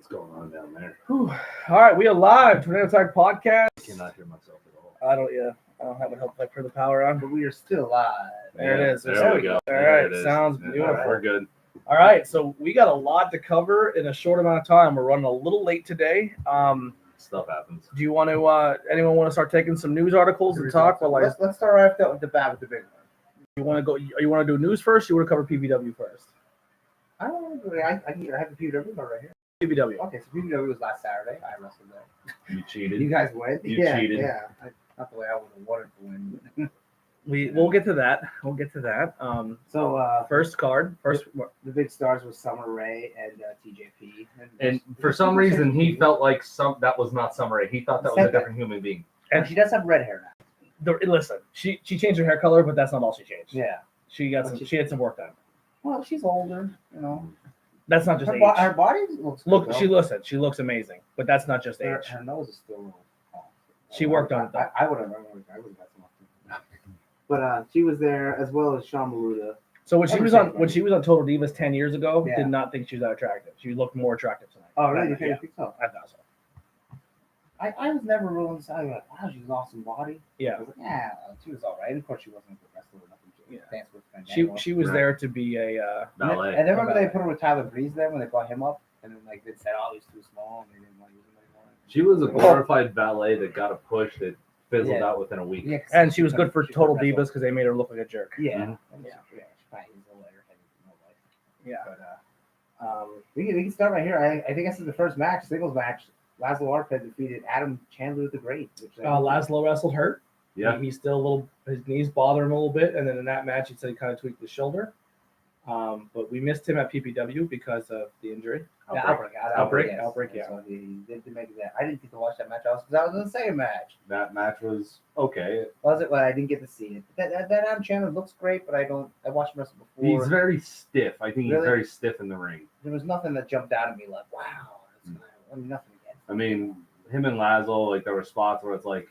What's going on down there? Whew. All right, we are live. Tornado Attack Podcast. I cannot hear myself at all. I don't have it help like for the power on. But we are still live. There it is. There we go. All There right, it is. sounds Yeah, beautiful. We're good. All right, so we got a lot to cover in a short amount of time. We're running a little late today. Stuff happens. Do you want to? Anyone want to start taking some news articles and talk? Well, like, Let's start right off the bat with the big one. you want to go? You want to do news first? Or you want to cover PPW first? I don't know. I have the PPW right here. PPW. Okay, so PPW was last Saturday. I wrestled there. You cheated. You guys went. You cheated. Yeah. Not the way I would have wanted to win. We'll get to that. So First card. the big stars was Summer Rae and TJP. And for some reason, he felt like that was not Summer Rae. He thought that was a different human being. And she does have red hair now. Listen, she changed her hair color, but that's not all she changed. Yeah. She had some work done. Well, she's older, you know. That's not just Her, age. her body looks good, though. She looks amazing, but that's not just Her, age. her nose is still a little tall. She worked on it, though. I would have got some off. But she was there as well as Sean Maluda. So when she was on Total Divas 10 years ago, Yeah. did not think she was that attractive. She looked more attractive tonight. Oh, really? You Yeah, think so? I thought so. I was never ruling side. Like, wow, she's an awesome body. Yeah, I was like, yeah, she was all right. And of course, she wasn't a good wrestler or nothing. Yeah. Dance with Fandango. she was Right. there to be a. Ballet. And then remember they put her with Tyler Breeze there when they brought him up, and then like they said, oh, he's too small, and they didn't want to use him anymore. She was a glorified ballet that got a push that fizzled Yeah. out within a week. Yeah, 'cause And she was good for she Total wrestled. Divas because they made her look like a jerk. Yeah, Mhm. yeah, she probably is a later head in her life. Yeah. But we can start right here. I think this is the first match, singles match. Laszlo Arpad defeated Adam Chandler the Great. Which Laszlo wrestled hurt. Yeah. He's still a little. His knees bother him a little bit, and then in that match, he said he kind of tweaked his shoulder. But we missed him at PPW because of the injury. Outbreak. Yeah. So he did make that. I didn't get to watch that match because I was in the second match. That match was okay. Was it? Well, I didn't get to see it. That Adam Chandler looks great, but I watched him wrestle before. He's very stiff. I think he's Really? very stiff in the ring. There was nothing that jumped out at me like, wow. Nothing again. I mean, him and Laszlo, like there were spots where it's like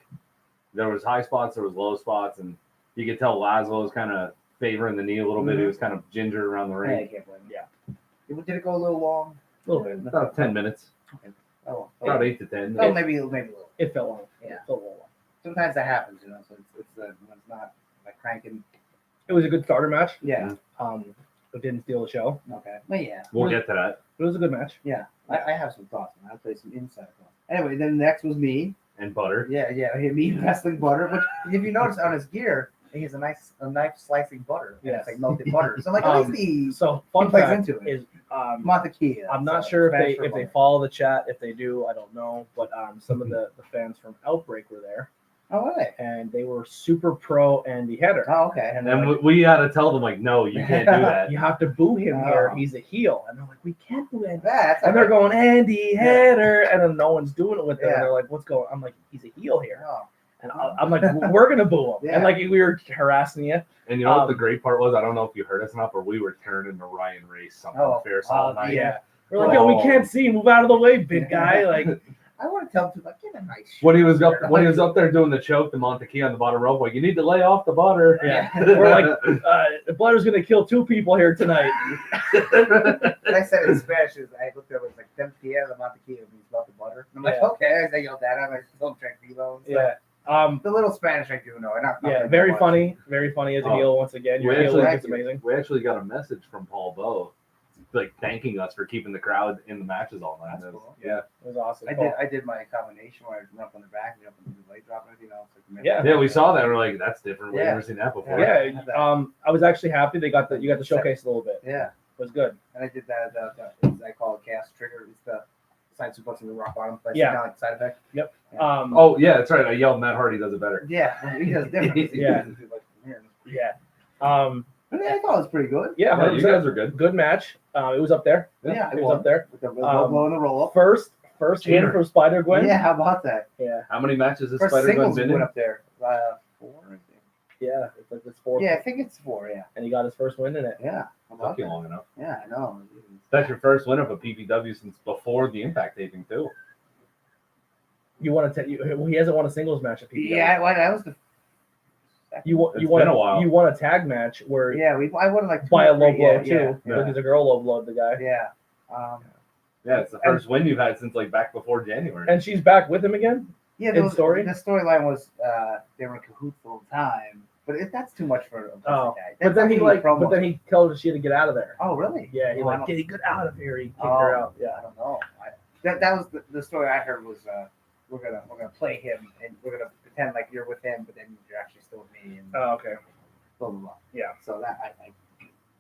there was high spots, there was low spots, and you could tell Laszlo was kind of favoring the knee a little bit. He was kind of gingered around the Yeah, I ring. can't blame him. Yeah. Did it go a little long? A little bit. About 10 minutes. Oh, About 8 to 10. Oh, maybe a little. It felt long. Yeah. It felt a little long. Sometimes that happens, you know. So it's when it's not like cranking. It was a good starter match. Yeah. It didn't steal the show. Okay. But yeah. We'll get to that. It was a good match. Yeah. I have some thoughts, man. I'll play some inside thoughts. Anyway, then next was me. And butter. Yeah. Me wrestling butter. But if you notice on his gear, he has a knife slicing butter. And Yes. it's like melted butter. So I'm like, at least he So fun plays fact into it. is Montequilla. I'm not So sure Spanish if for they butter. follow the chat. If they do, I don't know. But some of the fans from Outbreak were there, Oh, are they? and they were super pro Andy Header. Oh, okay. And they're And like, we had to tell them, like, no, you can't do that. you have to boo him here. Oh. He's a heel. And they're like, we can't do Andy. That's And they're going Andy Header, and then no one's doing it with them. Yeah. And they're like, what's going? I'm like, he's a heel here. Oh. And I'm like, we're gonna boo him. Yeah. And like we were harassing you. And you know what the great part was? I don't know if you heard us enough, or we were turning to Ryan Race something fierce all night. Yeah. We're like, yo, we can't see. Move out of the way, big guy. Like, I want to tell him to like, get a nice shirt. When he was up there doing the choke, the Montequilla on the bottom rope, like, you need to lay off the butter. yeah. We're like, the butter's gonna kill 2 people here tonight. And I said it in Spanish, I looked at it, it was like, Dem quiero la mantequilla, means love the butter. And I'm like, Yeah. okay. I yelled that. I'm like, don't drink Vilo. Yeah. The little Spanish I do know. Not Yeah. Very funny. Very funny as a Oh. heel once again. Your We heel actually- is amazing. We actually got a message from Paul Bowe, like thanking us for keeping the crowd in the matches all night. That's cool. Yeah. It was awesome. I did my combination where I jump on the back, jump on the leg drop, and everything else. Yeah. Yeah, we saw that. And we're like, that's different. We've Yeah. never seen that before. Yeah. I was actually happy you got the showcase a little bit. Yeah. It was good. And I did that. I call it gas trigger. It's the side suplex in the rock bottom place. Yeah. Kind of like side effect. Yep. Yeah. Oh, yeah, that's right. I yelled Matt Hardy does it better. Yeah. He does different. Yeah. Yeah. I mean, I thought it was pretty good. Yeah. Yeah, you 100%. guys are good. Good match. It was up there. Yeah, It was up there. With the low blow and the roll up. First win Cheater. from Spider Gwen. Yeah, how about that? Yeah. How many matches has First Spider Gwen singles been win in? up there. 4, I think. Yeah. It's like this 4th. Yeah, I think it's 4. Yeah. And he got his first win in it. Yeah. How about Took you that? long enough. Yeah, I know. That's your first win of a PPW since before the Impact taping, too. You want to he hasn't won a singles match at PPW. Yeah, well, that was the. It's been a while. You won a tag match where Yeah, I won like by a 2 low or 3, blow yeah, too. Yeah. Because a girl low blowed the guy. Yeah. Yeah, it's the first win you've had since like back before January. And she's back with him again. Yeah, In story? The storyline was they were in cahoots the whole time, but that's too much for a guy. But That's then not he really but then he told her she had to get out of there. Oh, really? Yeah, he Oh, I like don't- get out of here. He kicked her out. I Yeah. don't know. That was the story I heard was we're gonna play him and we're gonna pretend like you're with him, but then you're actually still with me and Oh, okay. blah blah blah. Yeah. So that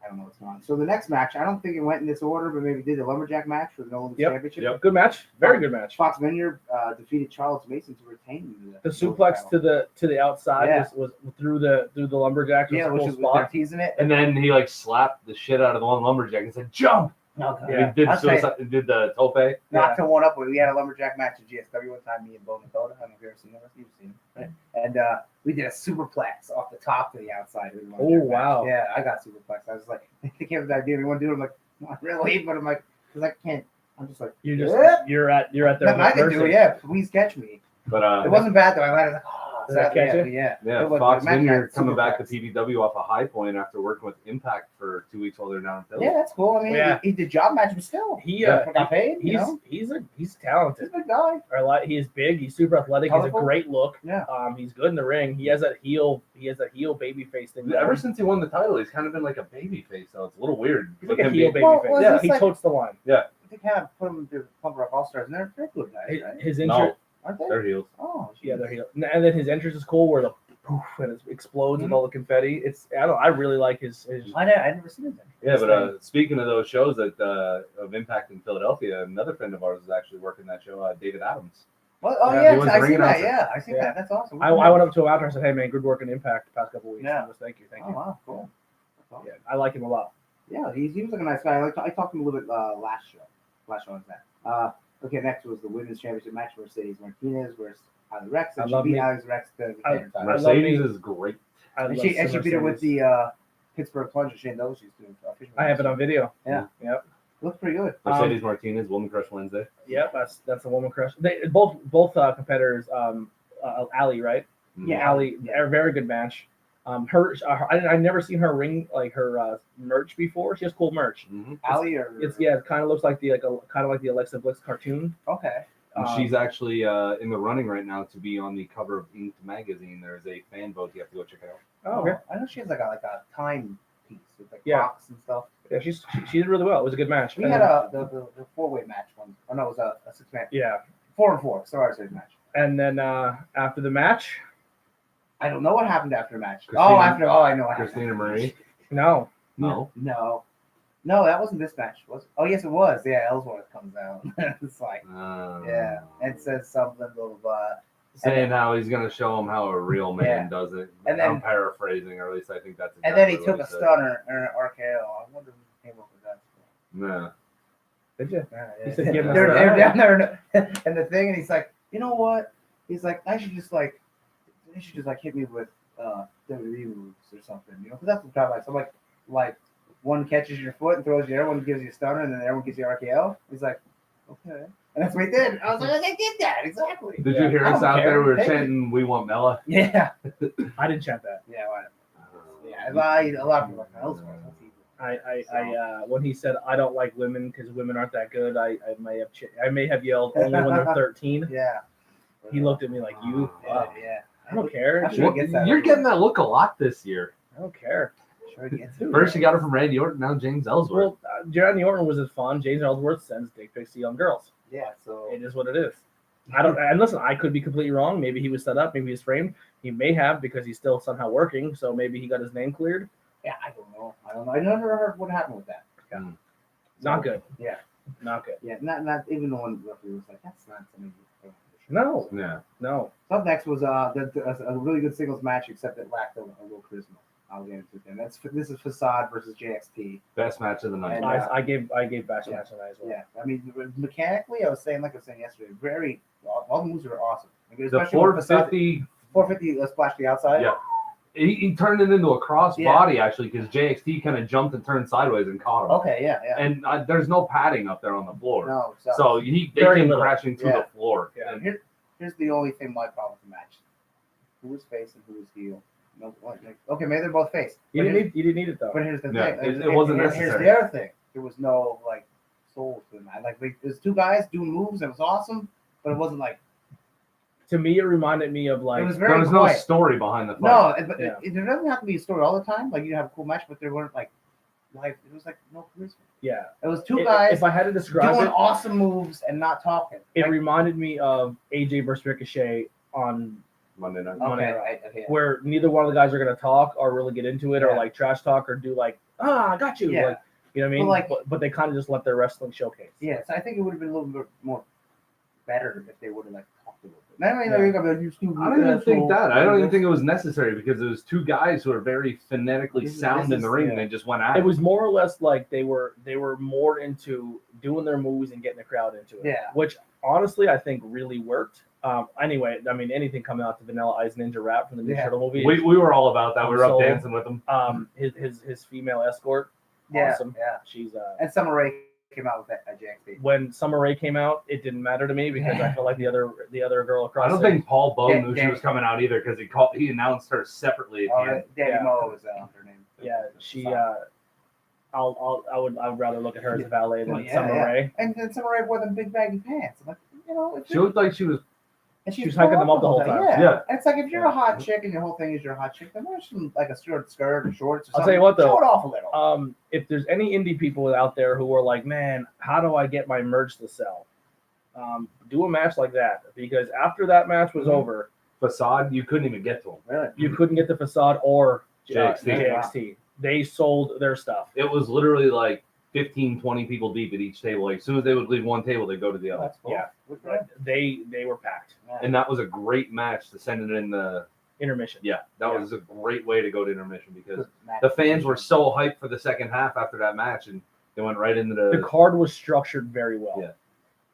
I don't know what's going on. So the next match, I don't think it went in this order, but maybe did the lumberjack match for the Nolan Championship. Yep. Good match. Very good match. Fox Vineyard defeated Charles Mason to retain The suplex to the outside Yeah. was through the lumberjack. yeah, which full is spot. they're teasing it. And then he like slapped the shit out of the one lumberjack and said, "Jump!" Okay. Yeah. He did I'll say- did the tope. Not to one up, but we had a lumberjack match at GSW one time, me and Bo Nakota. I don't know if you've ever seen that. You've seen it, right? And we did a superplex off the top to the outside. Of the lumberjack Oh, match. wow. Yeah, I got superplex. I was like, they came with the idea. We want to do it. I'm like, not really, but I'm like, because I can't. I'm just like, You're at their nothing I can do. mercy. Yeah, please catch me. But It wasn't bad though. I landed like, oh, Did that catch you? yeah. yeah, It was- Fox the match Vineyard had coming back to superplex. PPW off a high point after working with Impact for 2 weeks while they're down in Philly. Yeah, that's cool. I mean, Yeah. he did job match, but still, He got paid. he's You know, he's he's talented. a big guy. He's big. He's super athletic. He's Colorful. a great look. Yeah. He's good in the ring. He has that heel baby face thing. Ever since he won the title, he's kind of been like a baby face, so it's a little weird. He's with like a him heel being- baby Well, face. well, Yeah, it's he like- totes the line. They kind of put him to Pump Rock All Stars, and they're good guys, right? His No, entrance, Aren't they? they're heels. Oh, yeah, geez. they're heel. And then his entrance is cool, where the poof and it explodes with Mhm. all the confetti. I really like his I never seen him. Yeah, but speaking of those shows that of Impact in Philadelphia, another friend of ours is actually working that show, David Adams. Well, oh Yeah, yeah, he was I the seen ring that. announcer. Yeah, I seen Yeah. that. That's awesome. I went up to him after and said, "Hey man, good work in Impact the past couple of weeks." Yeah. He goes, thank you. Oh wow, cool. That's awesome. Yeah, I like him a lot. Yeah, he was like a nice guy. I talked to him a little bit last show. Last show was that. Okay, next was the women's championship match. Mercedes Martinez versus Ali Rex, I and she love beat me- Ali Rex to retain her title. Mercedes is great. And she beat her with the Pittsburgh Plunge. Shane Doe. She's doing. I have it on video. Yeah. Yep. Looks pretty good. Mercedes Martinez, Woman Crush Wednesday. Yep. That's a woman crush. They both competitors. Ali, right? Yeah, Ali, a very good match. I never seen her ring like her merch before. She has cool merch. Mm-hmm. Ali or It kind of looks like the Alexa Bliss cartoon. okay. She's actually in the running right now to be on the cover of Inked magazine. There's a fan vote you have to go check out. Oh, okay. I know she has like a time piece with like Yeah. clocks and stuff. Yeah, she did really well. It was a good match. We And had then- the 4-way match one. Oh no, it was a 6-man. yeah, 4-on-4. Sorry, series match. and then after the match, I don't know what happened after the match. Christina- I know what happened. Christina Marie. no, No. No, that wasn't this match. Was it? Oh yes, it was. Yeah, Ellsworth comes out. It's like yeah, and says something of saying how he's gonna show him how a real man Yeah. does it. And then- I'm paraphrasing, or at least I think that's. and then he exactly took a what said. stunner or an RKO. I wonder who came up with that. No. did you? Yeah, He said, "Give him a they're stunner." down there and the thing, and he's like, you know what? He's like, they should just hit me with WWE moves or something, you know? Because that's what I'm like. So like one catches your foot and throws you, everyone gives you a stunner, and then everyone gives you RKO. He's like, okay, and that's what he did. I was like, I did that exactly. Did Yeah. you hear I us don't out care. there? We were Thank you. chanting, "We want Mella." Yeah, I didn't chant that. yeah, why not? Yeah, a lot of people are like Ellsworth. That's easy. When he said I don't like women because women aren't that good, I may have yelled only when they're 13. Yeah, He looked at me like you. yeah, yeah. I don't care. I'm sure he gets that You're every getting that look a lot this year. I don't care. Sure he gets it. First you got it from Randy Orton, now James Ellsworth. Well, Jeremy Orton was as fun. James Ellsworth sends dick pics to young girls. Yeah, so It is what it is. I don't. And listen, I could be completely wrong. Maybe he was set up. Maybe he was framed. He may have because he's still somehow working. So maybe he got his name cleared. yeah, I don't know. I never heard what happened with that. Not good. Yeah. Not good. Yeah, not even the one referee was like, that's not something. No. Yeah. No. So up next was a really good singles match, except it lacked a little charisma. I'll get into it then. This is Facade versus JXT. Best match of the night. And, I gave Batch yeah. match tonight as well. Yeah, I mean mechanically, I was saying yesterday, very all the moves are awesome. I mean, The especially with Facade, 450, 450 splash to the outside. yeah. He turned it into a cross Yeah. body, actually, because JXT kind of jumped and turned sideways and caught him. Okay, yeah. And there's no padding up there on the floor. No, So they Very came little. crashing to Yeah. the floor. Yeah. And here's the only thing my problem with the match: who was face and who was heel. No, okay, maybe they're both face. You But didn't need it though. But here's the Yeah, thing. it wasn't Here's necessary. the other thing. There was no soul to them. Like there's two guys doing moves. It was awesome, but it wasn't like To me, it reminded me of like it was There very was quiet. no story behind the fight. No, but Yeah. there doesn't have to be a story all the time. Like you have a cool match, but there weren't like it was like no charisma. yeah. It was two guys If I had to describe doing it, awesome moves and not talking. it Like, reminded me of AJ versus Ricochet on Monday night. Monday okay, Night. right, okay. where neither one of the guys are gonna talk or really get into it or Yeah. like trash talk or do like I got you. Yeah. Like, you know what I mean? But, But they kind of just let their wrestling showcase. Yeah, so I think it would have been a little bit more better if they would have like talked a little bit. Now, Yeah. you're gonna be like, you stupid I don't even think asshole. that. I don't even think it was necessary because it was two guys who are very phonetically This sound in is- the ring. yeah. And they just went at It was more or less like they were more into doing their moves and getting the crowd into it. Yeah. Which honestly I think really worked. Anyway, I mean anything coming out to Vanilla Ice Ninja Rap from the new Yeah. Turtle movie. We were all about that. We were up So- dancing with them. His female escort. Yeah, Awesome. yeah. She's And Summer Rae came out with that JXP. when Summer Rae came out, it didn't matter to me because I felt like the other girl across. I don't the- think Paul Bowe Dan- knew she Dan- was coming out either because he announced her separately at the end. Danny Yeah. Moe was her name. Yeah, she. I would rather look at her as a valet than Well, yeah, Summer yeah. Rae. And then Summer Rae wore them big baggy pants. I'm like, if She you're- looked like she was. and she was hiking them up the whole time. Yeah. Yeah. And it's like if you're a hot chick and your whole thing is you're a hot chick, then wear some like a short skirt or shorts or something. I'll tell you what, though. Show it off a little. If there's any indie people out there who are like, man, how do I get my merch to sell? Do a match like that because after that match was Mhm. over, Facade, you couldn't even get to him. Really? you couldn't get the Facade or JXT. JXT. They sold their stuff. It was literally like 15, 20 people deep at each table. Like as soon as they would leave one table, they'd go to the other. That's cool. Yeah. Good. They were packed. Yeah. And that was a great match to send it in the. Intermission. Yeah, that Yeah. was a great way to go to intermission because Good match. the fans were so hyped for the second half after that match, and they went right into The card was structured very well. Yeah.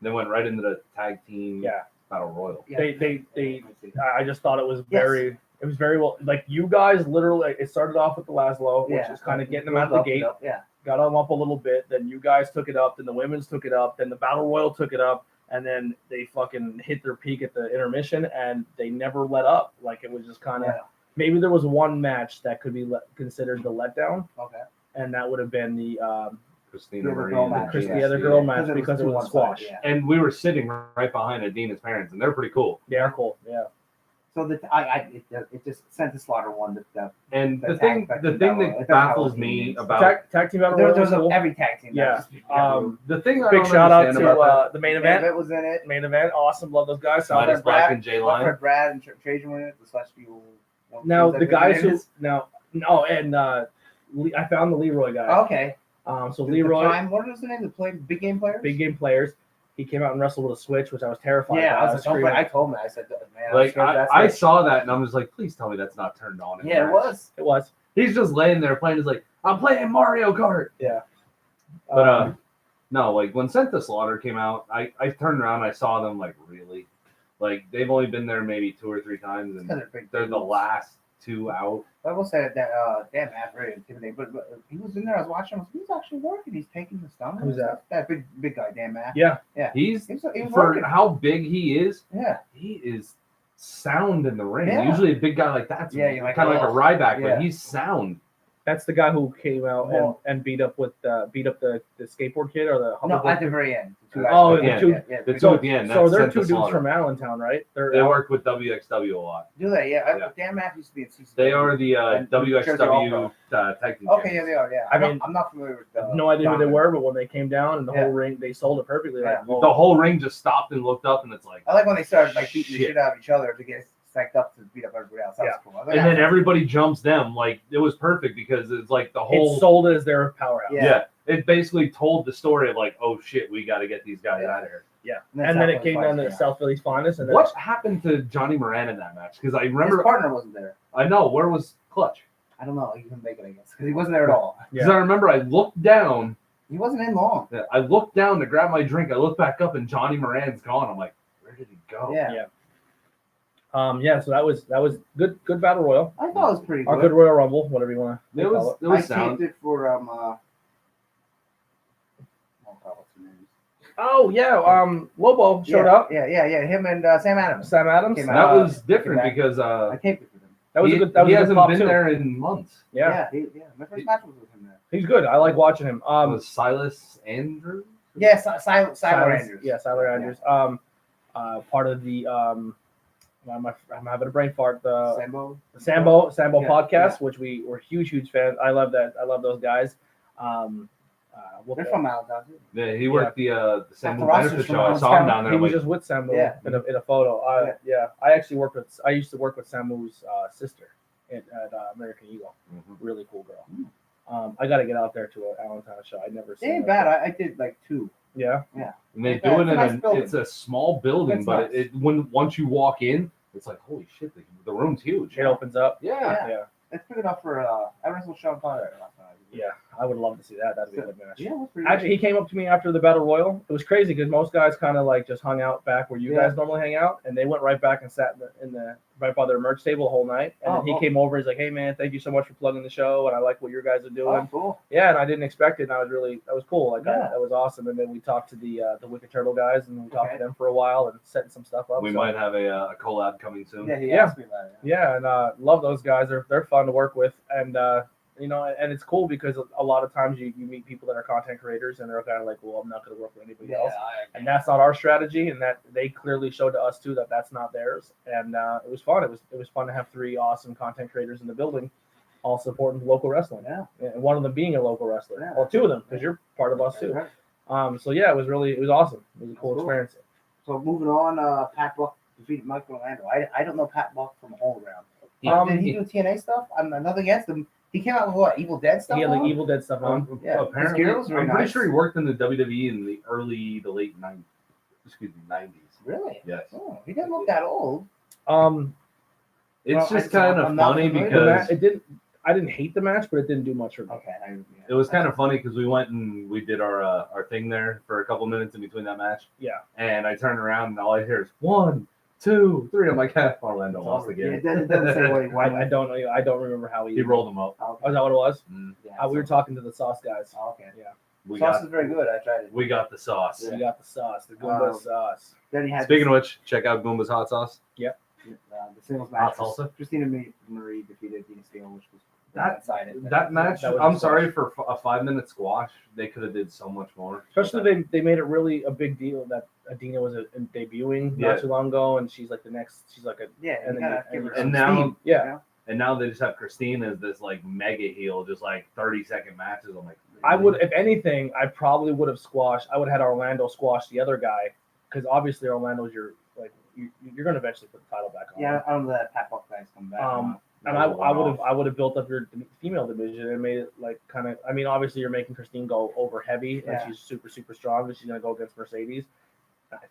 They went right into the tag team Yeah. battle royal. Yeah. I just thought it was very well. Like you guys, literally, it started off with the Laszlo, which is kind of getting them out the gate. Yeah. Got them up a little bit. Then you guys took it up. Then the women's took it up. Then the battle royal took it up. And then they fucking hit their peak at the intermission, and they never let up. Like it was just kind of Yeah. maybe there was one match that could be considered the letdown, Okay. and that would have been the Christina The other Marie girl and match, Chris, yeah. the other girl match because it was a one-sided, squash. yeah. And we were sitting right behind Adina's parents, and they're pretty cool. They are cool. Yeah. So it just sent the slaughter one. And The the thing tag that battle, baffles it me doesn't about Tag team battle royal There was was cool. every tag team. Yeah. the thing I Big don't shout out understand to about the main Main event. event was in it. Main event, awesome. Love those guys. that, minus Fred Black Brad- and J Line. Fred Brad and Trajan were in it. The Celestial. Now was that the his guys name who is? I found the Leroy guy. Okay. So The Leroy, Prime, what was the name? The play big game players. big game players. He came out and wrestled with a switch, which I was terrified. Yeah, by. I was like, screaming. I told him that. I said, man, I'm Like scared of that I switch. saw that, and I was like, please tell me that's not turned on. in the Yeah, it match. was. It was. He's just laying there playing. He's like, I'm playing Mario Kart. Yeah. But no, like when Sent the Slaughter came out, I turned around, and I saw them like really, like they've only been there maybe 2 or 3 times, and They're big they're the dudes. last 2 out. I will say that damn Matt very intimidating, but he was in there. I was watching him. He's actually working. He's taking the stomach. Who's that? That big guy, Dan Matt. Yeah. He's He was for working. how big he is. Yeah. He is sound in the ring. Yeah. Usually a big guy like that's Yeah, you're like, kind of like a oh. Ryback, Yeah. but he's sound. That's the guy who came out Well- and beat up the skateboard kid or the No, hoverboard at the kid? very end. Oh, the two- The two So, at the end. so that's they're Sent two the dudes Slaughter. from Allentown, right? They work with WXW a lot. Do they? Yeah. Yeah. Dan Matt used to be in CCW. They are the And WXW tag team. Okay, yeah, they are. Yeah. I mean, I'm not familiar with. I have no idea who they Donovan. were, but when they came down and the Yeah. whole ring, they sold it perfectly. Like, Yeah. oh, The whole ring just stopped and looked up, and it's like, I like when they started like beating the Shit. shit out of each other to get psyched up to beat up everybody else. That was cool. I was like, and then "Ah." everybody jumps them. Like it was perfect because it's like the it whole. sold it as their powerhouse. Yeah. It basically told the story of like, oh shit, we got to get these guys out of here. that's And then how it came down to South Philly's finest. And then What happened to Johnny Moran in that match? Because I His remember, partner wasn't there. I know where was Clutch. I don't know. He couldn't make it, I guess, because he wasn't there at all. Because I remember I looked down. He wasn't in long. I looked down to grab my drink. I looked back up and Johnny Moran's gone. I'm like, where did he go? Yeah. So that was good battle royal I thought it was pretty or good. good Royal Rumble, whatever you want to It call was it. it was I sound. taped it for oh God, what's her name? Oh yeah, Lobo showed yeah, up. Yeah. Him and Sam Adams. Sam Adams. Came That out. was different back. because I taped it for them. that was he, a good. That was he a good hasn't pop been too. there in months. Yeah, My first match was with him there. he's good. I like watching him. Was Silas Andrews? Yeah, Silent Andrews. Yeah, Siler Andrews. Part of the I'm having a brain fart. The Sambo. Sambo Yeah, podcast, yeah. which we're huge fans. I love that. I love those guys. They're from Alabama. Yeah, he worked the Samuel Ross benefit is from show. I saw him down there. He I'm was like, just with Samu Yeah. in a photo. I actually I used to work with Samu's sister at American Eagle. Really cool girl. I got to get out there to an Allentown show. I never They seen ain't that. bad. I did like 2. Yeah. and they It's do it a in nice building. it's a small building, It's but nice. once you walk in, it's like, holy shit, the room's huge. It opens up. Yeah. Yeah. It's big enough for I wrestled Sean Connery last night. Yeah. I would love to see that. That'd be a good match. Yeah, that's pretty Actually, he came up to me after the Battle Royal. It was crazy because most guys kind of like just hung out back where you guys normally hang out, and they went right back and sat in the right by their merch table the whole night. And then he came over. He's like, "Hey man, thank you so much for plugging the show, and I like what your guys are doing." Oh, cool. Yeah, and I didn't expect it. And that was cool. Like Yeah. that was awesome. And then we talked to the Wicked Turtle guys, and we talked to them for a while and setting some stuff up. We might have a collab coming soon. Yeah, he Yeah. asked me about it. Yeah, and love those guys. They're fun to work with, and and it's cool because a lot of times you meet people that are content creators, and they're kind of like, well, I'm not going to work with anybody else, and that's not our strategy, and that they clearly showed to us too that that's not theirs, and it was fun. It was fun to have 3 awesome content creators in the building, all supporting local wrestling. Yeah. And one of them being a local wrestler, Yeah. well, 2 of them because you're part of us too. Right. So yeah, it was awesome. It was a cool experience. So moving on, Pat Buck defeated Michael Orlando. I don't know Pat Buck from All Around. Did he do TNA stuff? I'm nothing against him. He came out with what, Evil Dead stuff? He had like on? Evil Dead stuff on. Yeah, Apparently, his gear was very I'm pretty nice. sure he worked in the WWE in the late 90s. Really? Yes. Oh, he didn't look that old. It's Well, just kind of I'm not funny familiar. because I didn't hate the match, but it didn't do much for me. Okay. it was kind of funny because we went and we did our thing there for a couple minutes in between that match. Yeah. And I turned around and all I hear is 1, 2, 3. I'm like, Orlando lost Yeah, again. it doesn't say what he won. I don't know. I don't remember how He rolled him up. Oh, Oh, is that what it was? yeah, We were talking to the sauce guys. Oh, okay. Yeah. We Sauce got is very good. I tried it. we got the sauce. We got the sauce, the Goomba sauce. Then he had Speaking of which, check out Goomba's hot sauce. the singles Hot match. salsa. Christina Marie defeated Dina Steele, which was That match, That was I'm the sorry for a 5-minute squash. They could have did so much more. Especially they made it really a big deal that Adina was debuting Yeah. not too long ago, and she's like she's like a Yeah, And you then gotta you- give her and some now- steam, yeah. you know? And now they just have Christine as this like mega heel, just like 30-second matches. I'm like, I would, if anything, I probably would have squashed. I would have had Orlando squash the other guy because obviously Orlando's you're going to eventually put the title back on. Yeah, I don't know that Pat Buck guy's come back. And I would have built up your female division and made it like kind of. I mean, obviously you're making Christine go over heavy, Yeah. and she's super strong, and she's gonna go against Mercedes.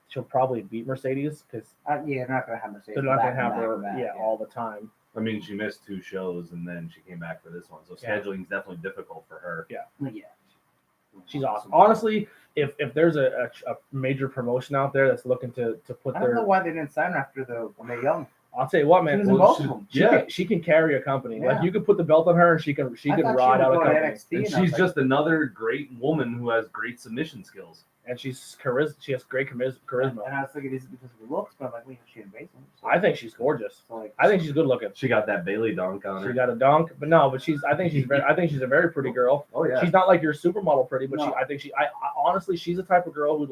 She'll probably beat Mercedes because Yeah, they're not gonna have Mercedes. they're not gonna have back her to back, all the time. I mean, she missed 2 shows and then she came back for this one, so Yeah. scheduling's definitely difficult for her. Yeah. She's awesome. Honestly, if there's a major promotion out there that's looking to put I don't know their, why they didn't sign her after when they're young. I'll tell you what, She man. was in both of them. She can carry a company. Yeah. Like you could put the belt on her, and she can I ride thought out a would go to company. NXT, And I was she's like, just another great woman who has great submission skills. And she has great charisma. And I was thinking, is it because of the looks? But I'm like, wait, she in basement. So, I think she's gorgeous. so like, I think she's good looking. She got that Bailey dunk on She her. got a dunk, but I think she's a very pretty girl. Oh yeah. She's not like your supermodel pretty, but No. I honestly, she's the type of girl who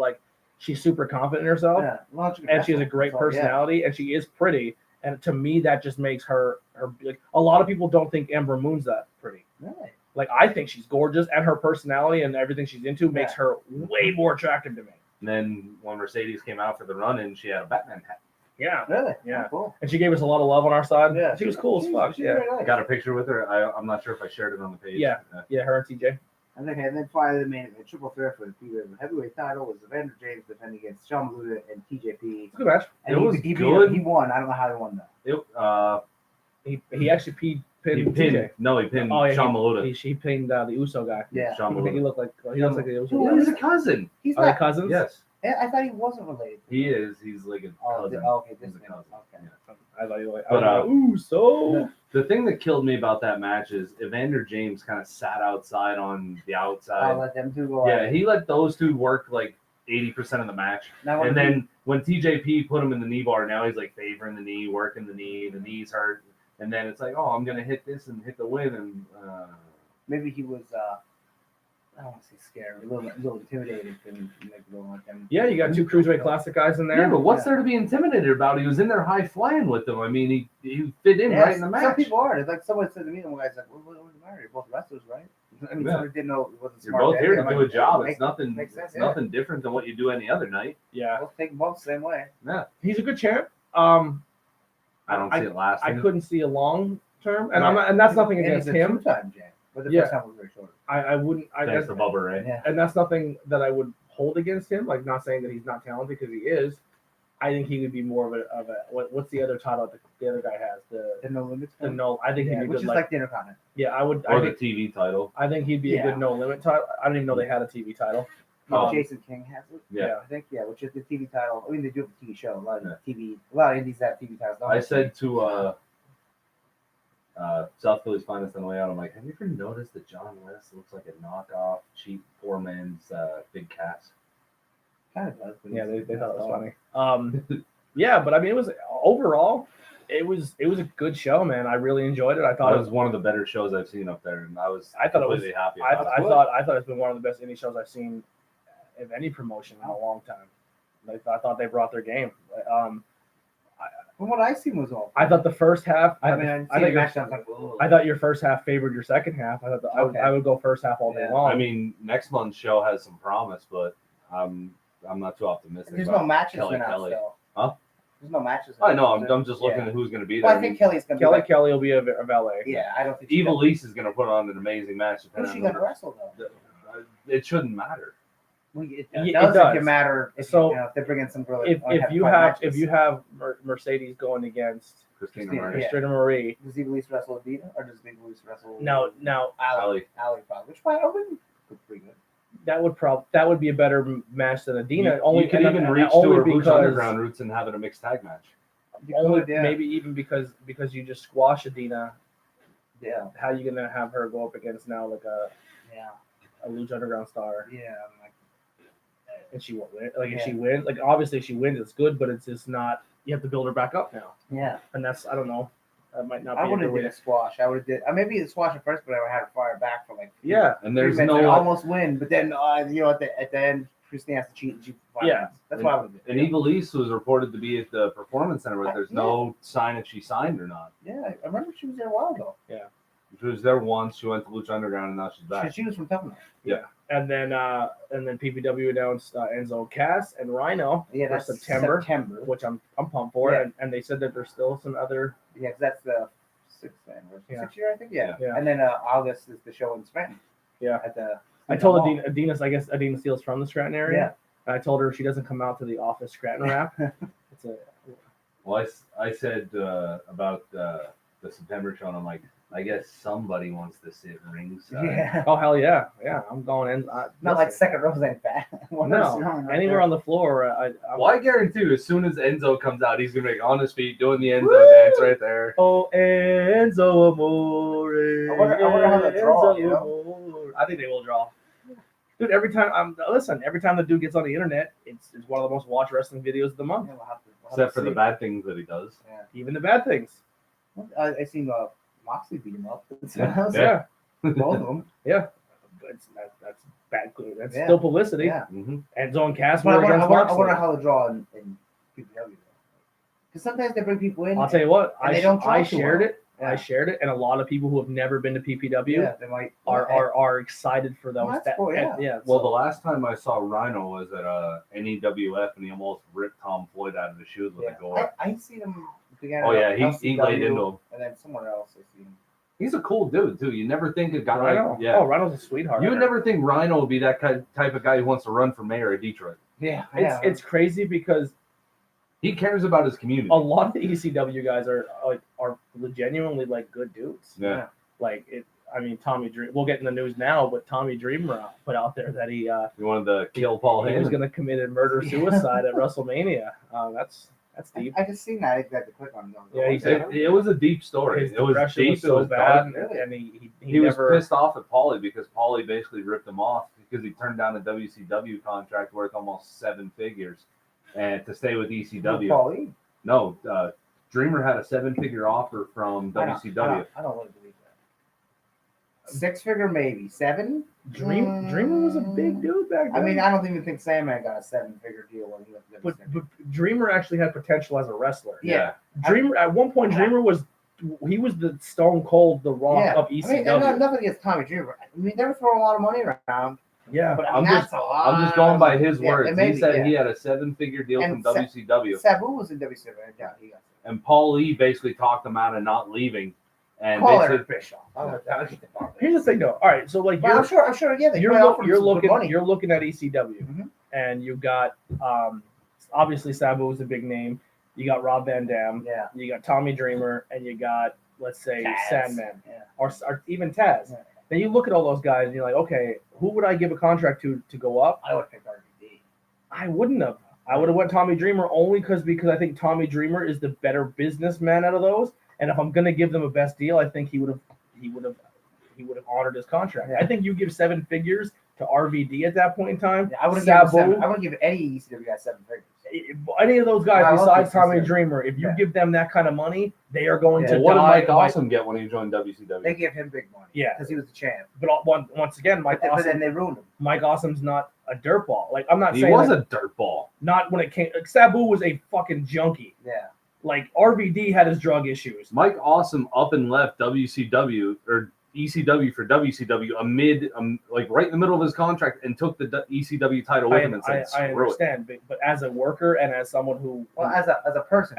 she's super confident in herself, yeah, well, and she has a great So, personality, and she is pretty. And to me, that just makes her like a lot of people don't think Ember Moon's that pretty. Yeah. Really? Like I think she's gorgeous, and her personality and everything she's into makes her way more attractive to me. And then when Mercedes came out for the run-in, she had a Batman hat. Yeah, Really? Yeah. Oh, cool. and she gave us a lot of love on our side. Yeah. She was cool as fuck. She's Yeah, very nice. I got a picture with her. I'm not sure if I shared it on the page. Yeah. yeah, her and TJ. And then finally, the main event, triple threat for the heavyweight title was Evander James defending against Sean Maluda and TJP. It's a good match. And It was he good. He won. I don't know how he won that. He actually pinned He TJ. pinned. No, he pinned Oh, yeah, Sean Maluda. He pinned the Uso guy. Yeah. Sean He Maluda. looks like the Uso Well, guy. he's a cousin. He's Are they not. cousins? Yes, I thought he wasn't related. he is. He's like a cousin. Okay, this He's a man. cousin. Okay. Yeah. I thought you were But, Uso. The thing that killed me about that match is Evander James kind of sat outside on the outside. I'll let them two go. Yeah, he let those two work like 80% of the match. Now, And then when TJP put him in the knee bar, now he's like favoring the knee, working the knee's hurt. And then it's like, oh, I'm going to hit this and hit the win. And maybe he was I don't want to say scared, a little intimidated and like a little like them. Yeah, you got two Cruiserweight Classic guys in there. Yeah, but what's there to be intimidated about? He was in there high flying with them. I mean, he fit in right in the match. Some people are. It's like someone said to me, and one guy's like, "What's the matter? You're both wrestlers, right?" I mean, somebody didn't know it wasn't You're smart. both here to I'm do like, a job. makes It's nothing. makes sense, It's nothing different than what you do any other night. Yeah, We'll take them both the same way. Yeah, he's a good champ. I don't see it I lasting. couldn't see a long term, and Yeah. I'm not, and that's nothing And against he's a him. two-time champ, but the Yeah. first time was very short. I wouldn't. Thanks to Bubba Ray. Yeah. And that's nothing that I would hold against him. Like, not saying that he's not talented, because he is. I think he would be more of a what's the other title that the other guy has? The No Limits. The no. I think he'd be which good. is like the Intercontinental. Yeah, I would. Or the TV title. I think he'd be a good no limit title. I didn't even know they had a TV title. Jason King has it. Yeah. I think which is the TV title. I mean, they do have a TV show. A lot of indies have TV titles. I said to South Philly's Finest on the way out, I'm like, have you ever noticed that John West looks like a knockoff, cheap, poor man's Big Cass? Kind of does. Yeah, they thought it was funny. Yeah, but I mean, it was overall, it was a good show, man. I really enjoyed it. I thought It was one of the better shows I've seen up there, and I thought completely happy. I about it. thought it's been one of the best indie shows I've seen of any promotion in a long time. Like, I thought they brought their game. From what I seen was all. I thought the first half. I thought your first half favored your second half. I thought Okay. I would go first half all day Yeah. long. I mean, next month's show has some promise, but I'm not too oppostic. There's about no matches Kelly announced, Kelly. though. Huh? There's no matches. I know. announced. I'm just looking Yeah. at who's going to be there. Well, I think Kelly's gonna. Kelly be Kelly will be a valet. Yeah, I don't think. Evil Lise is going to put on an amazing match. Who's she gonna wrestle though? It shouldn't matter. It It does. does. It matter if, So, if they bring in some girl. If you have Mercedes going against Christina Christina, Marie. yeah. Christina Marie, does Evil Lise wrestle Adina or does Evil Lise wrestle? now Ali probably. Which one? I wouldn't. Pretty good. that would be a better match than Adina. You could even reach to only her Lucha because Underground roots and have it a mixed tag match. only, Yeah. maybe even because you just squash Adina. Yeah. How you gonna have her go up against now like Yeah. a Lucha Underground star? Yeah. I'm like, And she won't win. Like, if Yeah. she wins, like, obviously if she wins, it's good, but it's just not. You have to build her back up now, yeah. and that's, I don't know. That might not be. I a wouldn't good have way did a to- squash. I would have did. Maybe the squash at first, but I would have had her fire back for like. Yeah, And there's 3 minutes, no almost win, but then at the end, Christine has to cheat and she. Yeah. That's what I would have did. And Evil Lise was reported to be at the Performance Center, but there's no sign if she signed or not. Yeah, I remember she was there a while ago. She was there once. She went to Lucha Underground, and now she's back. She was from Tough Enough. and then PPW announced Enzo Cass and Rhino Yeah, for that's September, September. which I'm pumped for, Yeah. and they said that there's still some other. Yeah, 'cause that's the 6th anniversary. Yeah. 6th year, I think. Yeah. Yeah. And then August is the show in Scranton. Yeah. At the. I told Adina's, I guess Adina Steele's from the Scranton area. Yeah. And I told her if she doesn't come out to the office Scranton rap, it's a. Well, I said about the September show, and I'm like, I guess somebody wants to sit ringside. Yeah. Oh hell yeah, I'm going in. Not like second rows ain't bad. No, anywhere on the floor. I'm, Well, I guarantee you, as soon as Enzo comes out, he's gonna be on his feet doing the Enzo dance right there. Oh, Enzo Amore. I wonder how they draw, Enzo you know? Amore. I think they will draw. Dude, every time the dude gets on the internet, it's one of the most watched wrestling videos of the month. Yeah, we'll have to Except for see. the bad things that he does. Yeah. Even the bad things. I seen Moxley beat him up. Yeah. Yeah. Both of them. That's bad. That's Yeah. still publicity. Yeah. Mm-hmm. Enzo and Cass But were against I Moxley. wonder how they draw in PPW. Because sometimes they bring people in. I'll tell you what. And they don't draw I too shared well. it. Yeah. I shared it, and a lot of people who have never been to PPW Yeah, they might. are excited for those. Well, that's cool, yeah. Well, the last time I saw Rhino was at NEWF, and he almost ripped Tom Floyd out of his shoes with a gore. I seen him together. Oh yeah, at he LCW, laid into him. And then somewhere else I seen him. He's a cool dude too. You never think a guy Rhino. like Oh, Rhino's a sweetheart. you would never think Rhino would be that type of guy who wants to run for mayor of Detroit. Yeah, It's crazy because He cares about his community. a lot of the ECW guys are genuinely like good dudes. Yeah. Like it. I mean, Tommy Dreamer. We'll get in the news now, but Tommy Dreamer put out there that he He wanted to kill Paul he was Heyman. going to commit a murder suicide at WrestleMania. That's deep. I just seen that. I got to click on it. Yeah, he said- It was a deep story. His It was depression deep. was it so was bad, dark. and he He was never. pissed off at Paulie because Paulie basically ripped him off because he turned down a WCW contract worth almost 7 figures and to stay with ECW. Paulie. No, Dreamer had a 7-figure offer from WCW. I don't really believe that. 6-figure, maybe 7. Dreamer was a big dude back then. I mean, I don't even think Sandman got a 7-figure deal when he went to but WCW. Dreamer actually had potential as a wrestler. Yeah. Dreamer at one point, Dreamer was the Stone Cold, the Rock of ECW. I mean, nothing against Tommy Dreamer. I mean, they were throwing a lot of money around. Yeah, but I mean, I'm just going by his words. Maybe, he said he had a 7-figure deal from WCW. Sabu was in WCW. Yeah, he got it. And Paul Lee basically talked him out of not leaving. And Call basically, Eric Bischoff. Here's the thing, though. All right, so like I'm sure. Yeah, you're looking at ECW, and you got obviously Sabu was a big name. You got Rob Van Dam. Yeah. You got Tommy Dreamer, and you got, let's say, Taz. Sandman, Yeah. or even Taz. Yeah. Then you look at all those guys, and you're like, okay, who would I give a contract to go up? I would pick RVD. I wouldn't have. I would have went Tommy Dreamer only because I think Tommy Dreamer is the better businessman out of those. And if I'm gonna give them a best deal, I think he would have honored his contract. Yeah. I think you give 7 figures to RVD at that point in time. Yeah, I wouldn't give any ECW guy 7 figures. Any of those guys besides Tommy ECW. Dreamer, if you give them that kind of money, they are going to what did die. Mike Awesome get when he joined WCW? They give him big money. Yeah, because he was the champ. But once again, Mike But Awesome. then they ruined him. Mike Awesome's not a dirtball. Like I'm not He saying was a dirtball. Not when it came. Like, Sabu was a fucking junkie. Yeah. Like RVD had his drug issues. Mike Awesome up and left WCW or ECW for WCW amid like right in the middle of his contract and took the ECW title with him and said, I understand, but as a worker and as someone who, as a person,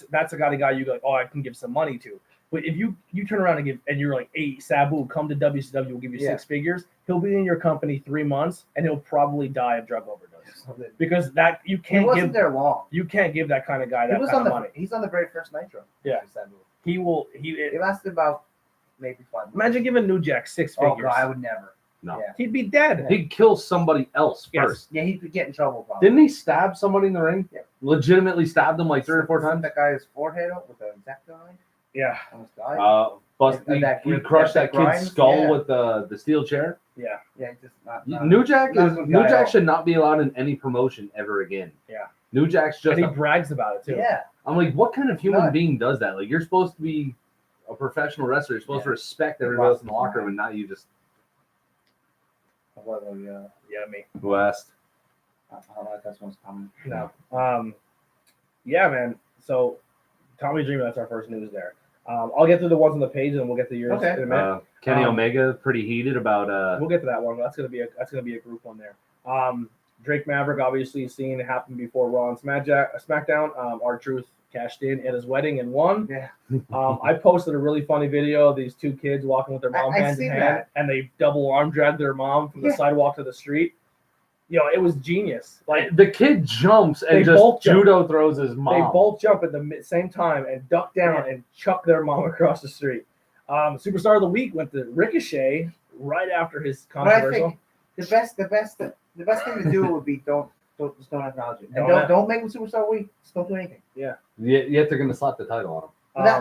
that's a guy you go, oh, I can give some money to. But if you turn around and you're like, hey, Sabu, come to WCW, we'll give you 6 figures. He'll be in your company 3 months and he'll probably die of drug overdose because that you can't he wasn't give there long. You can't give that kind of guy that kind of money. He's on the very first Nitro. Yeah, Sabu. It lasted about maybe 5 months. Imagine giving New Jack 6 figures. Oh God, I would never. No, he'd be dead. He'd kill somebody else first. Yeah, he could get in trouble. Probably. Didn't he stab somebody in the ring? Yeah. Legitimately stabbed him like 3 or 4 times. That guy's forehead up with a X-Acto knife. Yeah. Almost died. He crushed that kid's skull with the steel chair. Yeah. Yeah. Just New Jack should not be allowed in any promotion ever again. Yeah. New Jack's just. And he brags about it too. Yeah. I'm like, what kind of human being does that? Like, you're supposed to be a professional wrestler. You're supposed to respect everybody else in the locker room, and now you just. Me. West. That's what's coming. No. Yeah, man. So, Tommy Dreamer, that's our first news there. I'll get through the ones on the page, and we'll get to yours in a minute. Kenny Omega pretty heated about. We'll get to that one. That's gonna be a group one there. Drake Maverick, obviously, seen it happen before Raw and SmackDown. R-Truth cashed in at his wedding and won. Yeah. I posted a really funny video of these 2 kids walking with their mom hand in hand, and they double arm dragged their mom from the sidewalk to the street. It was genius. Like the kid jumps and just judo throws his mom. They both jump at the same time and duck down and chuck their mom across the street. Superstar of the week went to Ricochet right after his controversial. But I think the best thing to do would be don't acknowledge it. And don't make him Superstar week. Just don't do anything. Yeah. Yet they're gonna slap the title on him.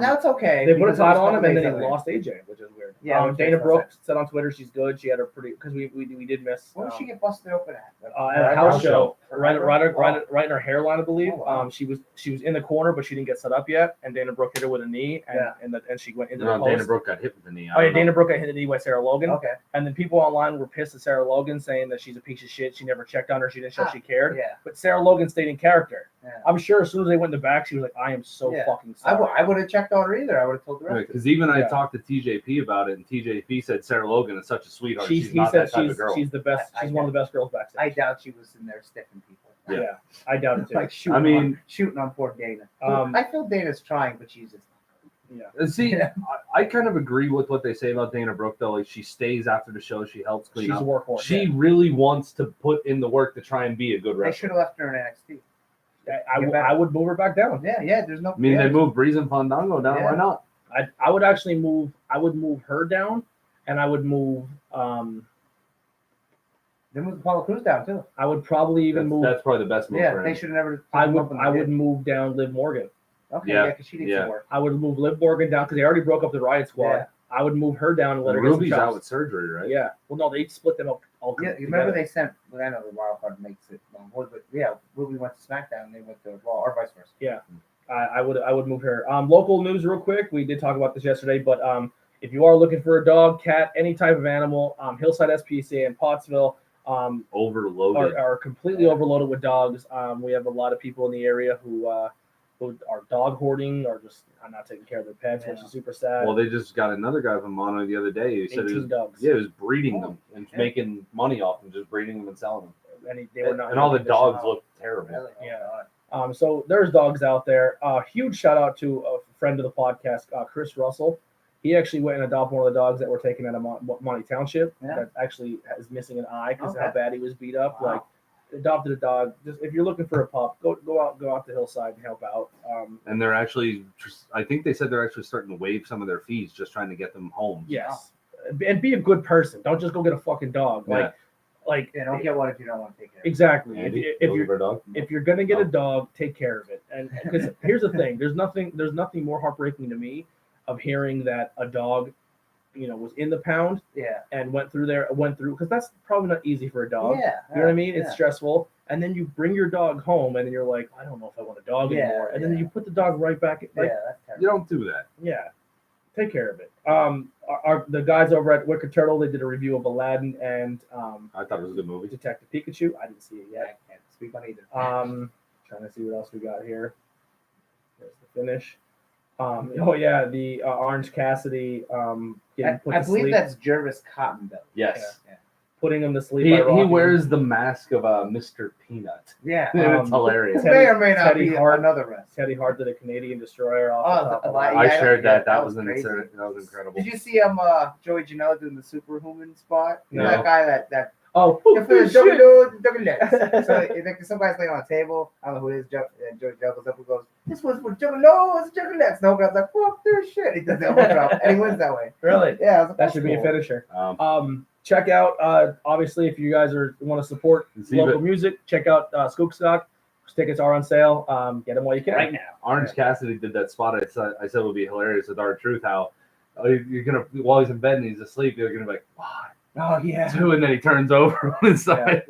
Now it's okay. They put a title on him and then he lost AJ, which is weird. Yeah. Dana Brooke said on Twitter she's good. She had a pretty because we did miss. Where did she get busted open at? At a house show, right in her hairline, I believe. Oh, wow. She was in the corner, but she didn't get set up yet. And Dana Brooke hit her with a knee, and she went into the post. Dana Brooke got hit with the knee. Dana Brooke got hit in the knee by Sarah Logan. Okay. And then people online were pissed at Sarah Logan, saying that she's a piece of shit. She never checked on her. She didn't show she cared. Yeah. But Sarah Logan stayed in character. Yeah. I'm sure as soon as they went in the back, she was like, "I am so fucking sorry." I would have checked on her either. I would have told the rest. Because even I talked to TJP about it, and TJP said Sarah Logan is such a sweetheart. He not said that type of girl. She's the best. She's one of the best girls backstage. I doubt she was in there stiffing people. Yeah, I doubt it too. Like shooting on poor Dana. I feel Dana's trying, but she's just. Yeah. See, I kind of agree with what they say about Dana Brooke, though. Like, she stays after the show. She helps clean up. She's a workhorse. She really wants to put in the work to try and be a good wrestler. They should have left her in NXT. I would move her back down. Yeah. There's no. I mean, they moved Breeze and Fandango down. Why not? I would actually move. I would move her down, and I would move. They moved Apollo Crews down too. I would probably even move. That's probably the best move. Yeah, they should have never. I would move down Liv Morgan. Okay, because she needs some work. I would move Liv Morgan down because they already broke up the Riot Squad. Yeah. I would move her down and let her get some Ruby's chops. out with surgery, right? Yeah. Well, no, they split them up. Yeah, you remember they sent. Well, I know the wild card makes it. But yeah, Ruby went to SmackDown and they went to Raw, or vice versa. Yeah, I would move her. Local news, real quick. We did talk about this yesterday, but if you are looking for a dog, cat, any type of animal, Hillside SPCA in Pottsville Overloaded. are completely overloaded with dogs. We have a lot of people in the area who are dog hoarding or just not taking care of their pets, which is super sad. Well, they just got another guy from Mono the other day who said 18 dogs. Yeah, he was breeding them and making money off them, just breeding them and selling them. And they were not. And all the dogs looked terrible. Really? Yeah. So there's dogs out there. Huge shout out to a friend of the podcast, Chris Russell. He actually went and adopted one of the dogs that were taken out of Monty Township. That actually is missing an eye because of how bad he was beat up. Wow. Like, adopted a dog. Just if you're looking for a pup, go out to Hillside and help out. And they're actually, I think they said they're actually starting to waive some of their fees, just trying to get them home. Yes, and be a good person. Don't just go get a fucking dog. Like don't get one if you don't want to take care of it. Exactly. Andy, if you're gonna get a dog, take care of it. And because here's the thing, there's nothing more heartbreaking to me of hearing that a dog, was in the pound and went through because that's probably not easy for a dog. You know what I mean? It's stressful. And then you bring your dog home and then you're like, I don't know if I want a dog anymore. And then you put the dog right back. Like, that's terrible. You don't do that. Yeah. Take care of it. The guys over at Wicked Turtle, they did a review of Aladdin and I thought it was a good movie. Detective Pikachu. I didn't see it yet. I can't speak on either. Trying to see what else we got here. There's the finish. The Orange Cassidy getting put I to believe sleep. that's Jervis Cottonbelly. Yes. Yeah. Putting him to sleep. He by rocking wears the mask of Mr. Peanut. Yeah. It's hilarious. May or may not Teddy be Hart. another rest. Teddy Hart did a Canadian destroyer off the top of like- the I shared that. that That was was crazy. that was incredible. Did you see Joey Janela doing the superhuman spot? You know No. that guy that Oh, so like, some guy's laying on a table. I don't know who it is. Joey juggles up and goes, "This was for Juggalo, Juggalettes." No guy's like, "Fuck this shit." He does the elbow drop and he wins that way. really? Yeah, I was like, That should be a cool. finisher. Um, Check out, obviously, if you guys want to support local music, check out Skookstock. Tickets are on sale. Get them while you can. right now. Orange Cassidy did that spot. I said would be hilarious with our truth. How you're gonna while he's in bed and he's asleep, you're gonna be like, "What?" Oh yeah. Two, and then he turns over on his side.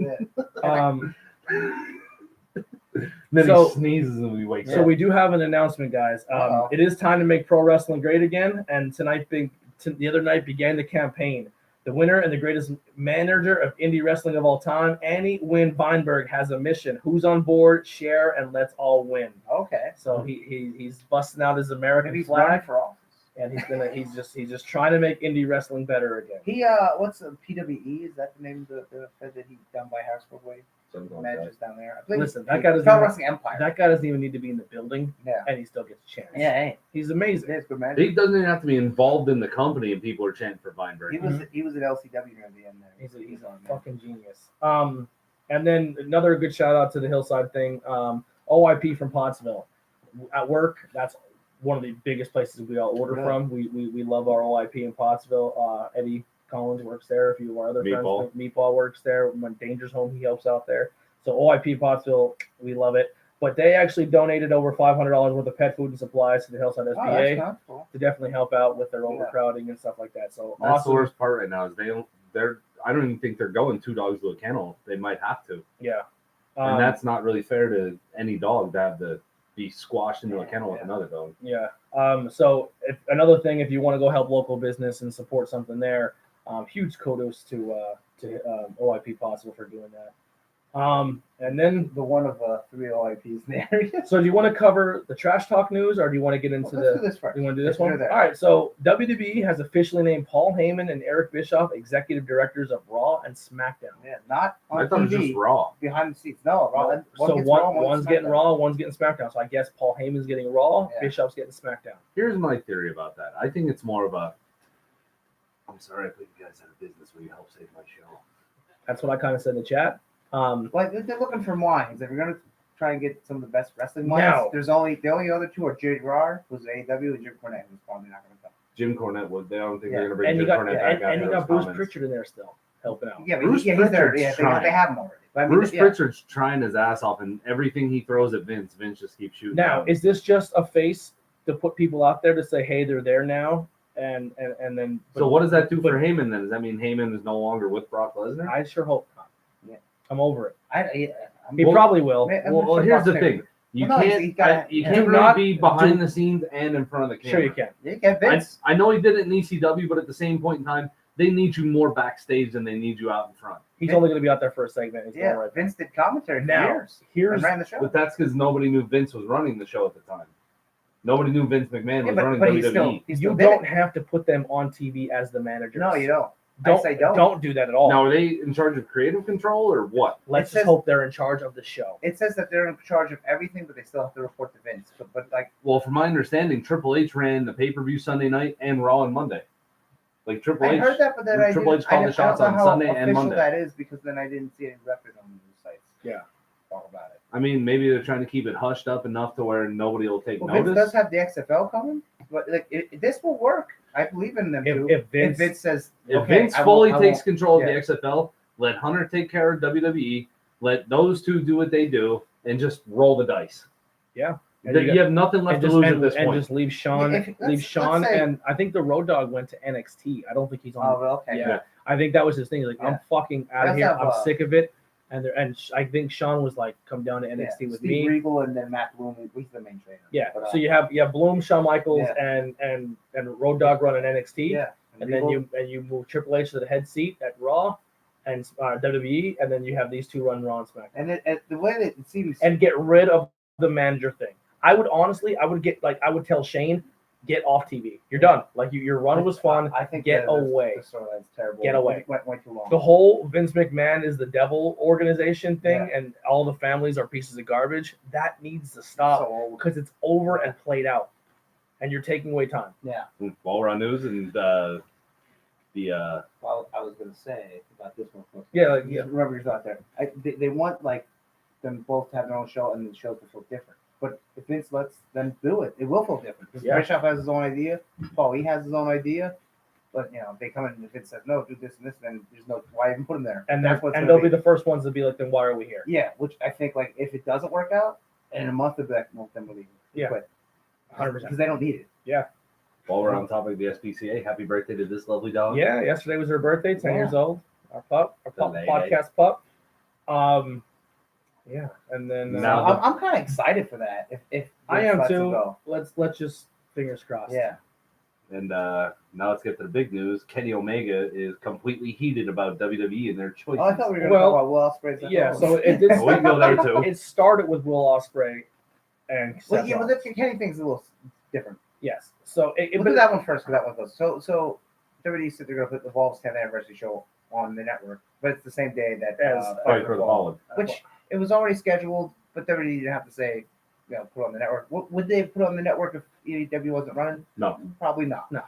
Then So- he sneezes and we wake So up. we do have an announcement, guys. It is time to make pro wrestling great again, and the other night began the campaign. The winner and the greatest manager of indie wrestling of all time, Annie Wynn Weinberg, has a mission. Who's on board? Share and let's all win. Okay. So he's busting out his American Maybe he's running flag, for office. and he's just trying to make indie wrestling better again. He what's the PWE? Is that the name of the fed that he done by Harrisburg Way? Matches down there. I believe Listen, that guy doesn't Pro even- Wrestling Empire. That guy doesn't even need to be in the building, Yeah. and he still gets a chance. Yeah, hey, He's amazing. it is good match. He doesn't even have to be involved in the company, and people are chanting for Weinberg. He was at LCW near the end there. He's a on man. fucking genius. And then another good shout out to the Hillside thing. OIP from Pottsville. At work, that's one of the biggest places we all order Really? from. We love our OIP in Pottsville. Eddie Collins works there. A few of our other Meatball. friends. Meatball works there. When Danger's home, he helps out there. So OIP Pottsville, we love it. But they actually donated over $500 worth of pet food and supplies to the Hillside Oh, SBA that's not cool. to definitely help out with their overcrowding and stuff like that. So That's awesome. the worst part right now is I don't even think they're going 2 dogs to a kennel. They might have to, Yeah. and that's not really fair to any dog to have to be squashed into a kennel with another dog. Yeah. So another thing, if you want to go help local business and support something there, huge kudos to OIP Possible for doing that. And then, The one of 3 OIPs in the area. so do you want to cover the trash talk news, or do you want to get into Let's do this first. You want to do this Let's one? do that. All right. So WWE has officially named Paul Heyman and Eric Bischoff executive directors of Raw and SmackDown. Yeah, not on I thought it was TV. just Raw. Behind the scenes. No, Raw. So gets one, Raw, one's gets getting SmackDown. Raw, one's getting SmackDown. So I guess Paul Heyman's getting Raw, Yeah. Bischoff's getting SmackDown. Here's my theory about that. I think it's more of a. I'm sorry I put you guys out of business. Will you help save my show? That's what I kind of said in the chat. Like they're looking for wines. If you're gonna try and get some of the best wrestling wines, No. there's only the only other two are Jerry Rar, who's AEW, and Jim Cornette, who's probably not gonna come. Jim Cornette would. They don't think Yeah. they're going to bring And you Jim got Cornette back and after you got those Bruce comments. Pritchard in there still helping out. Yeah, but Bruce he's there. Pritchard's Yeah, trying. they have him already. But I mean, Bruce yeah. Pritchard's trying his ass off, and everything he throws at Vince just keeps shooting. Now, down. is this just a face to put people out there to say, hey, they're there now, and then? So what does that do for Heyman then? Does that mean Heyman is no longer with Brock Lesnar? I sure hope not. Yeah. I'm over it. I'm He Well, probably will. I'm Well, sure here's the Brock's thing. You Well, no, can't. he's gotta- you yeah. can't Do really not be behind do- the scenes and in front of the camera. Sure, you can. You get Vince. I know he did it in ECW, but at the same point in time, they need you more backstage than they need you out in front. He's only going to be out there for a segment. He's Yeah, going right Vince did commentary for now. years. Here's And ran the show. But that's because nobody knew Vince was running the show at the time. Nobody knew Vince McMahon was running but WWE. he still you did don't it. have to put them on TV as the managers. No, you don't. Don't I say don't. don't do that at all. Now, are they in charge of creative control or what? Let's It just says- hope they're in charge of the show. It says that they're in charge of everything, but they still have to report to Vince. But like, Well, from my understanding, Triple H ran the pay-per-view Sunday night and Raw on Monday. Like Triple I H. heard that, but then I Triple didn't. H called I the didn't- I don't shots know on how Sunday and official Monday. that is because then I didn't see any record on the news sites. Yeah. Talk about it. I mean, maybe they're trying to keep it hushed up enough to where nobody will take Well, Vince notice. does have the XFL coming, but like this will work. I believe in them too. If Vince, says, If okay, Vince I fully won't- takes control of yeah. the XFL, let Hunter take care of WWE, let those two do what they do, and just roll the dice. Yeah. And You, you have nothing left and to just, lose and, at this and point. just leave Sean. Yeah, let's leave Sean, say- and I think the Road Dogg went to NXT. I don't think he's on. Oh, well, okay. Yeah. I think that was his thing. He's like, I'm Yeah. fucking out of Let's here. have, I'm sick of it. And I think Sean was like, come down to NXT with Steve me. Regal and then Matt Bloom. He's the main trainer. Yeah. But, So you have Bloom, Shawn Michaels, Yeah. and Road Dogg running NXT. yeah, And then you move Triple H to the head seat at Raw and WWE, and then you have these two run Raw and SmackDown. and the way that it seems, And get rid of the manager thing. I would tell Shane, get off TV. You're done. Like your run was fun. I think get away. The storyline's terrible. Get away. It went way too long. The whole Vince McMahon is the devil organization thing, and all the families are pieces of garbage. That needs to stop So old. because it's over and played out, and you're taking away time. Yeah. While we're on news and the Well, I was gonna say about this one. Folks. Yeah, like, Just yeah. remember your thought there. They want like them both to have their own show and the shows to feel different. But if Vince lets them do it, it will feel different. Because Yeah. Bischoff has his own idea, Paul he has his own idea. But they come in and Vince says no, do this and this, then there's no why even put them there. And that's what's and gonna they'll be the first ones to be like, then why are we here? yeah. Which I think like if it doesn't work out, in a month they'll be like, well, then we'll leave. Yeah. Quit. 100%. Because they don't need it. while we're on topic of the SPCA, happy birthday to this lovely dog. Yeah, yesterday was her birthday, 10 years old. Our The lady. podcast pup. Yeah, and then Now I'm kind of excited for that. If I Vince am lets it too. go. Let's just fingers crossed. Yeah. And now let's get to the big news. Kenny Omega is completely heated about WWE and their choices. Oh, I thought we were going to Well, talk about Will Ospreay's. Yeah, so it did. We can go there too. It started with Will Ospreay and Well, Seth yeah, but Rollins. the Kenny thing's a little different. Yes. So We'll do that one first because that one goes. So WWE said they're going to put the Evolve's 10th anniversary show on the network, but it's the same day that As Fight for the Fallen. which it was already scheduled, but WWE didn't have to say, put on the network. Would they put on the network if AEW wasn't running? No. Probably not. No.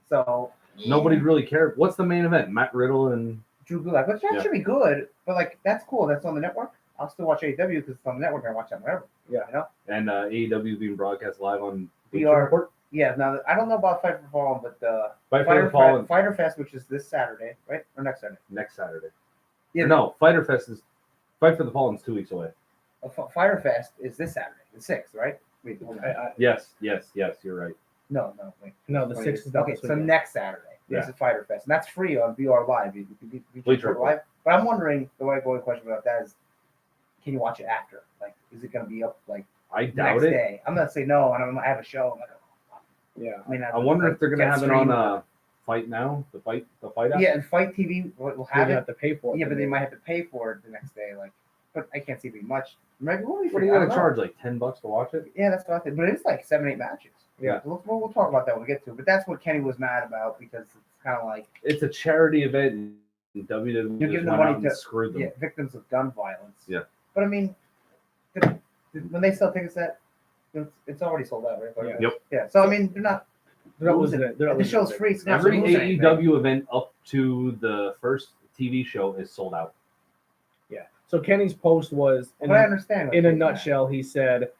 So Nobody really cared. What's the main event? Matt Riddle and Drew Gulak, which that Yeah. should be good, but like that's cool. That's on the network. I'll still watch AEW because it's on the network. I watch that whenever. Yeah. AEW being broadcast live on We Bleacher are- Report. Yeah. Now I don't know about Fight for the Fallen, but Fight for the Fallen Fighter Fest, which is this Saturday, right, or next Saturday? next Saturday. Yeah. No, Fighter Fest is Fight for the Fallen's 2 weeks away. Fighter Fest is this Saturday, the 6th, right? Wait, hold on. Yes, you're right. No, wait. No, the 6th is not okay. this So weekend. next Saturday, this is Fighter Fest, and that's free on VR Live. You can be Bleacher Report. live. But I'm wondering the way going question about that is, can you watch it after? Like, is it going to be up like I the doubt next it. day? I'm not saying no, and I have a show. I'm like, Yeah. I mean, I wonder if they're gonna get have it streamed. on Fight Now, the fight app. Yeah, and Fight TV will have You it. have to pay for it. Yeah, but they might have to pay for it the next day. Like, but I can't see it being much. Maybe we'll be What are free. you I gonna don't know. charge? Like $10 to watch it? Yeah, that's what I think. But it's like 7-8 matches. Yeah. We'll talk about that when we get to it. But that's what Kenny was mad about because it's kind of like It's a charity event. And WWE You're just giving went the money out and to- screwed them. victims of gun violence. Yeah. But I mean, when they sell tickets, it's already sold out, right? Yeah. Yep. Yeah. So I mean, they're not. They're not losing losing it. They're not The losing show's it. free. So they're not Every losing anything. AEW event up to the first TV show is sold out. Yeah. So Kenny's post was But I understand. what in a they're saying. nutshell, he said,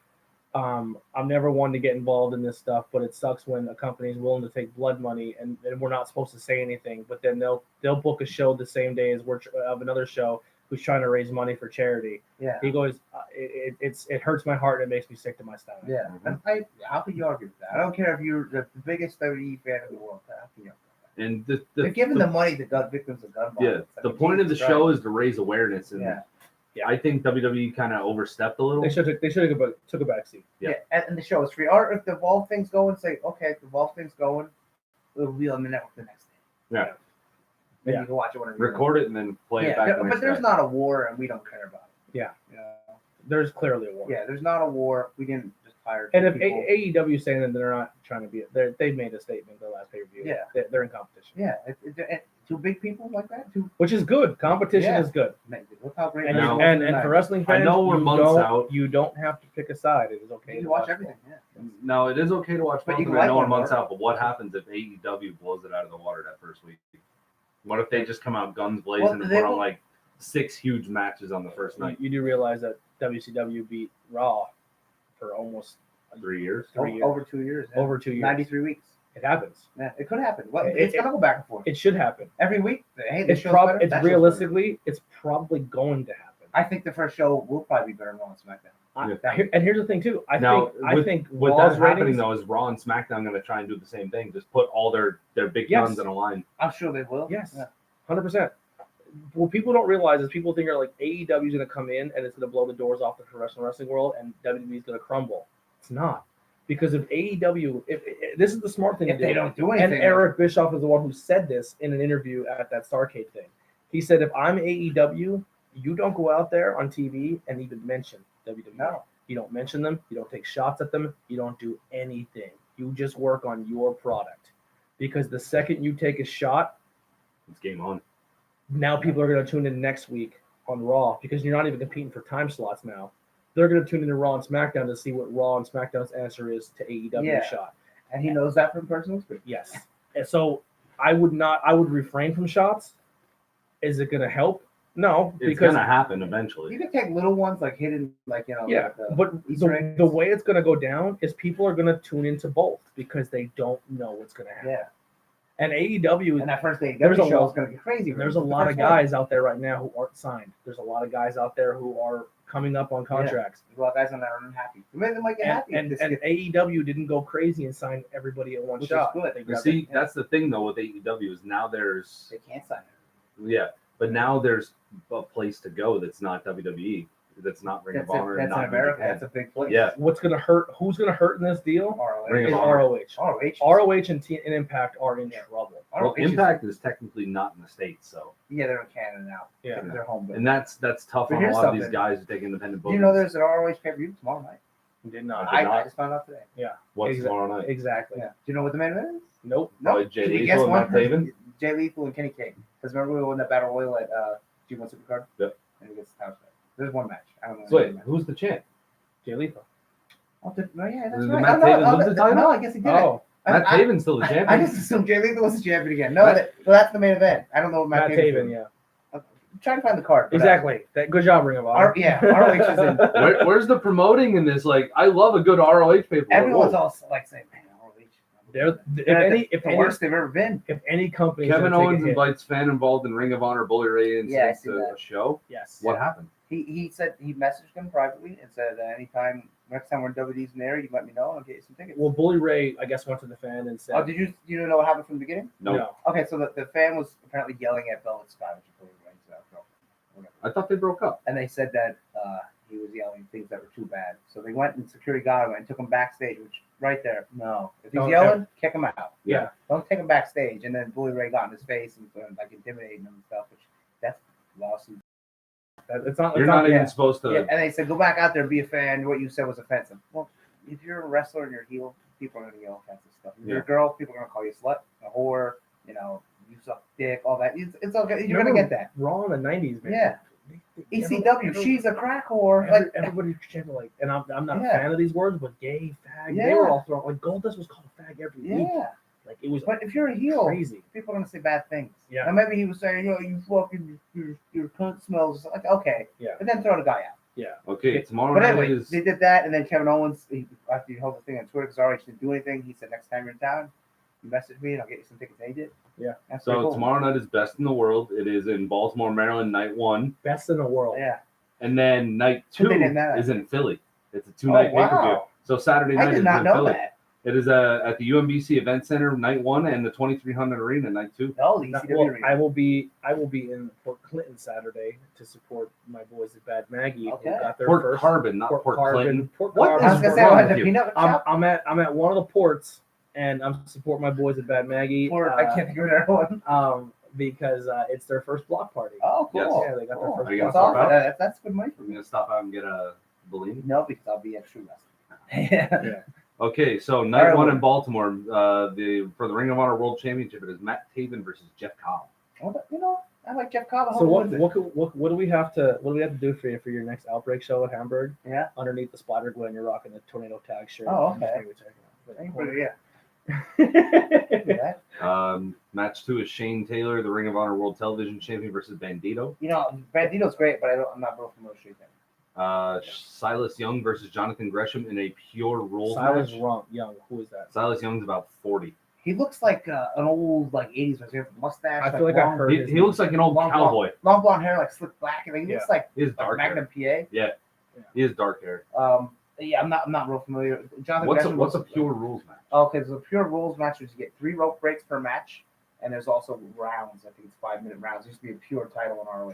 I'm never one to get involved in this stuff, but it sucks when a company is willing to take blood money and we're not supposed to say anything. But then they'll book a show the same day as of another show who's trying to raise money for charity. Yeah. He goes, it hurts my heart and it makes me sick to my stomach. Yeah. And how could you argue with that? I don't care if you're the biggest WWE fan in the world. How can you argue with that? And They're giving the money to gun victims of gun violence. the point of the show is to raise awareness, and Yeah. I think WWE kind of overstepped a little. They should have took a back seat. Yeah. And the show is free. Or if the Evolve thing's going, say, okay, if the Evolve thing's going, it'll be on the network the next day. Yeah. Then Yeah. you can watch it whenever Record it and then play it back. Yeah, the but next there's day. not a war, and we don't care about it. Yeah. You know? There's clearly a war. Yeah, there's not a war. We didn't just hire. And if people. AEW saying that they're not trying to be, they've made a statement their last pay per view. Yeah. They're in competition. Yeah, two big people like that, Which is good. Competition Yeah. is good. Look how great. And, Now- and for wrestling fans, I know we're months out. You don't have to pick a side. It is okay you to can watch everything. Yeah. No, it is okay to watch But both. you But can like I know we're one months more. out. But what happens if AEW blows it out of the water that first week? What if they just come out guns blazing Well, and they put on will- like 6 huge matches on the first night? You do realize that WCW beat Raw for almost 3 years. 3 years. Over 2 years. Yeah. Over 2 years. 93 weeks. It happens. Yeah, it could happen. Well, It- it's gonna go back and forth It should happen. every week. Hey, this It's show's better. it's that show's realistically, it's probably going to happen. better. I think the first show will probably be better than Raw and SmackDown. And here's the thing too. I think With Raw's that happening ratings, though, is Raw and SmackDown going to try and do the same thing? Just put all their big Yes. guns in a line. I'm sure they will. Yes, Yeah. 100%. What people don't realize is people think are like AEW is going to come in and it's going to blow the doors off the professional wrestling world and WWE is going to crumble. It's not, because if AEW, if this is the smart thing If to do. they don't do And anything, Eric Bischoff is the one who said this in an interview at that Starrcade thing. He said, if I'm AEW, you don't go out there on TV and even mention WWE. No. You don't mention them. You don't take shots at them. You don't do anything. You just work on your product. Because the second you take a shot, It's game on. now people are going to tune in next week on Raw because you're not even competing for time slots now. They're going to tune into Raw and SmackDown to see what Raw and SmackDown's answer is to AEW Yeah. shot. and he knows that from personal experience. Yes. And so I would refrain from shots. Is it going to help? No, It's because going to happen eventually. You can take little ones like hidden, like yeah, but Easter eggs. the way it's going to go down is people are going to tune into both because they don't know what's going to happen. Yeah, And AEW, and that first There's AEW a show lot- is going to be crazy. there's a The lot of first one. guys out there right now who aren't signed. There's a lot of guys out there who are coming up on contracts. There's a lot of guys on that are unhappy. Maybe they might get happy. And if this gets- AEW didn't go crazy and sign everybody at one Which is shot. good. They You grabbed see, it. that's the thing though with AEW is now there's they can't sign it. yeah, but now there's a place to go that's not WWE, that's not Ring That's, of Honor, that's not in America. Japan. That's a big place. Yeah. What's going to hurt? Who's going to hurt in this deal? Ring Is of Honor. ROH. ROH. ROH and Impact are in trouble. Well, Impact is technically not in the States, so Yeah, they're in Canada now. Yeah. They're home. and that's tough But on a here's lot of these something. guys who take independent Do bookings. you know there's an ROH pay-per-view tomorrow night? Did not. I- I just found out today. What's Exa- tomorrow night? Exactly. Yeah. Do you know what the main event is? Nope. Probably Jay Can you Lethal guess and one Matt person? Taven? Jay Lethal and Kenny King. Because remember we won that battle royal at G1 Supercard? Yep. And he gets the house back. There's one match. I don't know. So wait, who's the champ? Jay Lethal. No, yeah, that's Did right. Matt Oh, no, Taven oh, lose the title? No, I guess he did. Oh, Matt Taven's still the I champion. just assumed Jay Lethal was the champion again. No, Matt- well, that's the main event. I don't know what Matt Taven. Yeah. I'm trying to find the card. but, Exactly. Good job, Ring of Honor. ROH is in. Where's the promoting in this? Like, I love a good ROH paper. Everyone's all like saying, "Man, ROH." They're, the worst they've ever been. if any company, Kevin Owens invites fan involved in Ring of Honor Bully Ray and Yeah, I see to that. a show. yes, What happened? He said he messaged him privately and said, anytime next time we're in WWE's in there, you let me know and I'll get you some tickets. Well, Bully Ray, I guess, went to the fan and said, Oh, did you know what happened from the beginning? No, Okay, so the fan was apparently yelling at Velvet Sky, which is Bully Ray's girlfriend, whatever. I thought they broke up. And they said that he was yelling things that were too bad. So they went and security got him and took him backstage, which right there, no. If he's Don't yelling, kick him out. Yeah. Don't take him backstage. And then Bully Ray got in his face and like intimidating him and stuff, which that's lawsuit. It's not. You're It's not not. even yeah. supposed to. Yeah, and they said, go back out there and be a fan. What you said was offensive. Well, if you're a wrestler and you're a heel, people are going to yell offensive stuff. If you're a girl, people are going to call you a slut, a whore, you suck dick, all that. It's okay. You're going to get that. Raw in the '90s, man. Yeah. ECW, she's a crack whore. Like, Everybody chanted like, and I'm not a Yeah. fan of these words, but gay, fag. They Yeah. were all thrown. Like Goldust was called fag every week. yeah. Like it was But if you're a heel, crazy. people are going to say bad things. Yeah. And maybe he was saying, you fucking, your cunt smells. Like, okay. Yeah. But then throw the guy out. Yeah. Okay, tomorrow But night anyway, is. they did that, and then Kevin Owens, after he held the thing on Twitter, because ROH didn't do anything, he said, next time you're in town, you message me, and I'll get you some tickets. And he did. Yeah. That's pretty So cool. tomorrow night is Best in the World. It is in Baltimore, Maryland, night 1, Best in the world. Yeah. and then night Who 2 they did that? is in Philly. It's a 2-night Oh, wow. pay-per-view. So Saturday night I is did not in know Philly. that. It is at the UMBC Event Center night 1 and the 2300 Arena night 2. No, the ECW arena. I will be in Port Clinton Saturday to support my boys at Bad Maggie. Okay. Who got their Port first Carbon, not Port Clinton. Port What Carbon. I was gonna say, wrong what, with the you? peanut shop? I'm at one of the ports, and I'm supporting my boys at Bad Maggie. I can't think of another one. Because it's their first block party. Oh, cool. Yeah, they got Cool. their Are you first gonna block stop party. out? That's good money for I'm me. gonna stop out and get a Bellini. No, because I'll be extra wrestling. Yeah. Okay, so night Alright, 1 well- in Baltimore, for the Ring of Honor World Championship, it is Matt Taven versus Jeff Cobb. You know, I like Jeff Cobb. So what do we have to do for you for your next Outbreak show at Hamburg? Yeah. Underneath the Spider Gwen, you're rocking the Tornado Tag shirt. Oh, okay. Yeah. Match 2 is Shane Taylor, the Ring of Honor World Television Champion versus Bandito. You know, Bandito's great, but I'm not real familiar with him. Silas Young versus Jonathan Gresham in a pure rules Silas match. Young, who is that? Silas Young's about 40. He looks like an old 80s wrestler with a mustache. I feel like I've heard his He looks like an old long cowboy. long blonde hair, like slick back, and he looks like He has dark Magnum hair. PA. Yeah, he has dark hair. Yeah, I'm not real familiar. Jonathan What's Gresham a looks- pure rules match? Okay, so the pure rules match is you get 3 rope breaks per match, and there's also rounds. I think it's 5-minute rounds. It used to be a pure title in ROH.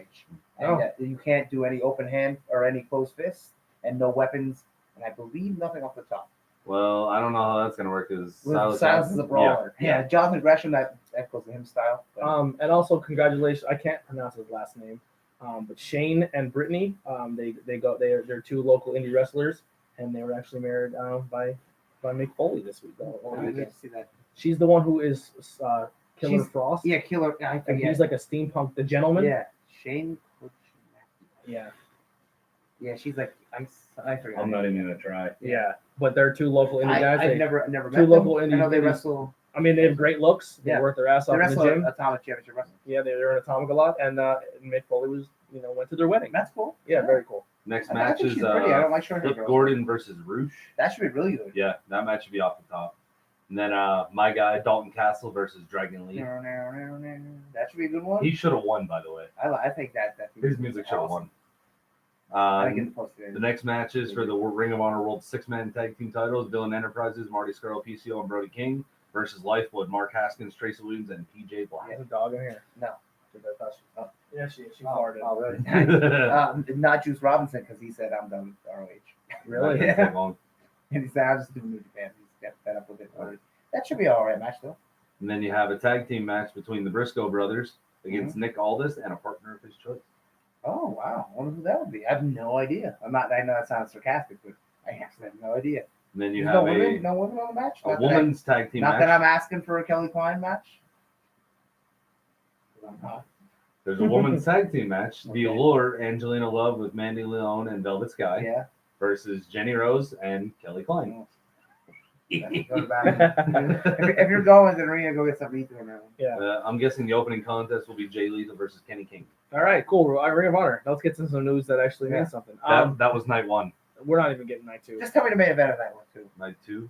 And you can't do any open hand or any closed fists, and no weapons, and I believe nothing off the top. Well, I don't know how that's gonna work because Silas is a brawler. Yeah, Jonathan Gresham, that goes to him style. But, And also congratulations. I can't pronounce his last name, but Shane and Brittany. They're 2 local indie wrestlers, and they were actually married by Mick Foley this week. I didn't see that. She's the one who is Killer She's- Frost. Yeah, Killer. I And think he's like a steampunk, the gentleman. yeah, Shane. Yeah. Yeah, she's like I forgot. I'm not even gonna try. Yeah. But they're 2 local indie guys. I've They- never met 2 them. local I know they indies. wrestle. I mean, they have great looks. They Yeah. work their ass They off in the wrestle gym. Atomic Championship Wrestling. Yeah, they're in Atomic a lot, and Mick Foley was, went to their wedding. That's cool. Yeah, very cool. Next I match think is she's pretty. I don't like short hair Flip girls. Gordon versus Roosh. That should be really good. Yeah, that match should be off the top. And then my guy Dalton Castle versus Dragon Lee. That should be a good one. He should have won, by the way. I think that His music should have won. I get the posted. The next match is for the Ring of Honor World 6-man tag team titles. Villain Enterprises, Marty Scurll, PCO, and Brody King versus Lifeblood, Mark Haskins, Tracy Williams, and PJ Black. There's a dog in here. No. Did I touch you? Oh. Yeah, she Oh, farted. really? Not Juice Robinson because he said I'm done with ROH. Really? Yeah. Take long. And he said I'll just do New Japan. He's got fed up with it. That should be an alright match though. And then you have a tag team match between the Briscoe brothers against Nick Aldis and a partner of his choice. Oh wow, I wonder who that would be. I have no idea. I know that sounds sarcastic, but I actually have no idea. And then you There's have no women on the match. a women's tag team Not match. that I'm asking for a Kelly Klein match. There's a women's tag team match. The Okay. Allure, Angelina Love with Mandy Leone and Velvet Sky Yeah. versus Jenny Rose and Kelly Klein. Go back. if you're going to the arena, go get something to eat doing that one. Yeah. I'm guessing the opening contest will be Jay Lethal versus Kenny King. All right, cool. Ring of Honor. Let's get to some news that actually Yeah. means something. That was night 1. We're not even getting night 2. Just tell me the main event of that one too. Night 2.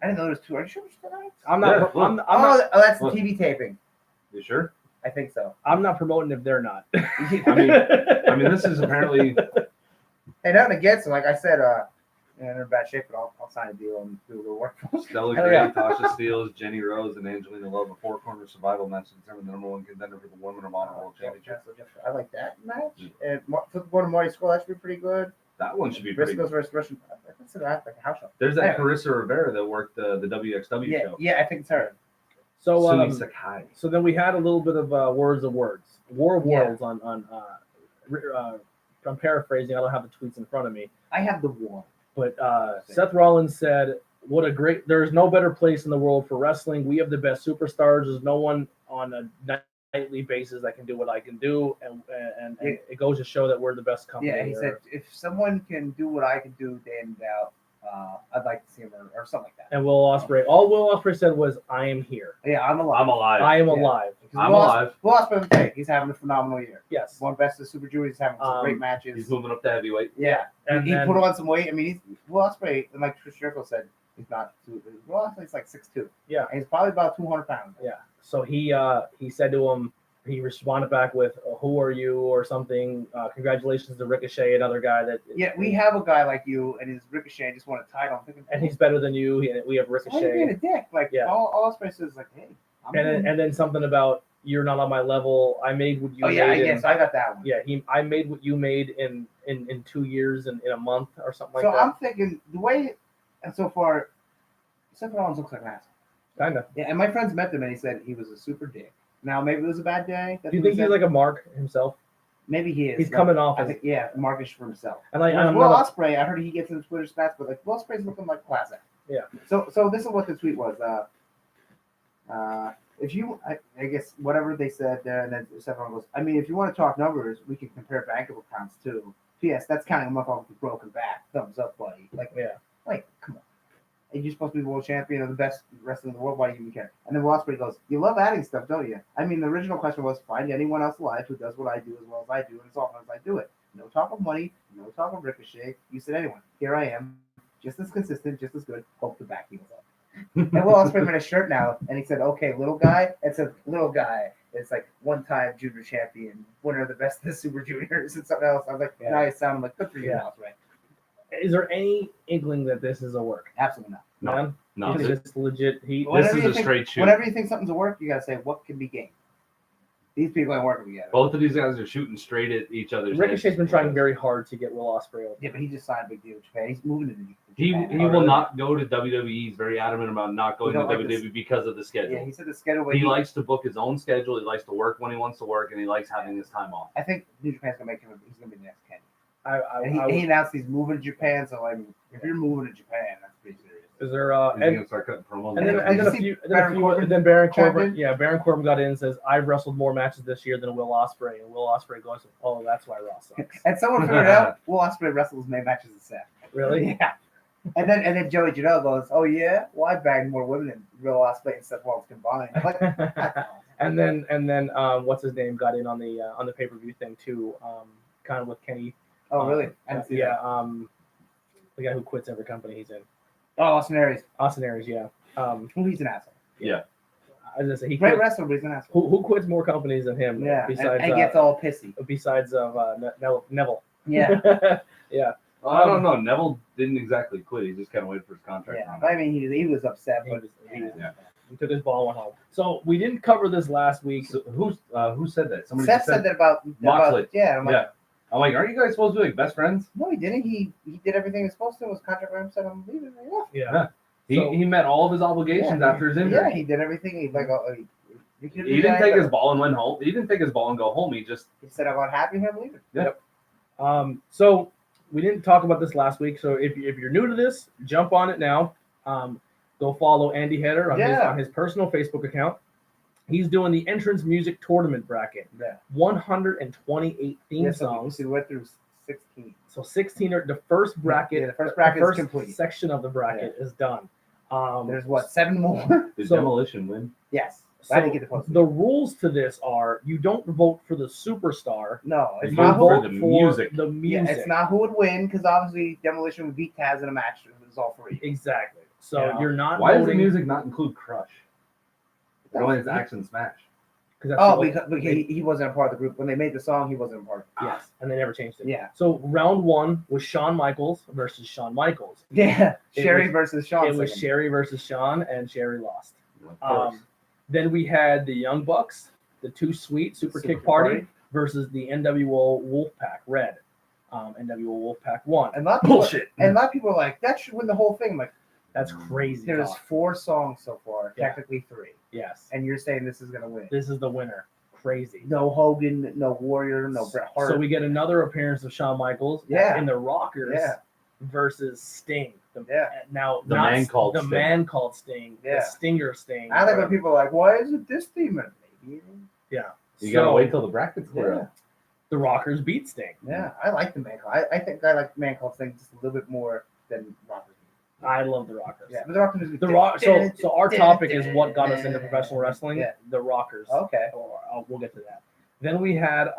I didn't know there was 2. Are you sure there's tonight? I'm not. Yeah, I'm, look. I'm not. Oh, that's the Look. TV taping. You sure? I think so. I'm not promoting if they're not. I mean, this is apparently. Hey, nothing against them. Like I said, they're in bad shape, but I'll sign a deal and do a little work for them. Stella Hell Gray, yeah. Tasha Steeles, Jenny Rose, and Angelina Love, a 4-corner survival match to determine the #1 contender for the Women of Honor World Championship. I like that match. And Flip Gordon Marty Scurll, that should be pretty good. That one should be pretty Briscoe's good. versus Russian. I consider that like a house show. There's that Yeah. Carissa Rivera that worked the WXW Yeah, show. yeah, I think it's her. So Sumi Sakai. so then we had a little bit of words of words, War of Yeah. Worlds on. I'm paraphrasing. I don't have the tweets in front of me, I have the one. but Seth Rollins said, "What a great! There is no better place in the world for wrestling. We have the best superstars. There's no one on a nightly basis that can do what I can do, and it goes to show that we're the best company." Yeah, he said if someone can do what I can do day in and out, I'd like to see him or something like that. And Will Ospreay. All Will Ospreay said was, "I am here. Yeah, I'm alive. I'm alive. I am Yeah. alive." I'm alive. Will Ospreay, hey, he's having a phenomenal year. Yes. One best of Super Juniors, he's having some great matches. He's moving up to heavyweight. Yeah, And he then- put on some weight. I mean, Will Ospreay, and like Chris Jericho said, he's not too. Will Ospreay's like 6'2". Yeah. And he's probably about 200 pounds. Yeah. So he said to him, he responded back with, "Who are you?" or something. Congratulations to Ricochet, another guy that. Yeah, we have a guy like you, and his Ricochet just won a title. I'm thinking, and he's better than you. And we have why are you being Ricochet. a dick? Like, Yeah. all Ospreay says is like, hey, And then something about you're not on my level. I made what you made. Yes, I got that one. Yeah, I made what you made in 2 years and in a month or something like So that. I'm thinking the way, and so far, Seth Rollins looks like an asshole. Kinda. Yeah, and my friends met him, and he said he was a super dick. Now maybe it was a bad day. Do you think he's like a mark himself? Maybe he is. He's coming off. I think, markish for himself. And I'm Will not. Ospreay, I heard he gets in Twitter spats, but like Will Ospreay's looking like classic. Yeah. So this is what the tweet was. If you, I guess whatever they said there, and then everyone goes, I mean, if you want to talk numbers, we can compare bankable counts too. P.S. That's counting him up off the broken back. Thumbs up, buddy. Like, come on. And you're supposed to be world champion of the best wrestler in the world. Why do you even care? And then Will Ospreay goes, you love adding stuff, don't you? I mean, the original question was, find anyone else alive who does what I do as well as I do, and as often as I do it. No talk of money, no talk of Ricochet. You said anyone. Here I am, just as consistent, just as good. Hope the back heals up. And Will Ospreay made a shirt now, and he said, okay, little guy. It said, little guy. It's like one-time junior champion, winner of the best of the Super Juniors, and something else. I was like, now you sound like good for you, Ospreay. Is there any inkling that this is a work? Absolutely not. No. It's legit. This is a straight shoot. Whenever you think something's a work, you gotta say what can be gained. These people ain't working together. Both of these guys are shooting straight at each other's Ricochet's heads. been trying very hard to get Will Ospreay over. Yeah, but he just signed a big deal with Japan. He's moving to Japan. He will not go to WWE. He's very adamant about not going to WWE because of the schedule. Yeah, he said the schedule. He likes to book his own schedule. He likes to work when he wants to work, and he likes having his time off. I think New Japan's gonna make him. He's gonna be the next Kenny. He He announced he's moving to Japan. So I mean, if you're moving to Japan, that's pretty serious. Is there He's gonna start cutting promos. then Baron Corbin. Yeah, Baron Corbin got in and says, "I've wrestled more matches this year than Will Ospreay," and Will Ospreay goes, "Oh, that's why Raw sucks." And someone figured out Will Ospreay wrestles made matches with Seth. Really? Yeah. And then Joey Janela goes, "Oh yeah, well I banged more women than Will Ospreay and Seth Rollins combined." Like, and then what's his name got in on the pay-per-view thing too, kind of with Kenny. Oh really? I didn't see that. The guy who quits every company he's in. Oh, Austin Aries. Yeah. He's an asshole. Yeah. I was gonna say Great wrestler, but he's an asshole. Who quits more companies than him? Yeah. Besides, and gets all pissy. Besides Neville. Yeah. Yeah. Well, I don't know. Neville didn't exactly quit. He just kind of waited for his contract. Yeah. I mean, he was upset, but He took his ball and went home. So we didn't cover this last week. So who said that? Somebody Seth said that about Moxley. Yeah. I'm like, aren't you guys supposed to be like best friends? No, he didn't. He did everything he was supposed to. His contract with him said, "I'm leaving." Yeah. He met all of his obligations after his injury. Yeah, he did everything. He He didn't take his ball and went home. He didn't take his ball and go home. He said, "I'm unhappy. I'm leaving." Yep. So we didn't talk about this last week. So if you're new to this, jump on it now. Go follow Andy Header on his personal Facebook account. He's doing the entrance music tournament bracket. Yeah. 128 theme songs. He went through 16. So 16 are the first bracket. Yeah, the first bracket is is complete. Section of the bracket is done. There's 7 more? Did Demolition win? Yes. So I didn't get the post. The rules to this are you don't vote for the superstar. No, it's you not vote for the for music. The music. Yeah, it's not who would win because obviously Demolition would beat Taz in a match. It was all free. Exactly. So you're not Why voting. does the music not include Crush? It only has Action Smash. Because he wasn't a part of the group. When they made the song, he wasn't a part of it. Yes, and they never changed it. Yeah. So round 1 was Shawn Michaels versus Shawn Michaels. Yeah. Sherry versus Shawn. It was Sherry versus Shawn, and Sherry lost. Of course. Then we had the Young Bucks, the Too Sweet Super Kick Party versus the NWO Wolfpack Red. NWO Wolfpack won. And a lot of people, Bullshit. And a lot of people are like, that should win the whole thing. I'm like, that's crazy. There's 4 songs so far, technically 3. Yes. And you're saying this is gonna win. This is the winner. Crazy. No Hogan, no Warrior, no Bret Hart. So we get another appearance of Shawn Michaels in the Rockers versus Sting. Now the man called Sting. The Stinger Sting. I think when people are like, why is it this team? Yeah. You gotta wait till the brackets clear up. The Rockers beat Sting. Yeah, I like the man called. I think I like the man called Sting just a little bit more than Rockers. I love the Rockers. Yeah, but the Rockers. So our topic is what got us into professional wrestling. Yeah. The Rockers. Okay. We'll get to that. Then we had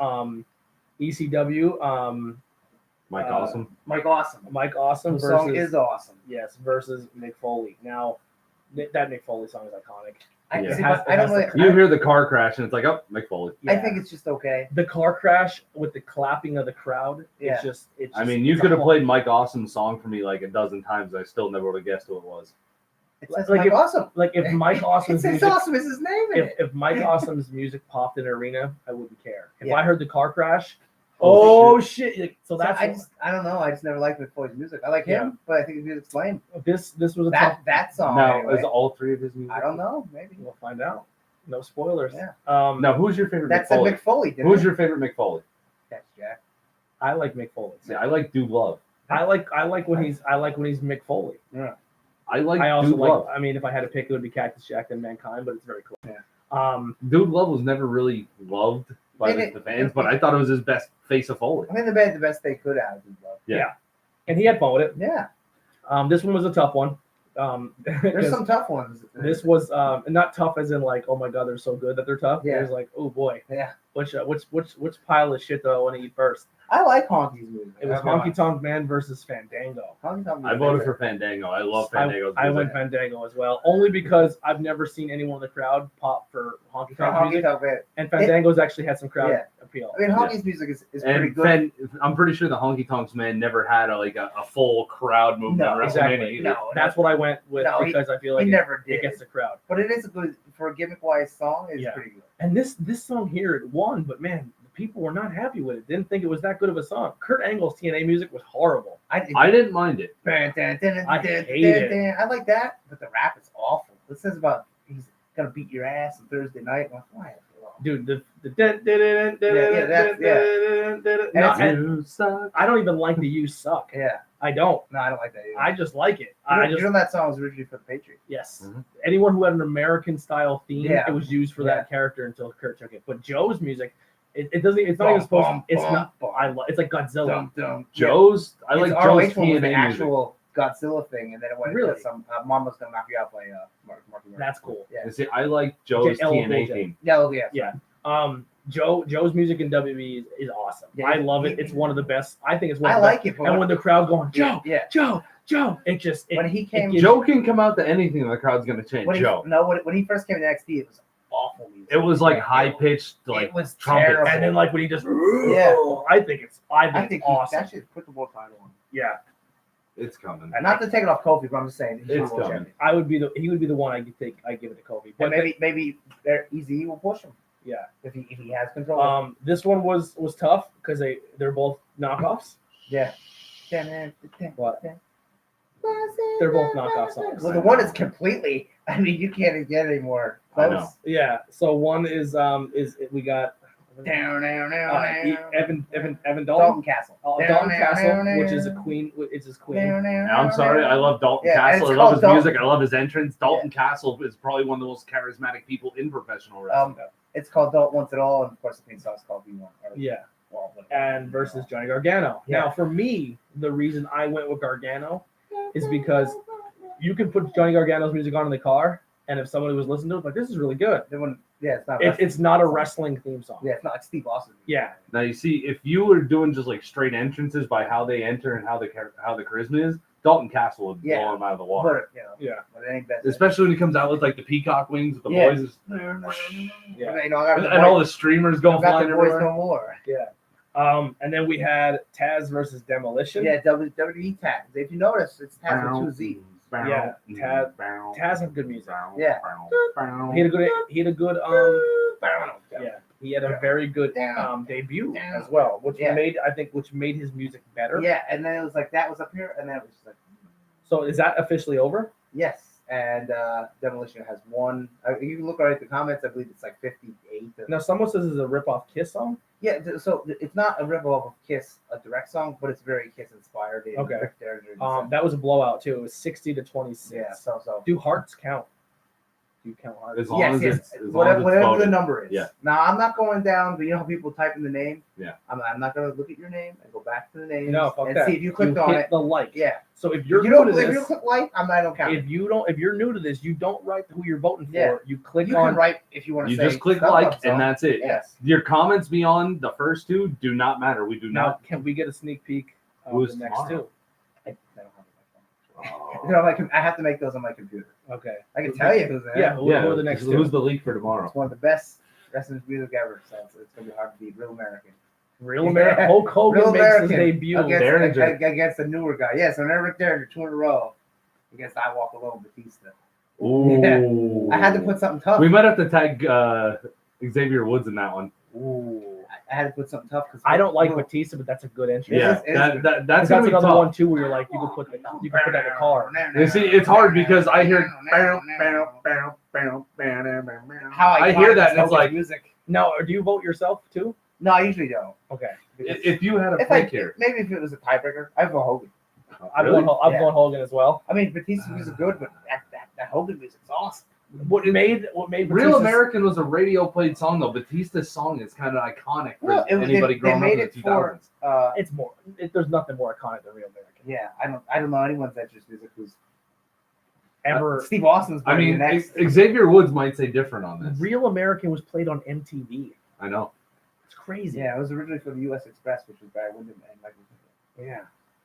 ECW. Mike Awesome. Mike Awesome. The song is awesome. Yes, versus Mick Foley. Now, that Mick Foley song is iconic. I, Yeah. see, It has- but it I don't has the really. You hear the car crash and it's like, oh, Mick Foley. I think it's just okay. the car crash with the clapping of the crowd. Yeah. It's just. I mean, you it's a could have whole- played Mike Awesome's song for me like a dozen times. I still never would have guessed who it was. It says Like Mike if- Awesome. Like if Mike It Awesome's says music, Awesome is his name in it. if Mike Awesome's music popped in an arena, I wouldn't care. If Yeah. I heard the car crash, Oh, oh shit! Like, so that's I don't know. I just never liked Mick Foley's music. I like him, but I think his music's lame. this was a tough. That song. Now, anyway. is all three of his music? I don't know. Maybe. We'll find out. No spoilers. Yeah. Now, who's your favorite That Mick said Foley? Mick Foley. Didn't Who's it? your favorite Mick Foley? That's Jack. I like Mick Foley. See, I like Dude Love. I like when he's Mick Foley. I like I also Dude Love. I mean, if I had to pick, it would be Cactus Jack and Mankind, but it's very close. Yeah. Dude Love was never really loved by the fans, but I thought it was his best face of Foley. I think they made the best they could out of Dude Love. Yeah. And he had fun with it. Yeah. This one was a tough one. There's some tough ones. This was not tough as in like, oh my god, they're so good that they're tough. Yeah. It was like, oh boy, Yeah. which pile of shit do I want to eat first? I like Honky's music. It was Honky Tonk Man versus Fandango. Honky Tonk I voted for Fandango. I love Fandango's I music. went Fandango as well, only because I've never seen anyone in the crowd pop for Honky Tonk Honky music, Tonk Man. and Fandango's actually had some crowd Yeah. appeal. I mean, Honky's music is pretty And good. I'm pretty sure the Honky Tonks man never had a full crowd movement No, at WrestleMania exactly. either. No, That's what I went with because I feel like he never it did. gets the crowd. But it is a good for a gimmick-wise song. It's Yeah. pretty good. And this song here, it won, but man, the people were not happy with it. Didn't think it was that good of a song. Kurt Angle's TNA music was horrible. I didn't mind it. I hate it. I like that, but the rap is awful. It says about he's gonna beat your ass on Thursday night. I'm like, why? Dude, the You suck. I don't even like the "You Suck." Yeah. I don't. No, I don't like that either. I just like it. You know that song was originally for the Patriots. Yes. Mhm. Anyone who had an American style theme, Yeah. it was used for Yeah. that character until Kurt took it. But Joe's music, it doesn't. It's not even supposed. It's not. Bum. It's like Godzilla. Dum, dum. Joe's, I like His Joe's ROH one was the TNA music. actual Godzilla thing, and then it went Really? into some Mama's gonna knock you out by Marky Mark. That's cool. Yeah. And see, I like Joe's LL Cool TNA J. theme. Yeah. Yeah. Joe's music in WWE is awesome. Yeah, I love it. It's one of the best. I think it's one. I of the like it. best. And when the crowd's going, Joe, yeah. Joe, it just When he came, gives- Joe can come out to anything and the crowd's gonna chant when he, Joe. no, when he first came to NXT, it was awful music. It was like Yeah, high pitched, like it was trumpets. terrible. and then like when he just Yeah. I think it's I think awesome. that should put the world title on. Yeah. It's coming. And not to take it off Kofi, but I'm just saying he's It's world coming. champion. He would be the one I give it to Kobe. And But maybe Easy will push him. yeah. If he has control. This one was tough because they're both knockoffs. Yeah. What? They're both knockoff songs. Well, the one is completely. I mean, you can't get any more I close. know. Yeah. So one is we got Down. Evan Dalton. Dalton Castle. Dalton Castle, which is a queen. It's his queen. And I'm sorry, I love Dalton Yeah, and Castle. I it's love called his Dalton. music. I love his entrance. Dalton Castle is probably one of the most charismatic people in professional wrestling. It's called Don't Want It All, and of course the theme song's called V1. Yeah. Well, whatever. And versus Johnny Gargano. Yeah. Now, for me, the reason I went with Gargano is because you can put Johnny Gargano's music on in the car, and if somebody was listening to it, like, this is really good. They wouldn't- yeah, it's not. It's not a wrestling theme song. yeah, it's not like Steve Austin. Yeah. Now you see, if you were doing just like straight entrances by how they enter and how the charisma is, Dalton Castle would Yeah. blow him out of the water. But Yeah. but it ain't best. Especially when he comes out with like the peacock wings with the Yeah. boys, Yeah. You know, I got and all the streamers go I got flying the boys everywhere. no more. And then we had Taz versus Demolition. Yeah, WWE Taz. If you notice, it's Taz with two Z's. Yeah, Taz had good music. Yeah. He had a good yeah. He had a very good debut as well, which Yeah. made his music better. Yeah, and then it was like that was up here, and then it was just like So is that officially over? yes. And Demolition has one. You can look right at the comments. I believe it's like 58. Now someone says it's a rip-off Kiss song. Yeah, so it's not a rip-off of Kiss, a direct song, but it's very Kiss inspired. Okay. That was a blowout too. It was 60-26. yeah, so. Do hearts count? Do you count hearts? As long Yes, as yes. it's- as long Whatever, as it's whatever the voted. number is. Yeah. Now I'm not going down, but you know how people type in the name. Yeah. I'm not going to look at your name and go back to the name. No, fuck and that. see if you clicked on hit it. the like. Yeah. So if If you're you new don't, to if you this, click like, I don't count. if you're new to this, you don't write who you're voting for. Yeah. You click You on. can write if you want to You say. just click stuff like up, so- and that's it. Yes. Your comments beyond the first two do not matter. We do Now, not. can we get a sneak peek of Who's the next tomorrow? two? I don't have it. You know, like I have to make those on my computer. Okay. I can tell you who's in it. Yeah. Who are the next two? Who's the leak for tomorrow? It's one of the best wrestling music ever, so it's gonna be hard to beat. Real American. Real American. Hulk Hogan Real makes American his debut. against a newer guy. Yeah, so Eric Derringer 2 in a row against I Walk Alone Batista. Ooh. Yeah. I had to put something tough. We might have to tag Xavier Woods in that one. Ooh. I had to put something tough because I don't like Batista, but that's a good entry. Yeah, that's that's another tough. one too where you're like you can put that in the car. You see, it's hard because I hear how I hear that and it's like music. No, or do you vote yourself too? No, I usually don't. Okay. if you had a If I pick here, maybe if it was a tiebreaker, I'd go Hogan. I'm going Hogan as well. I mean, Batista's music good, but that Hogan music's awesome. What made Real American was a radio played song though. Batista's song is kind of iconic for anybody growing up in the 2000s. It's more. There's nothing more iconic than Real American. Yeah, I don't know anyone that just music who's ever. Steve Austin's. I mean, Xavier Woods might say different on this. Real American was played on MTV. I know. It's crazy. Yeah, it was originally for the U.S. Express, which was Barry Windham and Michael. Yeah.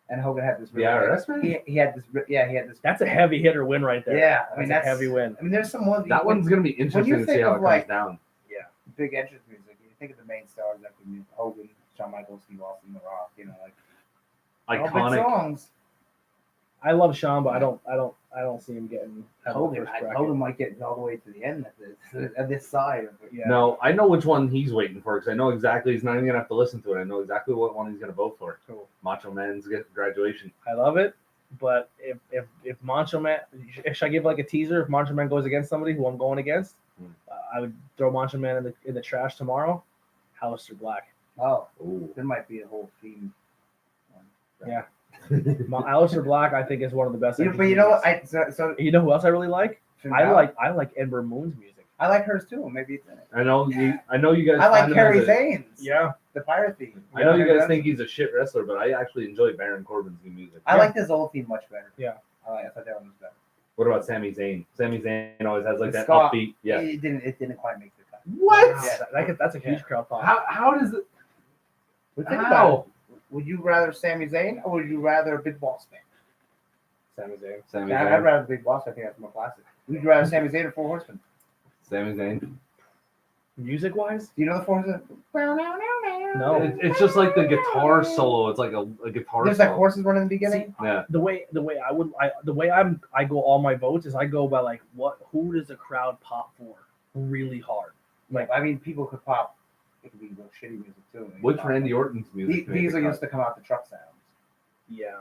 And Hogan had this. The IRS man? He had this. Yeah, he had this. That's a heavy hitter win right there. Yeah, I mean that's a heavy win. I mean, there's some ones. That one's gonna be interesting to see how it comes down. Yeah, big entrance music. You think of the main stars like Hogan, Shawn Michaels, Steve Austin, The Rock. You know, like iconic songs. I love Shawn, but I don't see him getting Hogan. Hogan might get all the way to the end of this side. Yeah. No, I know which one he's waiting for because I know exactly. He's not even gonna have to listen to it. I know exactly what one he's gonna vote for. Cool. Macho Man's graduation. I love it, but if Macho Man, should I give like a teaser? If Macho Man goes against somebody who I'm going against, I would throw Macho Man in the trash tomorrow. Aleister Black. Oh, ooh, there might be a whole theme. Yeah. Aleister Black, I think, is one of the best. But you know what? So you know who else I really like? I like Ember Moon's music. I like hers too. Maybe it's in it. I know you guys. I like Kerry Zane's. Yeah, the pirate theme. I know you guys think he's a shit wrestler, but I actually enjoy Baron Corbin's new music. I like this old theme much better. Yeah, I thought that one was better. What about Sami Zayn? Sami Zayn always has like that Scott, upbeat. Yeah, it didn't quite make the cut. What? Yeah, that's a huge crowd pop. How does it? But think about it. Would you rather Sami Zayn or would you rather Big Boss Man? Sami Zayn. Sami Zayn. I'd rather Big Boss. I think that's more classic. Would you rather Sami Zayn or Four Horsemen? Sami Zayn. Music wise, do you know the Four Horsemen? No, it's just like the guitar solo. It's like a guitar. There's solo. like horses running in the beginning. Yeah. The way I go all my votes is I go by like who does the crowd pop for really hard. Like I mean, people could pop. It could be real shitty music too. Which Randy Orton's music? These are used to come out the truck sounds. Yeah.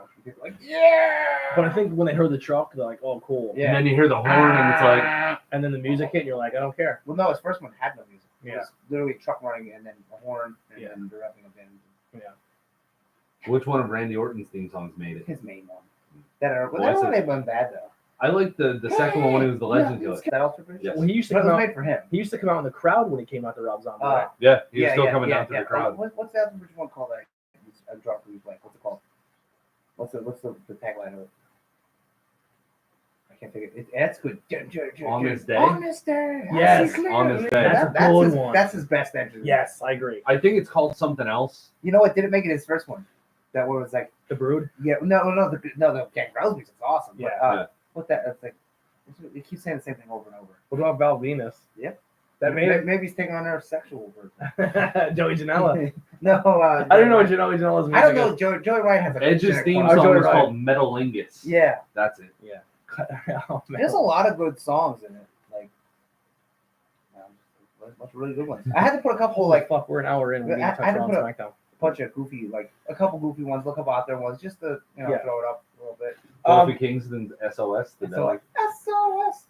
Like, yeah. But I think when they heard the truck, they're like, oh, cool. Yeah. And then you hear the horn and it's like. And then the music hit and you're like, I don't care. Well, no, his first one had no music. Yeah. It was literally a truck running and then a horn and then the revving of the Yeah. Which one of Randy Orton's theme songs made it? His main one. That wasn't bad though. I like the second one when he was the Legend Killer. That also produced? Yes. Well, he used to But it come was out. made for him. He used to come out in the crowd when he came out to Rob Zombie. Right? Yeah, he was still coming down to the crowd. What's that original one called? A drop who's like, what's it called? What's the tagline of it? I can't think of it. That's good. On this day. On this day. Yes, on this day. That's a good one. That's his best entrance. Yes, I agree. I think it's called something else. You know what? Didn't make it his first one. That one was like The Brood. yeah. No. The Gangrel's music's awesome. Yeah. But, what that? That's like. It keeps saying the same thing over and over. What about Val Venus? Yep. That made it. Maybe he's taking on our sexual version. Joey Janela. No. I don't know what Joey Janela's music I don't know. Joey White has a Edge's theme Joey song is Ryan. called Metalingus. Yeah. That's it. Yeah. Oh, man. There's a lot of good songs in it. Like, a bunch of really good ones. I had to put a couple Holy like fuck, we're an hour in. We need to I touch had to on put SmackDown. bunch of goofy, like a couple goofy ones, a couple out there ones, just to Yeah. throw it up a little bit. Kofi Kingston's SOS. Did that So like? SOS.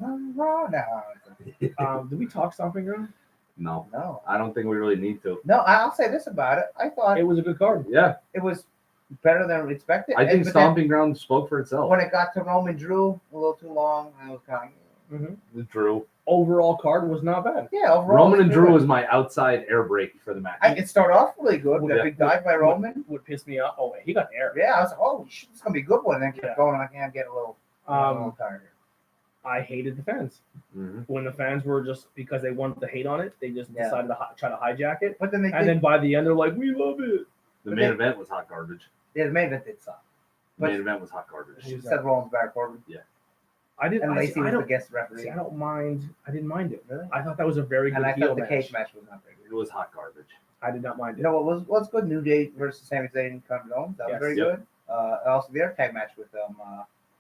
Did we talk Stomping Ground? No, No, I don't think we really need to. no. I'll say this about it. I thought It was a good card. Yeah, it was better than expected. I think but Stomping Ground spoke for then itself. when it got to Roman Drew, a little too long, I was kind of Drew. Overall card was not bad. yeah. Overall, Roman and it Drew good. was my outside air break for the match. It started off really good with Yeah. a big dive by Roman. Would piss me off. Oh, wait, he got air. Yeah, I was like, oh shit, this is gonna be a good one. And then kept Yeah. going, and I can't get a little tired here. I hated the fans. Mhm. When the fans were just because they wanted to hate on it, they just Yeah. decided to try to hijack it. But then they And did. then by the end, they're like, "We love it." The main event was hot garbage. Yeah, the main event did suck. But Main event was hot garbage. Seth Rollins, Baron Corbin. I didn't. And Lacey was the don't. guest referee. See, I don't mind. I didn't mind it. Really? I thought that was a very good And I heel thought the match. cage match was not very good. It was hot garbage. I did not mind it. You know what was good? New Day versus Sami Zayn and Kevin Owens. That was Yes. very Yep. good. And also the other tag match with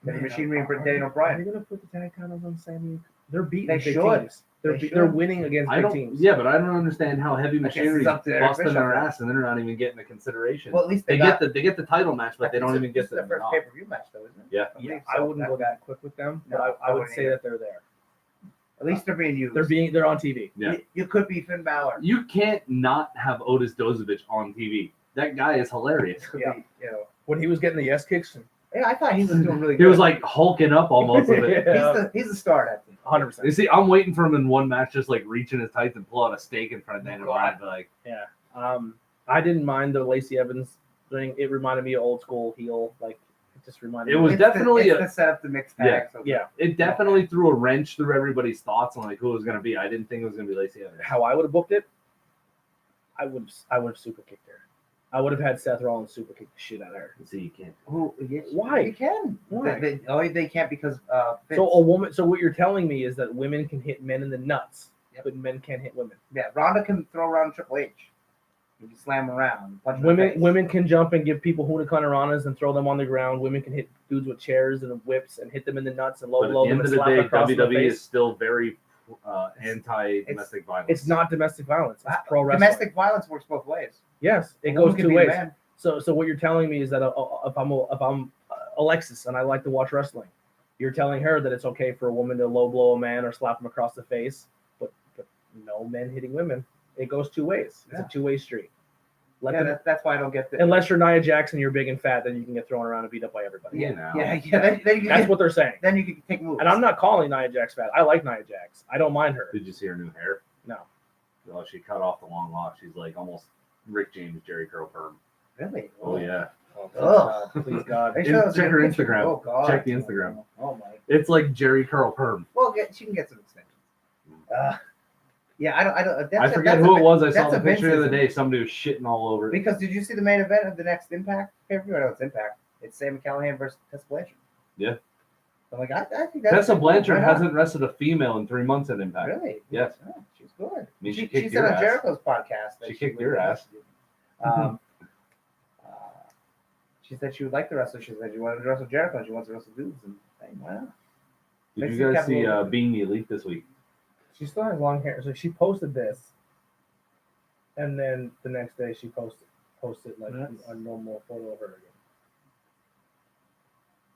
Heavy Machinery and Daniel Are Bryan. you gonna put the tag titles on Sammy? They're beating They big should. teams. They They're should. winning against I big don't. teams. Yeah, but I don't understand how Heavy Machinery it's up to Eric busting Bischoff. their ass and they're not even getting the consideration. Well, at least they got, get the title match, but they don't even get the the first nod. pay-per-view match, though, isn't it? Yeah. Yeah, so. I wouldn't go that quick with them, but No, I would wouldn't say either. that they're there. At least they're being used. They're on TV. Yeah. You could be Finn Balor. You can't not have Otis Dozovich on TV. That guy is hilarious. Could Yeah. be, you know. When he was getting the yes kicks, Yeah, I thought he was doing really He good. was like hulking up almost with it. He's the star at that team. 100%. You see, I'm waiting for him in one match, just like reaching his tights and pull out a steak in front of Daniel Bryan. But like, Yeah. I didn't mind the Lacey Evans thing. It reminded me of old school heel. Like it just reminded It me. was It's definitely the setup to mix tags. So Yeah. it definitely threw a wrench through everybody's thoughts on like who it was gonna be. I didn't think it was gonna be Lacey Evans. How I would have booked it, I would have super kicked her. I would have had Seth Rollins super kick the shit out of her. See, you can't. Why? You can. Why? They can't because Vince. So a woman. So what you're telling me is that women can hit men in the nuts, Yep. but men can't hit women. Yeah, Ronda can throw around Triple H. You can slam around. Punch him in the face. Women can jump and give people hunakana and throw them on the ground. Women can hit dudes with chairs and whips and hit them in the nuts and low But at blow the them end and of the slap them day, across the WWE face. is still very anti-domestic violence. It's not domestic violence. It's pro wrestling. Domestic violence works both ways. Yes, it A woman goes can two beat a ways. man. So what you're telling me is that if I'm Alexis and I like to watch wrestling, you're telling her that it's okay for a woman to low blow a man or slap him across the face, but no men hitting women. It goes two ways. It's Yeah. a two-way street. That's why I don't get the. Unless you're Nia Jax and you're big and fat, then you can get thrown around and beat up by everybody. You know. Then you can That's what they're saying. Then you can take moves. And I'm not calling Nia Jax fat. I like Nia Jax. I don't mind her. Did you see her new hair? No. Oh, she cut off the long locks. She's like almost Rick James, Jerry curl perm. Really. Oh yeah. Oh, please Ugh. God. Please God. They showed us a Check good her picture. Instagram. Oh, God. Check the Instagram. Oh my. It's like Jerry curl perm. Well, she can get some extensions. Yeah, I don't. I forget who it was. I saw that's the a picture the other Vinceism. day. Somebody was shitting all over it. Because did you see the main event of the next Impact pay-per-view? I know it's Impact. It's Sami Callihan versus Tessa Blanchard. Yeah. I'm like, I think that's Tessa cool. Blanchard Why not? hasn't wrestled a female in 3 months at Impact. Really? Yes. Oh, she's good. mean, she she kicked said your on ass. Jericho's podcast that She kicked would- your ass. She said she would like to wrestle. She said she wanted to wrestle Jericho. And she wants to wrestle dudes. And hey, why not? Did Makes you it guys see capital- Being the Elite this week? She still has long hair, so she posted this, and then the next day she posted like That's- a normal photo of her again.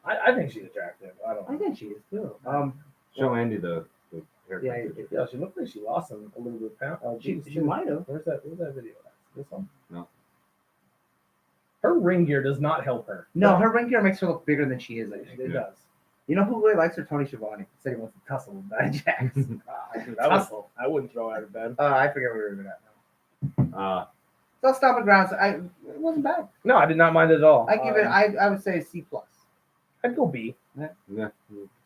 I think she's attractive. I don't I know. think she is too. Show Andy the haircut. Yeah, picture. Yeah, she looked like she lost some a little bit of pound. Oh, She geez, might have. Where's that video at? This one? No. Her ring gear does not help her. No, her ring gear makes her look bigger than she is. I think. It does. You know who really likes her? Tony Schiavone. Said he wants to tussle with Nia Jax. Dude, I wouldn't throw her out of bed. I forget where we were at now. So Stomping Grounds, it wasn't bad. No, I did not mind it at all. I give it. I would say C plus. I'd go B. Yeah,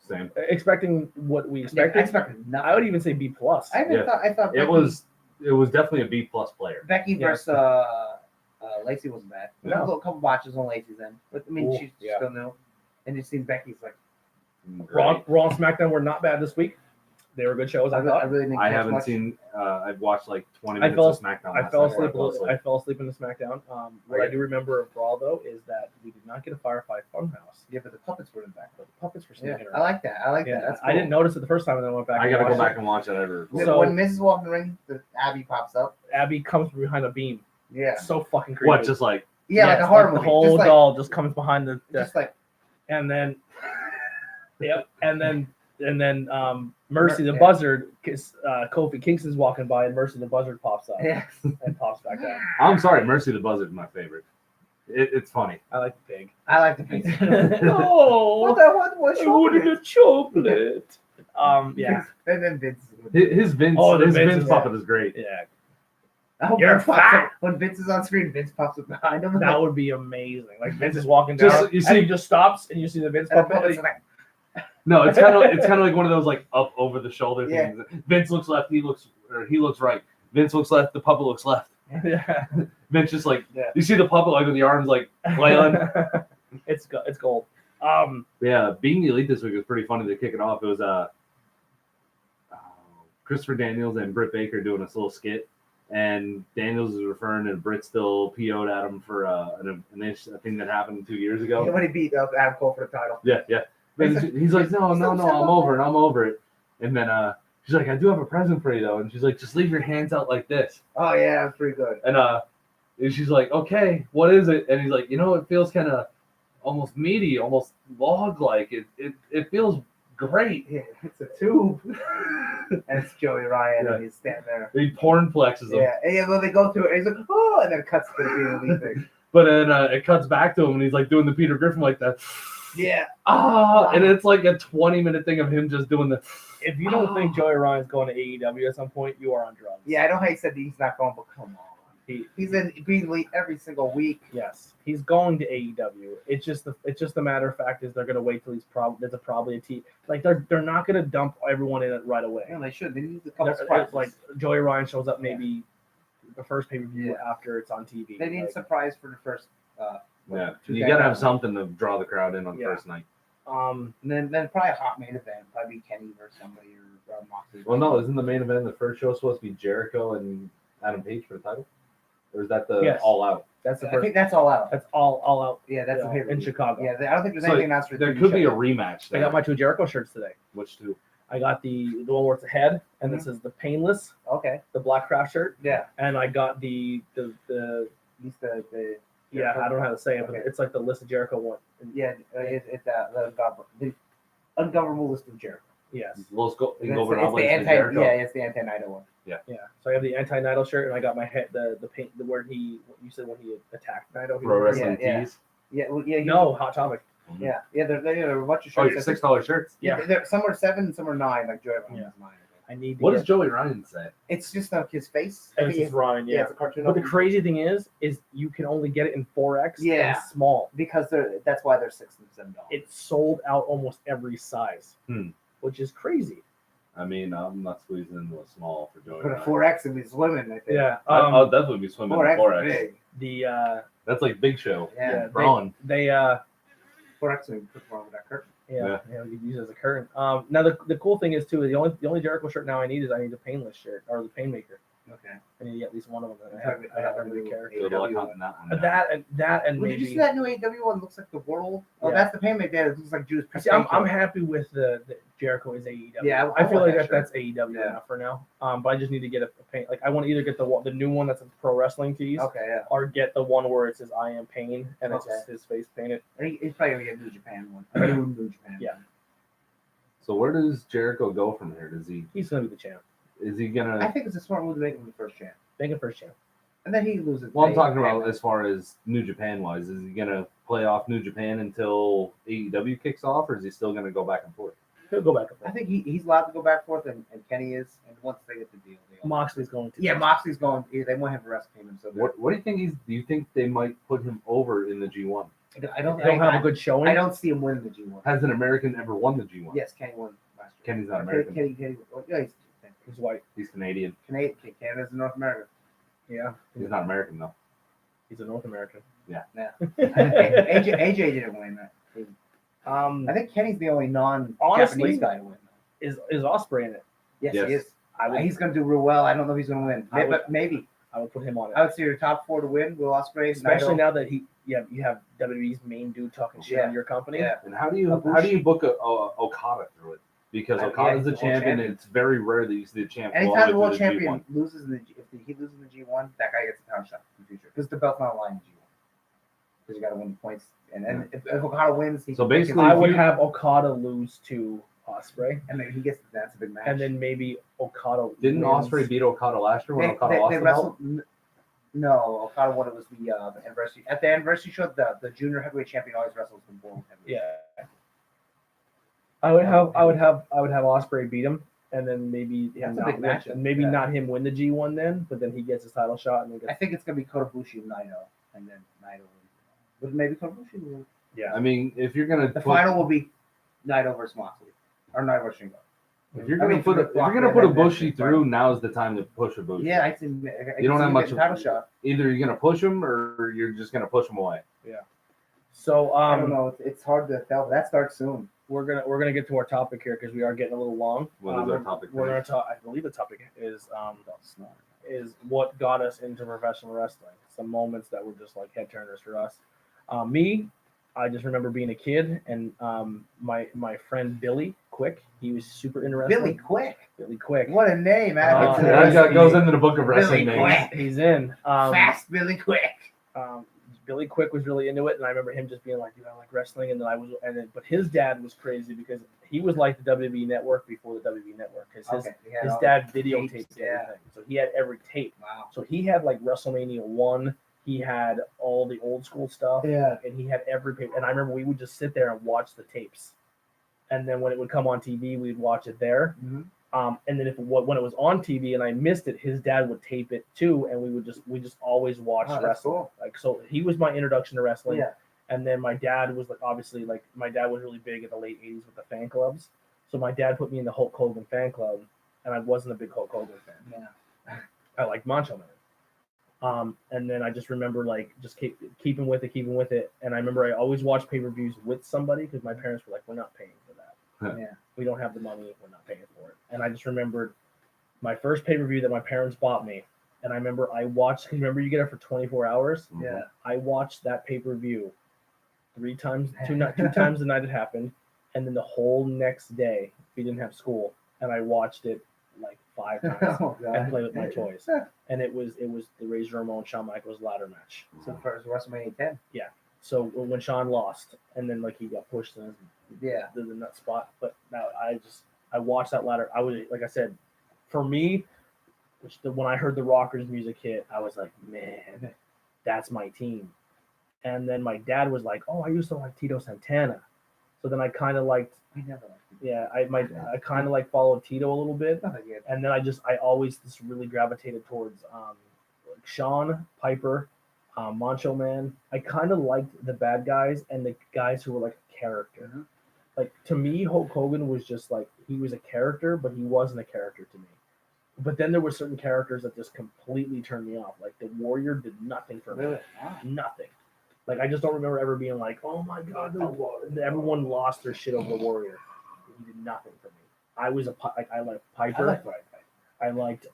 same. Expecting what we I expected. expected nothing. I would even say B plus. I thought It was definitely a B plus player. Becky Yeah. versus Lacey wasn't bad. No. A couple botches on Lacey's end, but I mean Ooh, she's yeah. still new. And you seen Becky's like Raw and SmackDown were not bad this week. They were good shows. I I thought. really didn't. I catch haven't much. seen. I've watched like 20 I minutes fell- of SmackDown. I last fell night. asleep. I fell asleep in the SmackDown. What I do remember of Raw though is that we did not get a Firefly Funhouse. Yeah, but the puppets were in the back. But the puppets were Yeah, sneaking I around. like that. I like Yeah, that. That's I didn't cool. notice it the first time, and then I went back. I and gotta go watched back it. and watch it ever. So- when Mrs. walked in the ring, the Abby pops up. Abby comes from behind a beam. Yeah. So fucking creepy. What? Just like Yeah, like Yes, a horror the movie. whole just like, doll just comes behind the just like and then yep, and then Mercy the Yeah. Buzzard, Kofi Kingston's walking by, and Mercy the Buzzard pops up yeah. and pops back down. I'm sorry, Mercy the Buzzard's my favorite. It's funny. I like the pig. I like the pizza. Oh, What I wanted a chocolate. Yeah, And then Vince. His Vince. Oh, the his Vince Vince is- puppet is great. yeah, I hope You're Vince pops fat. up. When Vince is on screen, Vince pops up behind him. that would be amazing. Like Vince is walking Just- down, you and see- he just stops, and you see the Vince and puppet. Vince is like, No, it's kind of like one of those like up over the shoulder Yeah. things. Vince looks left, he looks right. Vince looks left, the puppet looks left. Yeah. Vince just like Yeah. you see the puppet like with the arms like flailing. It's gold. Yeah, being the elite this week was pretty funny to kick it off. It was Christopher Daniels and Britt Baker doing this little skit, and Daniels is referring to Britt still PO'd at him for a thing that happened 2 years ago. When he beat Adam Cole for the title. Yeah. He's like, no, I'm over it. And then she's like, I do have a present for you though, and she's like, just leave your hands out like this. Oh yeah, that's pretty good. And she's like, okay, what is it? And he's like, it feels kind of almost meaty, almost log-like. It feels great. Yeah, it's a tube. And it's Joey Ryan, and he's standing there. He porn flexes him. Yeah, well, they go through it, and he's like, oh, and then it cuts to the elite thing. But then it cuts back to him, and he's like doing the Peter Griffin like that. Yeah. And it's like a 20-minute thing of him just doing the. If you don't think Joey Ryan's going to AEW at some point, you are on drugs. Yeah, I know how you said he's not going, but come on. He's in elite every single week. Yes, he's going to AEW. It's just the matter of fact is they're gonna wait till he's probably a team. Like they're not gonna dump everyone in it right away. Yeah, they should. They need a couple surprises. Like Joey Ryan shows up maybe the first pay-per-view after it's on TV. They need a surprise for the first. You gotta have something to draw the crowd in on the first night. And then probably a hot main event, probably Kenny versus somebody or Moxley. Well, no, isn't the main event the first show supposed to be Jericho and Adam Page for the title? Or is that the All Out? That's the I first. think that's All Out. That's all out. Yeah, that's the pay in Chicago. Yeah, I don't think there's anything else for. There could be a rematch. I got my 2 Jericho shirts today. Which 2? I got the one where it's a head and this is the Painless. Okay. The Black Craft shirt. Yeah. And I got the I don't know how to say it, but it's like the List of Jericho one. Yeah, it's the ungovernable List of Jericho. Yes. It's the anti-Naito one. Yeah. So I have the anti-Naito shirt, and I got my head the paint where you said when he attacked Naito. Pro wrestling tees. No, Hot Topic. Mm-hmm. Yeah. There are a bunch of shirts. Oh, $6 shirts. Yeah. Some are 7, some are 9. Like Joey Ryan's 9. I need. What does Joey Ryan say? It's just like his face. It's just Ryan. Yeah. It's a cartoon. But the crazy thing is you can only get it in 4X. And small because that's why they're $6 and $7. It's sold out almost every size, which is crazy. I mean, I'm not squeezing into a small for Joey. But a 4X would be swimming, I think. Yeah, I'll definitely be swimming in 4X. Big. That's like Big Show. Yeah, Braun. They 4X would perform with that curtain. Yeah, you can use it as a curtain. Now the cool thing is too, the only Jericho shirt now I need a Painless shirt or the Painmaker. Okay. I need to get at least one of them. I have every character. Good luck hunting that one. That and maybe. Did you see that new AEW one? Looks like the world. Oh, that's the Painmaker. Yeah, it looks like Judas Priest. See, I'm happy with the Jericho is AEW. Yeah, I feel like that's AEW enough for now. But I just need to get a paint. Like I want to either get the new one that's a pro wrestling tees. Okay, yeah. Or get the one where it says I am Pain and it's his face painted. He's probably gonna get New Japan one. New Japan. Yeah. So where does Jericho go from here? He's gonna be the champ. Is he gonna? I think it's a smart move to make him the first champ. Make him first champ. And then he loses. Well, I'm talking about as far as New Japan wise. Is he gonna play off New Japan until AEW kicks off, or is he still gonna go back and forth? He'll go back and forth. I think he's allowed to go back and forth, and Kenny is. And once they get the deal, Moxley's going to. Yeah, Moxley's going. They want him to wrestle him. So what do you think do you think they might put him over in the G1? I don't have a good showing. I don't see him winning the G1. Has an American ever won the G1? Yes, Kenny won last year. Kenny's not American. Kenny, He's white. He's Canadian. Canada's in North America. Yeah. He's not American though. He's a North American. Yeah. AJ didn't win that. I think Kenny's the only non-Japanese guy to win. Is Ospreay in it? Yes, he is. He's going to do real well. I don't know if he's going to win, but maybe. I would put him on it. I would say your top 4 to win: Will Ospreay, especially now that you have WWE's main dude talking shit on your company. Yeah. And how do you book a Okada through it? Because Okada's the champion, and it's very rare that you see the champ. Anytime the world champion loses if he loses in the G1, that guy gets a title shot in the future because the belt's not aligned in G1. Because you got to win the points, and if Okada wins, so basically, I would have Okada lose to Ospreay, and maybe he gets that's a big match. And then maybe Okada didn't Ospreay beat Okada last year when Okada lost the belt? No, Okada won. It was the anniversary. At the anniversary show, the junior heavyweight champion always wrestles the world heavyweight. Yeah. I would have Ospreay beat him, and then maybe not him win the G1 then, but then he gets his title shot. And I think it's gonna be Kota Ibushi and Naito, and then Naito wins. But maybe Kota Ibushi will win. Yeah. I mean, if you're gonna final will be Naito versus Moxley or Naito versus Shingo. If you're gonna put Ibushi through, now's the time to push Ibushi. Yeah, I you don't have much title shot. Either you're gonna push him or you're just gonna push him away. Yeah. So I don't know. It's hard to tell. But that starts soon. we're gonna get to our topic here because we are getting a little long. What is our topic? We're gonna talk. I believe the topic is what got us into professional wrestling. Some moments that were just like head turners for us. I just remember being a kid, and my friend Billy Quick, he was super into wrestling. Billy Quick. Billy Quick. What a name, Uh, man. That goes into the book of wrestling Billy names. Quick. He's in. Fast Billy Quick. Billy Quick was really into it, and I remember him just being like, "Dude, I like wrestling." And then but his dad was crazy because he was like the WWE Network before the WWE Network because his dad videotaped everything, so he had every tape. Wow. So he had like WrestleMania 1. He had all the old school stuff. Yeah. And he had every tape. And I remember we would just sit there and watch the tapes. And then when it would come on TV, we'd watch it there. Mm-hmm. And then when it was on TV and I missed it, his dad would tape it too, and we just always watch wrestling. Cool. Like, so he was my introduction to wrestling. Yeah. And then my dad was obviously my dad was really big in the late 80s with the fan clubs. So my dad put me in the Hulk Hogan fan club, and I wasn't a big Hulk Hogan fan. Yeah. I liked Macho Man. And then I just remember just keeping with it. And I remember I always watched pay-per-views with somebody because my parents were like, "We're not paying for that. Yeah. We don't have the money. We're not paying for it." And I just remembered my first pay-per-view that my parents bought me. And I remember I watched, because remember you get it for 24 hours? Yeah. I watched that pay-per-view 3 times, two times the night it happened. And then the whole next day, we didn't have school. And I watched it like 5 times and played with my toys. And it was the Razor Ramon Shawn Michaels ladder match. So first WrestleMania 10. So when Shawn lost, and then he got pushed in Yeah. the nut spot. But now I watched that ladder. I was, like I said, for me, when I heard the Rockers music hit, I was like, man, that's my team. And then my dad was like, "Oh, I used to like Tito Santana." So then I kind of liked. I never liked it. Yeah, I kind of followed Tito a little bit, and then I always just really gravitated towards Shawn, Piper, Macho Man. I kind of liked the bad guys and the guys who were like a character. Mm-hmm. Like, to me, Hulk Hogan was just like, he was a character, but he wasn't a character to me. But then there were certain characters that just completely turned me off. Like the Warrior did nothing for me. Really? Wow. Nothing. Like, I just don't remember ever being like, "Oh my God, everyone lost their shit over the Warrior." He did nothing for me. I liked Piper. I liked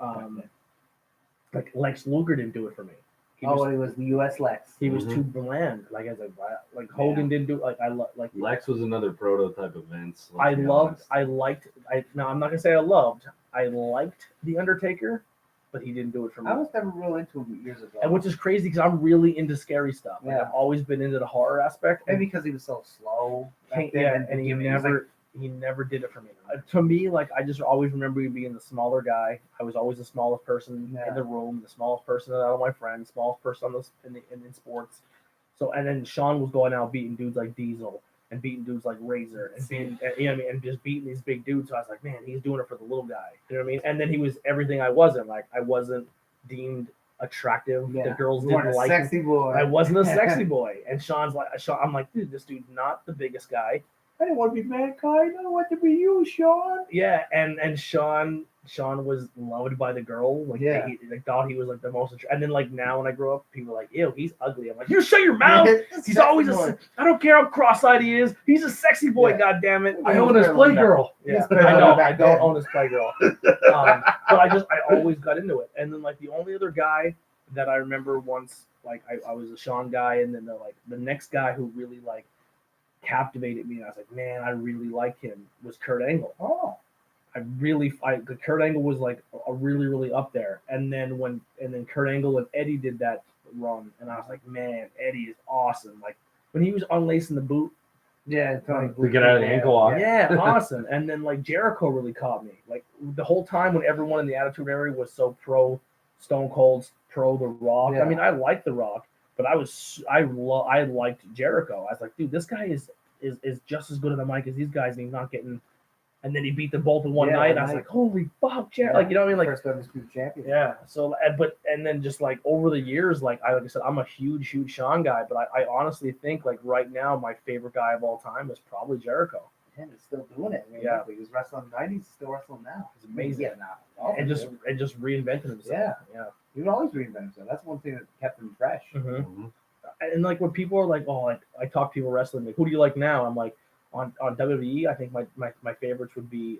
Lex Luger didn't do it for me. He was the U.S. Lex. He was too bland. Like Hogan didn't do it. Lex was another prototype of Vince. Now I'm not gonna say I loved. I liked the Undertaker, but he didn't do it for me. I was never real into him years ago. And which is crazy because I'm really into scary stuff. Like, Yeah. I've always been into the horror aspect. Maybe because he was so slow. And he never did it for me. To me, I just always remember being the smaller guy. I was always the smallest person in the room, the smallest person out of my friends, smallest person in sports. So, and then Shawn was going out beating dudes like Diesel and beating dudes like Razor and just beating these big dudes. So I was like, man, he's doing it for the little guy. You know what I mean? And then he was everything I wasn't. Like, I wasn't deemed attractive. Yeah. The girls You didn't weren't a like sexy him. boy. I wasn't a sexy boy. And I'm like, dude, this dude's not the biggest guy. I didn't want to be mankind. I want to be you, Shawn. Yeah, and Shawn was loved by the girl. They thought he was the most. And then now when I grow up, people are like, "Ew, he's ugly." I'm like, "You shut your mouth." He's always I don't care how cross-eyed he is. He's a sexy boy. God damn it! I own his Playgirl. Yeah, I know. I don't own his Playgirl. But I always got into it. And then the only other guy that I remember once, I was a Shawn guy, and then the next guy who really captivated me, and I was like, man, I really like him, was Kurt Angle. Oh. Kurt Angle was a really, really up there. And then Kurt Angle and Eddie did that run, and I was like, man, Eddie is awesome. When he was unlacing the boot. Yeah, Tony. To get out of the ankle off. Yeah, awesome. And then Jericho really caught me. The whole time when everyone in the Attitude Era was so pro Stone Cold, pro The Rock. Yeah. I mean, I liked The Rock, but I liked Jericho. I was like, dude, this guy is just as good on the mic as these guys, and he's not getting. And then he beat them both in one night. I was like, holy fuck, Jericho! You know what I mean? First undisputed champion. Yeah. So, and then just over the years, like I said, I'm a huge Shawn guy, but I honestly think right now my favorite guy of all time is probably Jericho. And he's still doing it. I mean, Yeah. he was wrestling in the 90s. He's still wrestling now. He's amazing. Yeah, now. And just reinvented himself. Yeah. Yeah. He would always reinvent himself. That's one thing that kept him fresh. Mm-hmm. and like when people are like, oh, like I talk to people wrestling, like who do you like now? I'm like on WWE. I think my favorites would be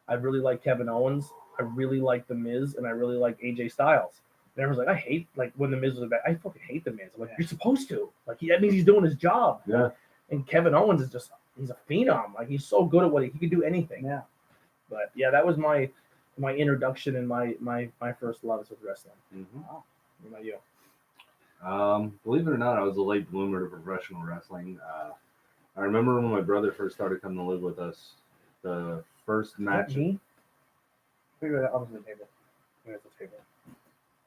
I really like Kevin Owens. I really like The Miz, and I really like AJ Styles. And everyone's like, I hate like when The Miz was back. I fucking hate The Miz. I'm like, you're supposed to. Like that means he's doing his job. Yeah. And Kevin Owens is just he's a phenom. Like he's so good at what he can do anything. Yeah. But yeah, that was my introduction and my first loves with wrestling. Mm-hmm. Wow. What about you? Believe it or not, I was a late bloomer to professional wrestling. I remember when my brother first started coming to live with us. The first match. Figure that onto the table.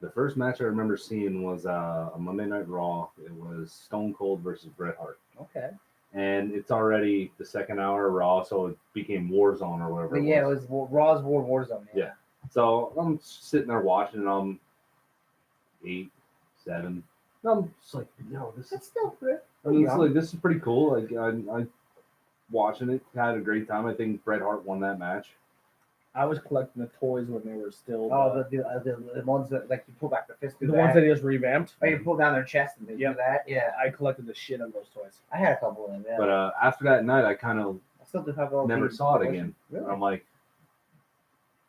The first match I remember seeing was a Monday Night Raw. It was Stone Cold versus Bret Hart. Okay. And it's already the second hour of Raw, so it became Warzone or whatever. But yeah, it was Raw's Warzone. Yeah. So I'm sitting there watching, and I'm 8, 7. And I'm just like, yo, this That's is still good. I mean, it's like this is pretty cool. Like I watching it, had a great time. I think Bret Hart won that match. I was collecting the toys when they were still. Oh, the ones that like you pull back the fist. the ones that they just revamped. Oh, you pull down their chest and they do that. Yeah, I collected the shit out of those toys. I had a couple of them. Yeah. But after that night, I kind of I still do have all. never saw it again. Really? I'm like,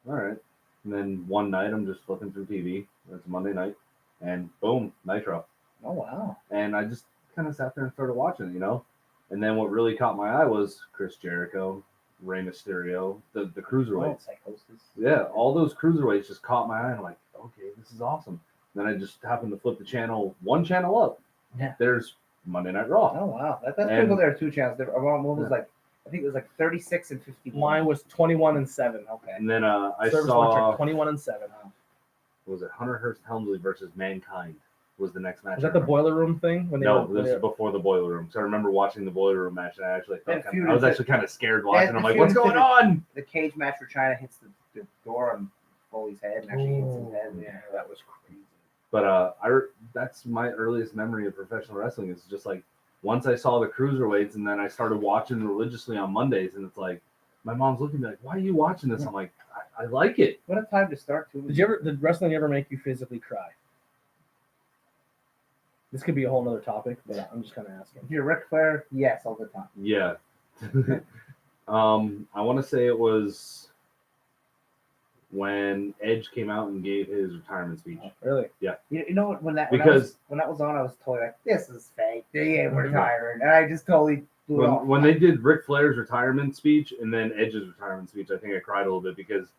all right. And then one night, I'm just flipping through TV. It's Monday night, and boom, Nitro. Oh wow. And I just kind of sat there and started watching, you know. And then what really caught my eye was Chris Jericho, Rey Mysterio, the cruiserweights. Psychosis. Yeah, all those cruiserweights just caught my eye. And I'm like, okay, this is awesome. Then I just happened to flip the channel, one channel up. Yeah. There's Monday Night Raw. Oh wow, that's pretty cool. There are 2 channels. One was like, I think it was like 36 and 51. Mine was 21 and 7. Okay. And then I Service saw, 21 and 7. was it Hunter Hearst Helmsley versus Mankind was the next match. Was that the boiler room thing? When they No, were, this is before the boiler room. So I remember watching the boiler room match, and I actually That felt feud I was is- actually kind of scared watching. that I'm like, feud what's is going the- on? The cage match where China hits the door on Foley's head and actually hits his head. Yeah, that was crazy. But that's my earliest memory of professional wrestling. Is just like once I saw the cruiserweights, and then I started watching religiously on Mondays, and it's like my mom's looking at me like, "Why are you watching this?" I'm like, I like it. What a time to start too. Did wrestling ever make you physically cry? This could be a whole nother topic, but I'm just kind of asking. If you're Ric Flair, yes, all the time. Yeah. I want to say it was when Edge came out and gave his retirement speech. Really? You know what? When that Because- when that was on, I was totally like, "This is fake. They ain't retiring," and I just totally blew it off. When they did Ric Flair's retirement speech and then Edge's retirement speech, I think I cried a little bit because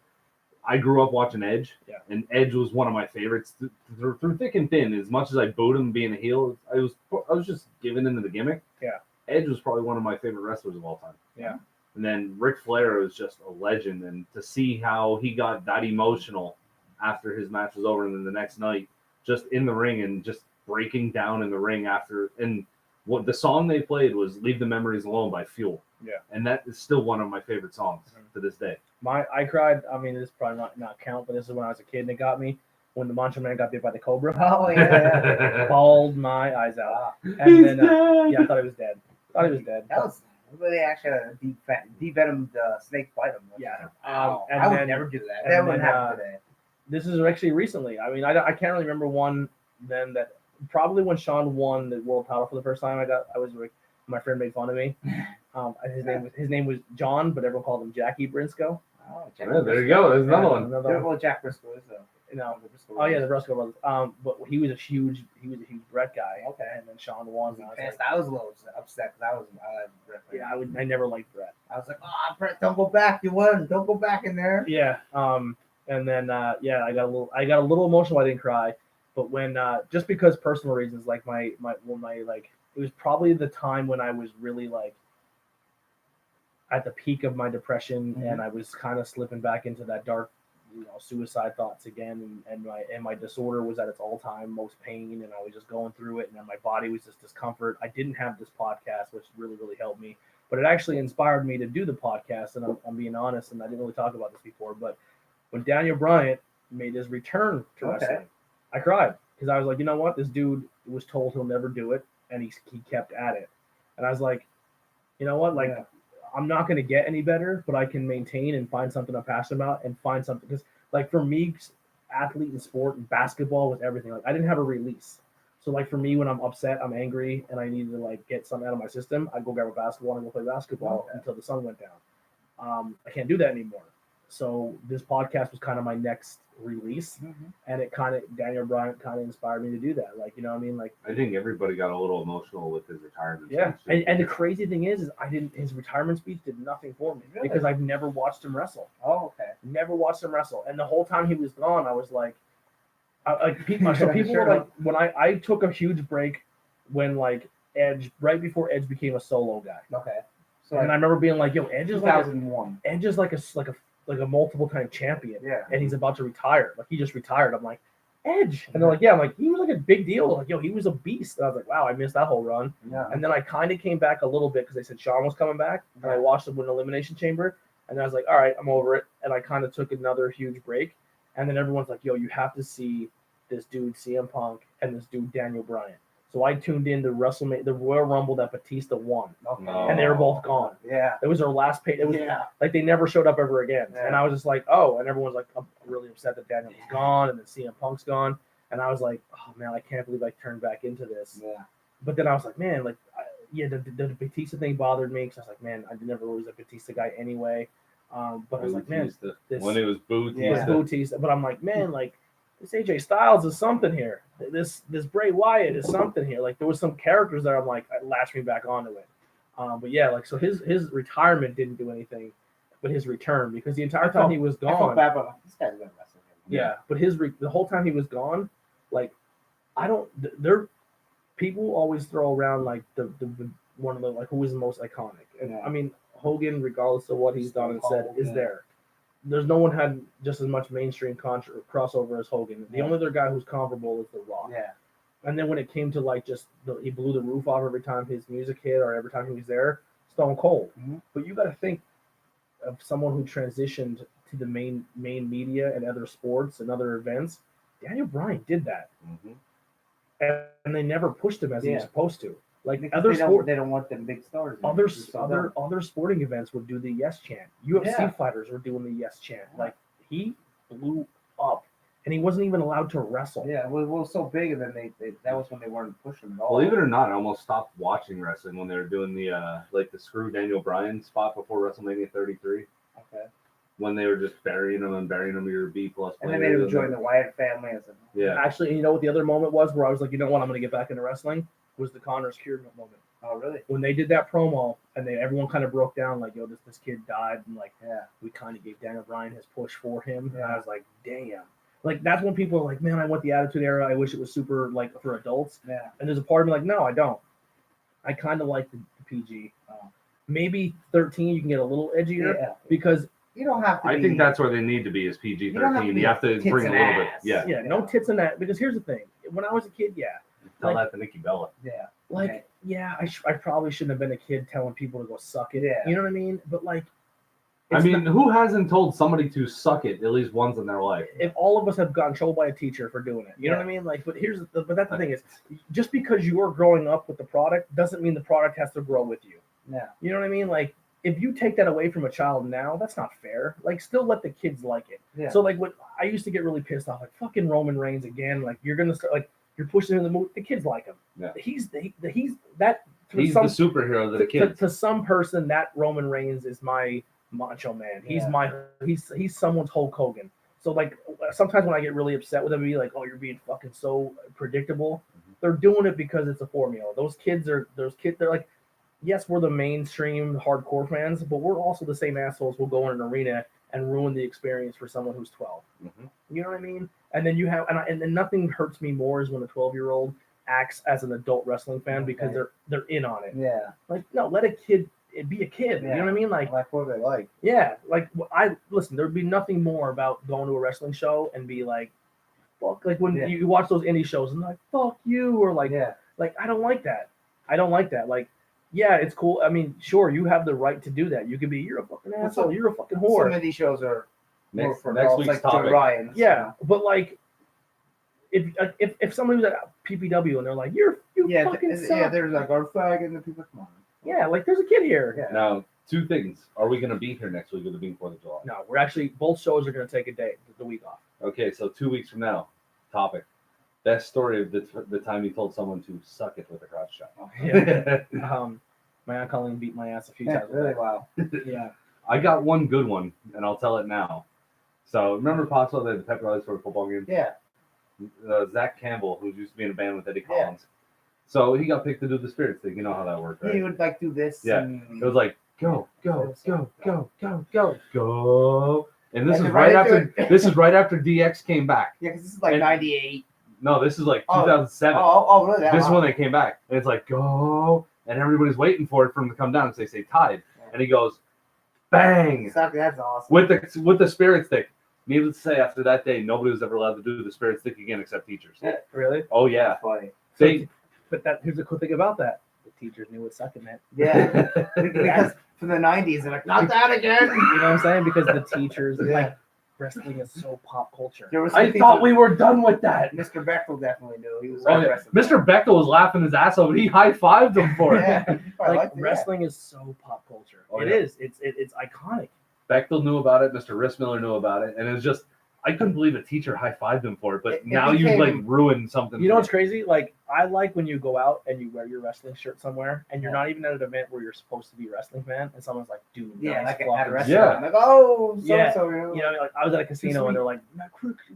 I grew up watching Edge, Yeah. and Edge was one of my favorites through thick and thin. As much as I booed him being a heel, I was just giving into the gimmick. Yeah. Edge was probably one of my favorite wrestlers of all time. Yeah. And then Ric Flair was just a legend, and to see how he got that emotional after his match was over, and then the next night, just in the ring and just breaking down in the ring after, and what the song they played was "Leave the Memories Alone" by Fuel. Yeah. And that is still one of my favorite songs to this day. I cried. I mean, this is probably not count, but this is when I was a kid, and it got me when the Macho Man got bit by the cobra. Oh yeah. Bawled my eyes out. Wow. And then yeah, I thought he was dead. Thought he was dead. That was they actually had a deep venomed snake bite him. Yeah. Wow. And I would then- never do that. and That wouldn't then, happen today. This is actually recently. I mean, I can't really remember one then that probably when Sean won the world title for the first time. I was like, my friend made fun of me. His name was John, but everyone called him Jackie Briscoe. Oh, Jack Yeah, there you go. There's another one. Another one. Well, Jack Briscoe is though. No. The Briscoe Oh yeah, the brothers. Briscoe brothers. But he was a huge Brett guy. Okay. And then Sean won. Was he and I was pissed? like, I was a little upset because I like Brett. yeah, I never liked Brett. I was like, oh, Brett, don't go back. You won. Don't go back in there. Yeah. And then yeah, I got a little emotional. I didn't cry, but when just because personal reasons, like my like it was probably the time when I was really like at the peak of my depression, Mhm. and I was kind of slipping back into that dark, suicide thoughts again, and my disorder was at its all-time most pain, and I was just going through it, and then my body was just discomfort. I didn't have this podcast, which really helped me, but it actually inspired me to do the podcast, and I'm being honest, and I didn't really talk about this before, but when Daniel Bryant made his return to Okay. wrestling, I cried because I was like, you know what, this dude was told he'll never do it, and he kept at it, and I was like, you know what, like. Yeah. I'm not going to get any better, but I can maintain and find something I'm passionate about and find something. Because, like, for me, athlete and sport and basketball was everything. Like, I didn't have a release. So like for me, when I'm upset, I'm angry, and I need to like get something out of my system, I go grab a basketball and go play basketball until the sun went down. I can't do that anymore. So this podcast was kind of my next release, and it kind of Daniel Bryant kind of inspired me to do that. Like, you know what I mean? Like, I think everybody got a little emotional with his retirement. Yeah, and the crazy thing is I didn't. His retirement speech did nothing for me because I've never watched him wrestle. Oh, okay. Never watched him wrestle, and the whole time he was gone, I was like, people were like, when I took a huge break when like Edge right before Edge became a solo guy. Okay. So and I remember being like, yo, Edge is 2001. Edge is like a multiple time champion. Yeah. And he's about to retire. Like he just retired. I'm like, Edge. And they're like, yeah. I'm like, he was like a big deal. Like, yo, he was a beast. And I was like, wow, I missed that whole run. Yeah. And then I kind of came back a little bit because they said Sean was coming back. And I watched him win Elimination Chamber. And I was like, all right, I'm over it. And I kind of took another huge break. And then everyone's like, yo, you have to see this dude CM Punk and this dude Daniel Bryan. So I tuned in to WrestleMania, the Royal Rumble that Batista won, and they were both gone. Yeah, it was their last pay. It was like they never showed up ever again. Yeah. And I was just like, oh, and everyone's like, I'm really upset that Daniel was gone and then CM Punk's gone. And I was like, oh man, I can't believe I turned back into this. Yeah. But then I was like, man, like, the Batista thing bothered me because I was like, man, I never was a Batista guy anyway. But I was like, man, when it was Batista. But I'm like, man, like. This AJ Styles is something here. This Bray Wyatt is something here. Like there was some characters there. I'm like, it latched me back onto it. But yeah, like so his retirement didn't do anything, but his return because the entire time he was gone. I felt bad, but this guy's been wrestling. Yeah, but the whole time he was gone, like people always throw around like the one of the like who is the most iconic. And I mean Hogan, regardless of what he's done and said, is there. There's no one had just as much mainstream crossover as Hogan. The only other guy who's comparable is The Rock. Yeah. And then when it came to like he blew the roof off every time his music hit or every time he was there, Stone Cold. Mm-hmm. But you got to think of someone who transitioned to the main media and other sports and other events. Daniel Bryan did that, and they never pushed him as he was supposed to. Like because they don't want them big stars. Other sporting events would do the yes chant. UFC fighters were doing the yes chant. Like he blew up, and he wasn't even allowed to wrestle. Yeah, it was so big, and then they that was when they weren't pushing at all. Believe it or not, I almost stopped watching wrestling when they were doing the the screw Daniel Bryan spot before WrestleMania 33. Okay. When they were just burying him, your B+. And they made him join the Wyatt family. Actually, you know what the other moment was where I was like, you know what, I'm going to get back into wrestling. Was the Connor's Cure moment. Oh, really? When they did that promo and everyone kind of broke down like, yo, this kid died, and like, we kind of gave Daniel Bryan his push for him. And I was like, damn. Like that's when people are like, man, I want the Attitude Era. I wish it was super like for adults. Yeah. And there's a part of me like, no, I don't. I kind of like the PG. Maybe 13, you can get a little edgier because you don't have to. I think that's where they need to be is PG-13. You have to bring a little bit. Yeah. No tits in that because here's the thing. When I was a kid, Tell that to Nikki Bella. Yeah. Like, I probably shouldn't have been a kid telling people to go suck it. Yeah. You know what I mean? But like, I mean, who hasn't told somebody to suck it at least once in their life? If all of us have gotten trolled by a teacher for doing it, you know what I mean? Like, but that's the thing is, just because you are growing up with the product doesn't mean the product has to grow with you. Yeah. You know what I mean? Like, if you take that away from a child now, that's not fair. Like, still let the kids like it. Yeah. So like, when I used to get really pissed off, like fucking Roman Reigns again. Like, you're gonna start like. You're pushing him in the movie. The kids like him. Yeah. He's the He's the superhero that the kids. To some person, that Roman Reigns is my Macho Man. He's he's someone's Hulk Hogan. So like sometimes when I get really upset with him, be like, oh, you're being fucking so predictable. Mm-hmm. They're doing it because it's a formula. Those kids. They're like, yes, we're the mainstream hardcore fans, but we're also the same assholes who'll go in an arena and ruin the experience for someone who's 12. Mm-hmm. You know what I mean? And then you have, and then nothing hurts me more is when a 12-year-old acts as an adult wrestling fan because they're in on it. Yeah. Like, no, let a kid be a kid. Yeah. You know what I mean? Like what they like. Yeah. Like listen, there'd be nothing more about going to a wrestling show and be like, fuck, like when you watch those indie shows and like, fuck you, or like, like, I don't like that. Like, yeah, it's cool. I mean, sure, you have the right to do that. You could be, you're a fucking asshole, you're a fucking whore. Some of these shows are next week's like topic. Ryan. Yeah, but like, if somebody was at PPW and they're like, you fucking suck. Yeah, there's like our flag and the people come on. Yeah, like there's a kid here. Yeah. Now, two things: are we going to be here next week or the week 4th of July? No, we're actually both shows are going to take the week off. Okay, so 2 weeks from now, topic: Best story of the time you told someone to suck it with a crotch shot. Yeah. My Aunt Colleen beat my ass a few times. Really? Wow. Yeah. I got one good one, and I'll tell it now. So remember Paso, the Pep Rallies for a football game? Yeah. Zach Campbell, who used to be in a band with Eddie Collins. So he got picked to do the spirit stick. You know how that worked, right? He would like do this. Yeah. And... It was like go, go, go, go, go, go, go. And this And is right right after there- this is right after DX came back. Yeah, because this is like And- 98. No, this is like 2007. Oh, really? This is when they came back, and it's like go, and everybody's waiting for it for him to come down because they say tied, and he goes, bang, Exactly, that's awesome. with the spirit stick. Needless to say, after that day, nobody was ever allowed to do the spirit stick again except teachers. Really? Oh yeah, Funny. they But here's the cool thing about that. The teachers knew what sucking meant. Yeah. Because from the 90s, they're like, not that again. You know what I'm saying? Because the teachers, Yeah. like, wrestling is so pop culture. There was some I people- thought we were done with that. Mr. Bechtel definitely knew. He was Oh, yeah. aggressive. Mr. Bechtel was laughing his ass off, and he high fived him for it. Yeah. he probably Like, liked it, wrestling is so pop culture. Oh, It yeah. is. It's iconic. Bechtel knew about it. Mr. Rissmiller knew about it, and it was just. I couldn't believe a teacher high fived him for it, but It now you've became- like ruined something. You know for what's crazy? Like, I like when you go out and you wear your wrestling shirt somewhere, and you're Yeah. not even at an event where you're supposed to be a wrestling fan, and someone's like, "Dude, Yeah, nice like at a fucking restaurant. Yeah. I'm like, oh, Yeah. so. You know, like I was at a casino and they're like, "My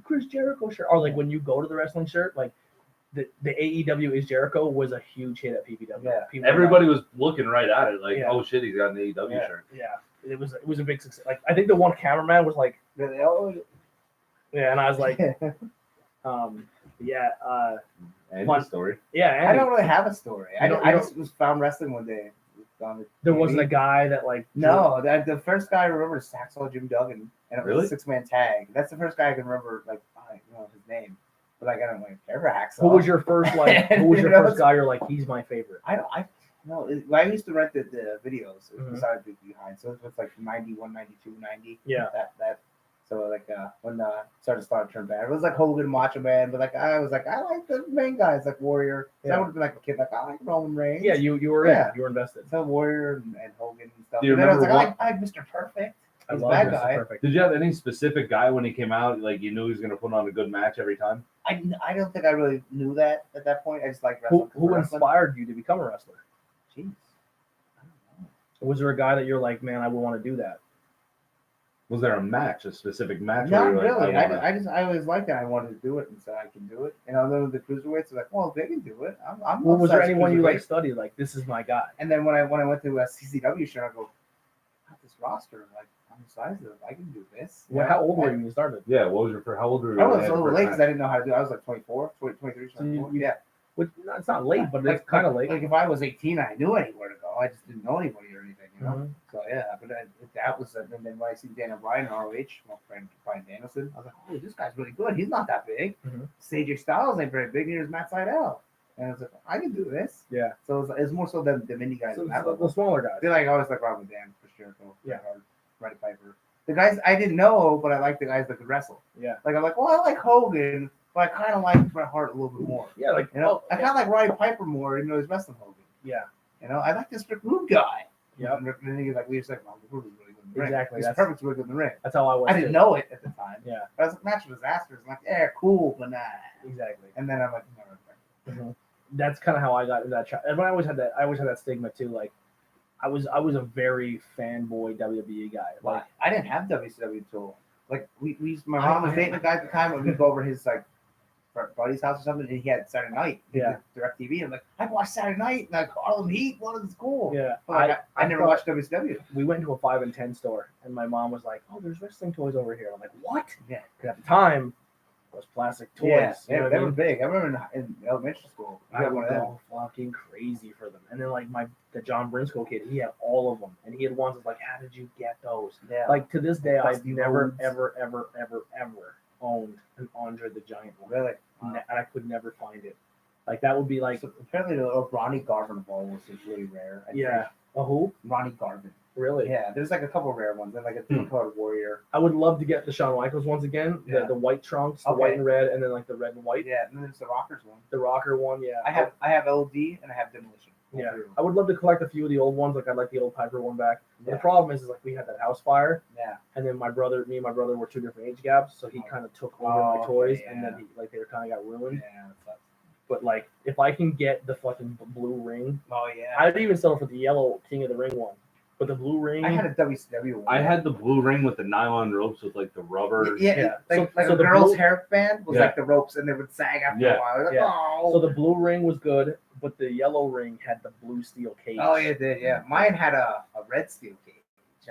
Chris Jericho shirt," or like when you go to the wrestling shirt, like the AEW is Jericho was a huge hit at PPW. Yeah. People were Everybody was looking right at it, like, Yeah. oh shit, he's got an AEW Yeah. shirt. like, yeah, it was a big success. Like I think the one cameraman was like, Really? Oh, yeah, and I was like, I yeah, And One- the story. yeah. Andy. don't really have a story. You don't- I you just was found wrestling one day. On the There TV. wasn't a guy that like No, the first guy I remember is Saxo Jim Duggan, and it was Really? a 6-man tag. That's the first guy I can remember, like, I don't know his name, but like I don't like ever Hacksaw. Who was your first like? Who was your You know, first guy? You're like, he's my favorite. I used to rent the videos Mhm. beside the behind, so it's like 91, 92, 90. Yeah. That. So like when started to turn bad, it was like Hogan, Macho Man, but like I was like I like the main guys like Warrior. So Yeah. I would have been like a kid like I like Roman Reigns. Yeah, you were Yeah. in. You were invested. So Warrior and Hogan and stuff. Do you And then I was like remember I like Mr. Perfect. I He's a love bad Mr. guy. Perfect. Did you have any specific guy when he came out, like you knew he was going to put on a good match every time? I don't think I really knew that at that point. I just like Who wrestling. for wrestling. inspired you to become a wrestler? Jeez. Was there a guy that you're like, man, I would want to do that? Was there a specific match? Not where you were really. like, wanna- I always liked it. I wanted to do it, and so I can do it. And other than the cruiserweights, like, well, they can do it. I'm Well, was there upsized anyone you like cruiserweight. studied? Like, this is my guy. And then when I went to a CCW show, I go, "Got this roster, like I'm the size of it. I can do this." Well, how old were you when you started? Yeah, what was your how old were you? I when was you a had little your late first because I didn't know how to do it. I was like 24, 23, So you- 24. Yeah. Which, no, it's not late, but it's kind of late. Like if I was 18, I knew anywhere to go. I just didn't know anybody or anything, you know. Mhm. So yeah, but that was and then when I see Daniel Bryan in ROH, my friend Brian Danielson, I was like, "Holy, this guy's really good. He's not that big. Mhm. CJ Styles ain't very big. Neither is Matt Sydal." And I was like, "I can do this." Yeah. So it was more so than the mini guys. So, in that the level. smaller I guys. feel like I always like Robin Dan for sure. Yeah. Roddy Piper. The guys I didn't know, but I like the guys that could wrestle. Yeah. Like I'm like, well, I like Hogan, but I kind of like Bret Hart a little bit more. Yeah, like You know, I kind of like Roddy Piper more, even though he's wrestling Hogan. yeah, You know, I like this Rick Rude guy. Yep. And then he's like, we just like, well, Rick Rude is really good in the ring. Exactly, He's that's- perfect really good in the ring. that's how I was. I didn't too. know it at the time. Yeah, But I was like, natural disasters. I'm like, yeah, cool, but nah. exactly. And then I'm like, never. Mhm. That's kind of how I got into that. And I always had that stigma too. Like, I was a very fanboy WWE guy. Like, I didn't have WCW until like we used, my mom was dating a guy at the time, and we'd go over his like buddy's house or something, and he had Saturday Night. Yeah. Direct TV. I'm like, I watched Saturday Night, and like Harlem Heat, one of the school. yeah, But like, I never thought- watched WCW. We went to a 5 and 10 store, and my mom was like, "Oh, there's wrestling toys over here." I'm like, "What?" Yeah. Because at the time, it was plastic toys. Yeah, you know what they I were mean? big. I remember in elementary school, I I had one would of them. go fucking crazy for them. And then like the John Briscoe kid, he had all of them, and he had ones that's like, "How did you get those?" Yeah. Like to this day, I've Dusty never, Rhodes. ever owned an Andre the Giant one, Really. and I could never find it. Like that would be like, So, apparently the Ronnie Garvin ball was really rare. I yeah, think. a who? Ronnie Garvin. Really? Yeah, there's like a couple rare ones. There's like a different colored Warrior. I would love to get the Shawn Michaels ones again. Yeah. The white trunks, the Okay. white and red, and then like the red and white. Yeah, and then there's the Rockers one. The rocker one, yeah. I have LD and I have Demolition. Yeah, I would love to collect a few of the old ones. Like I'd like the old Piper one back. But the problem is like we had that house fire. Yeah. And then me and my brother were 2 different age gaps, so he kind of took over my toys, and then they kind of got ruined. Yeah. But like, if I can get the fucking blue ring, yeah. I'd even settle for the yellow King of the Ring one. But the blue ring, I had a WCW one. I had the blue ring with the nylon ropes with like the rubber. Yeah. Like so a the girl's blue, hairband was like the ropes, and they would sag after a while. Like, oh. So the blue ring was good, but the yellow ring had the blue steel cage. Oh, yeah, it did. Yeah, mine had a red steel cage.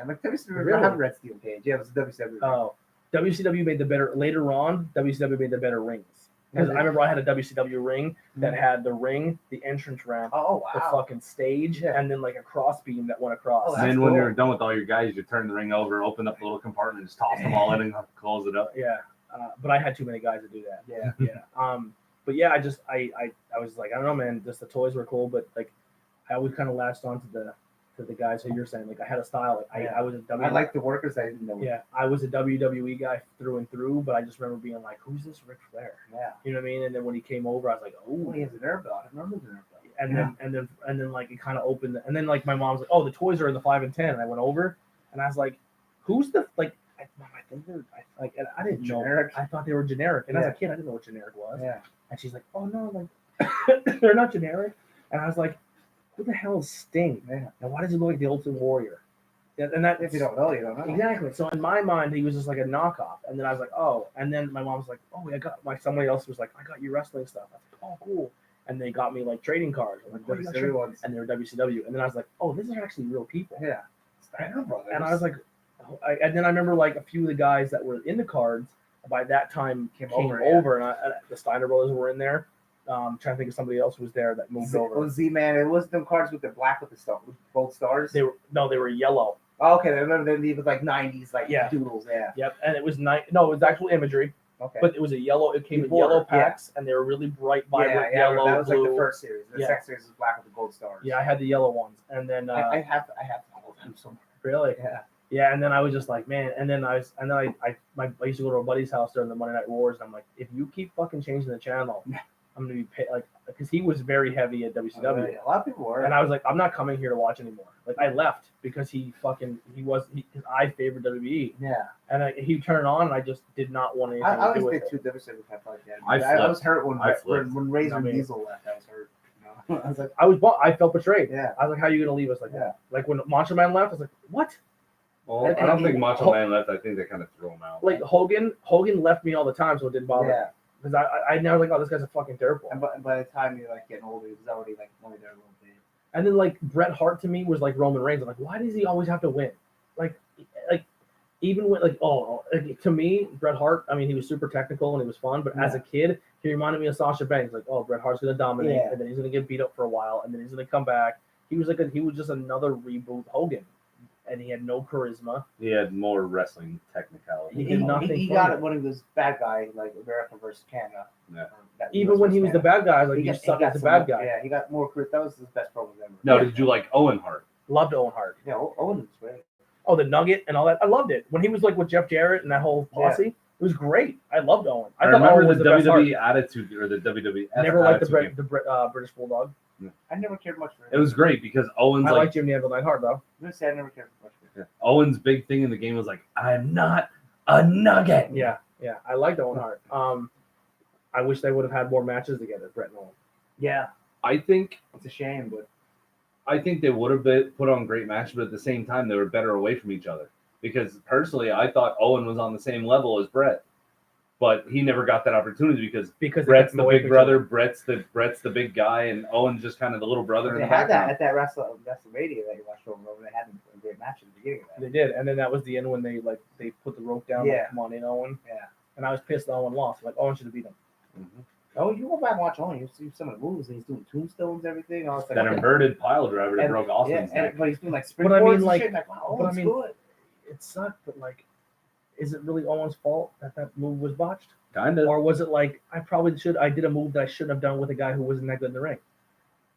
I'm like, WCW really? have a red steel cage. Yeah, it was a WCW. Oh, WCW made the better later on. WCW made the better rings. Because I remember I had a WCW ring that had the ring, the entrance ramp, the fucking stage, and then like a cross beam that went across. And then when you're done with all your guys, you turn the ring over, open up the little compartment, just toss them all in and close it up. Yeah, but I had too many guys to do that. Yeah. But yeah, I was like, I don't know, man. Just the toys were cool, but like, I always kind of latched on to the guys who you're saying. Like I had a style. Like I was a I like the workers. I didn't know. Yeah, I was a WWE guy through and through, but I just remember being like, "Who's this Ric Flair?" Yeah, you know what I mean. And then when he came over, I was like, "Oh, he has an air belt. I remember the air belt." And then like it kind of opened. And then like my mom's like, "Oh, the toys are in the 5 and 10." And I went over, and I was like, "Who's the like?" Mom, I think they're like, and I didn't generic. know. I thought they were generic, and as a kid, I didn't know what generic was. Yeah, and she's like, "Oh no, like they're not generic." And I was like, who the hell is Sting? Yeah. And why does he look like the Ultimate Warrior? Yeah, and that if you don't know, you don't know. Exactly. So in my mind, he was just like a knockoff. And then I was like, oh. And then my mom was like, oh, somebody else was like, I got you wrestling stuff. I was like, oh, cool. And they got me like trading cards. I'm like, WCW ones. And they were WCW. And then I was like, oh, these are actually real people. Yeah. And I was like, and then I remember like a few of the guys that were in the cards by that time came over, and the Steiner brothers were in there. Trying to think of somebody else who was there that moved over. Oh, Z-Man. It was them cards with the black with the both stars. They were yellow. Oh, okay, I remember they was like 90s, like doodles. Yeah. Yep, and it was it was actual imagery. Okay. But it was a yellow. It came in yellow packs, and they were really bright, vibrant yellow. That was blue. like the first series. The second series was black with the gold stars. Yeah, I had the yellow ones, and then I have all of them somewhere. Really? Yeah. Yeah, and then I was just like, man, and then I used to go to a buddy's house during the Monday Night Wars, and I'm like, if you keep fucking changing the channel, I'm gonna be paid, like, because he was very heavy at WCW. Oh, yeah. A lot of people were. And I was like, I'm not coming here to watch anymore. Like, I left because because I favored WWE. Yeah. And he turned on, and I just did not want anything I to do with always it. did too WCW like that. I was hurt when Razor Diesel left. I was hurt. You know? I was like, I felt betrayed. Yeah. I was like, how are you gonna leave us like that? Like when Macho Man left, I was like, what? Well, I don't think Macho Man left. I think they kind of threw him out. Like Hogan left me all the time, so it didn't bother me. Because I never like, oh, this guy's a fucking terrible. And by the time you're like getting older, he was already like only there a little bit. And then like Bret Hart to me was like Roman Reigns. I'm like, why does he always have to win? Like even when to me, Bret Hart. I mean, he was super technical and he was fun, but as a kid, he reminded me of Sasha Banks. Like, oh, Bret Hart's gonna dominate, and then he's gonna get beat up for a while, and then he's gonna come back. He was just another reboot Hogan. And he had no charisma. He had more wrestling technicality. He did nothing. He got it when he was bad guy, like America versus Canada. Yeah. Even when he was the bad guy, like you suck as a bad guy. Yeah, he got more charisma. That was his best program ever. No, did you like Owen Hart? Loved Owen Hart. Yeah, Owen was great. Oh, the Nugget and all that. I loved it. When he was like with Jeff Jarrett and that whole posse, it was great. I loved Owen. I remember the WWE Attitude or the WWF. Never liked the British Bulldog. Yeah. I never cared much for him. It was great because Owen's I like Jim Neville Neidhart though. I never cared much for him. Yeah. Owen's big thing in the game was like, I'm not a nugget. Yeah. I liked Owen Hart. I wish they would have had more matches together, Bret and Owen. Yeah. I think it's a shame, but I think they would have put on great matches, but at the same time they were better away from each other. Because personally, I thought Owen was on the same level as Bret. But he never got that opportunity because Bret's the big brother, Bret's the big guy, and Owen's just kind of the little brother. They had that at that WrestleMania that you watched over. They had a great match at the beginning of that. They did, and then that was the end when they put the rope down. Yeah. Like, come on in, Owen. Yeah. And I was pissed that Owen lost. Like Owen should have beat him. Mm-hmm. Oh, you go back and watch Owen. You see some of the moves, and he's doing tombstones, everything. I was like, that inverted pile driver that broke Austin's neck. But he's doing like springboards and shit. Like, wow, Owen's good. It sucked, but like, is it really Owen's fault that move was botched? Kind of. Or was it like I did a move that I shouldn't have done with a guy who wasn't that good in the ring?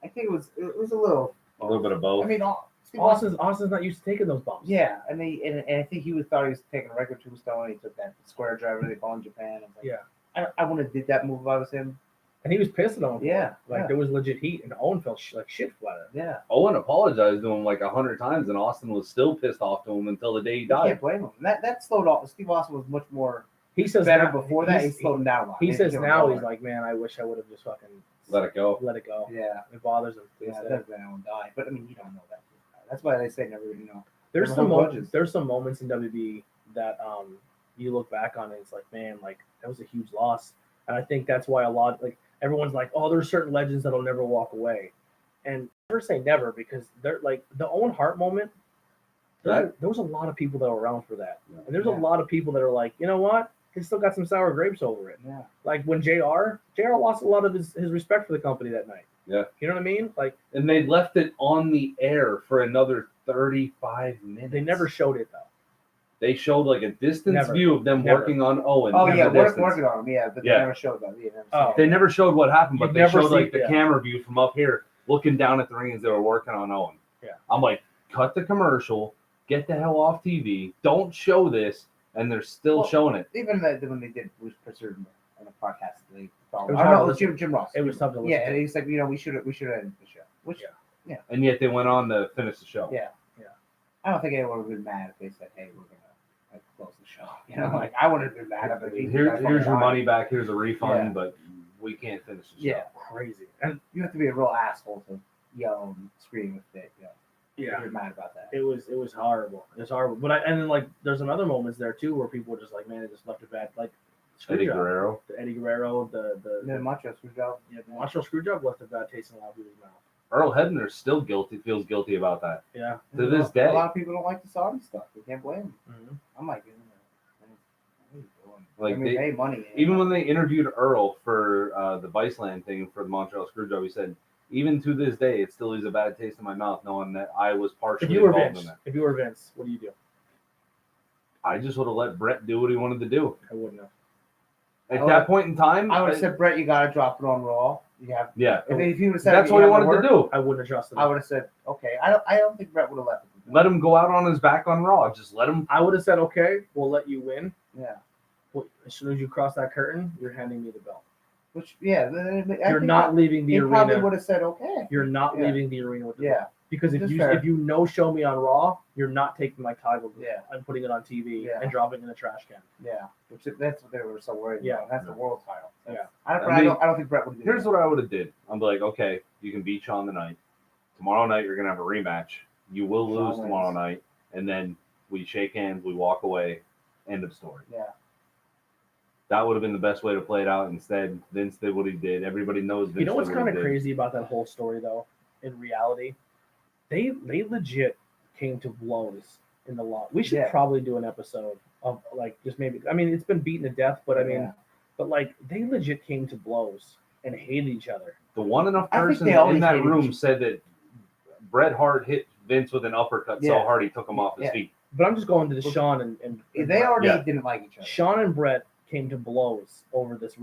I think it was a little bit of both. I mean, Austin's not used to taking those bumps. Yeah, and I think he thought he was taking a regular tombstone. And he took that square driver they call in Japan. And like, yeah, I wouldn't have did that move if I was him. And he was pissing on him. Yeah, Like there was legit heat, and Owen felt like shit about it. Yeah. Owen apologized to him like 100 times, and Austin was still pissed off to him until the day he You died. can't blame him. That slowed off. Steve Austin was much more He says better now, before that. He slowed him down a lot. He says now he's like, man, I wish I would have just fucking Let it go. Let it go. Yeah. It bothers him. Yeah, that's when Owen died. But I mean, you don't know that. That's why they say never, There's never some hold grudges. there's some moments in WB that you look back on and it's like, man, like that was a huge loss. And I think that's why a lot like everyone's like, oh, there's certain legends that'll never walk away. And never say never because they're like the Owen Hart moment. There was a lot of people that were around for that. And there's a lot of people that are like, you know what? He still got some sour grapes over it. Yeah. Like when JR lost a lot of his respect for the company that night. Yeah. You know what I mean? Like, and they left it on the air for another 35 minutes. They never showed it though. They showed like a distance view of them working on Owen. Oh yeah, working on him. Yeah, but they never showed that. They never showed what happened, but they showed like the camera view from up here, looking down at the ring as they were working on Owen. Yeah. I'm like, cut the commercial, get the hell off TV, don't show this, and they're still showing it. Even when they did Bruce Pritchard on the podcast, they Jim Ross. It was something. Yeah, and he's like, we should have ended the show. Which, yeah. And yet they went on to finish the show. Yeah. I don't think anyone would have been mad if they said, "Hey, we're gonna close the show." Like I would have been mad. Here's your money back. Here's a refund, but we can't finish the show. Yeah, crazy. And you have to be a real asshole to yell and scream with it. Yeah, you're mad about that. It was horrible. It was horrible. But and then like there's another moments there too where people were just like, man, it just left a bad like. Eddie Guerrero, the Macho Screwjob. Yeah, the Macho Screwjob left a bad taste in a lot of people's mouth. Earl Hebner still feels guilty about that. Yeah. To this day. A lot of people don't like the Saudi stuff. They can't blame them. Mm-hmm. I'm like, like they pay money. Even when they interviewed Earl for the Viceland thing for the Montreal Screwjob, he said, even to this day, it still leaves a bad taste in my mouth knowing that I was partially involved in that. If you were Vince, what do you do? I just would have let Brett do what he wanted to do. I wouldn't have. At that point in time, I would have said, Brett, you got to drop it on Raw. Yeah. If he would have said that's what he wanted to do. I wouldn't have trusted him. I would have said, okay. I don't think Brett would have left it. Let him go out on his back on Raw. Just let him. I would have said, okay, we'll let you win. Yeah. Well, as soon as you cross that curtain, you're handing me the belt. Which, yeah. You're not leaving the arena. He probably would have said, okay. You're not leaving the arena with the belt. Because if you show me on Raw, you're not taking my title and putting it on TV and dropping it in the trash can. Yeah, that's what they were so worried about. That's the world title. Yeah, I don't think Brett would do Here's what I would have did. I'm like, okay, you can beat Shawn tonight. Tomorrow night you're gonna have a rematch. You will lose tomorrow night, and then we shake hands, we walk away. End of story. Yeah. That would have been the best way to play it out. Instead, Vince did what he did. Everybody knows Vince. You know what's kind of crazy about that whole story, though? In reality, they legit came to blows in the law. We should probably do an episode of like just maybe. I mean, it's been beaten to death, but I mean, but like they legit came to blows and hated each other. The one enough person in that room said that Bret Hart hit Vince with an uppercut so hard he took him off his feet. But I'm just going to the Shawn and they already didn't like each other. Shawn and Bret came to blows over this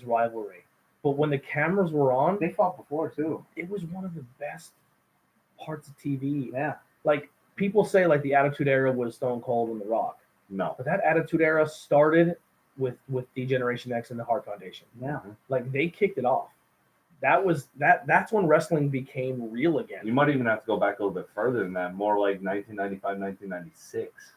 rivalry. But when the cameras were on, they fought before too. It was one of the best parts of TV. Yeah. Like people say like the Attitude Era was Stone Cold and The Rock. No. But that Attitude Era started with D-Generation X and the Hart Foundation. Yeah. Like they kicked it off. That's when wrestling became real again. You might even have to go back a little bit further than that, more like 1995, 1996.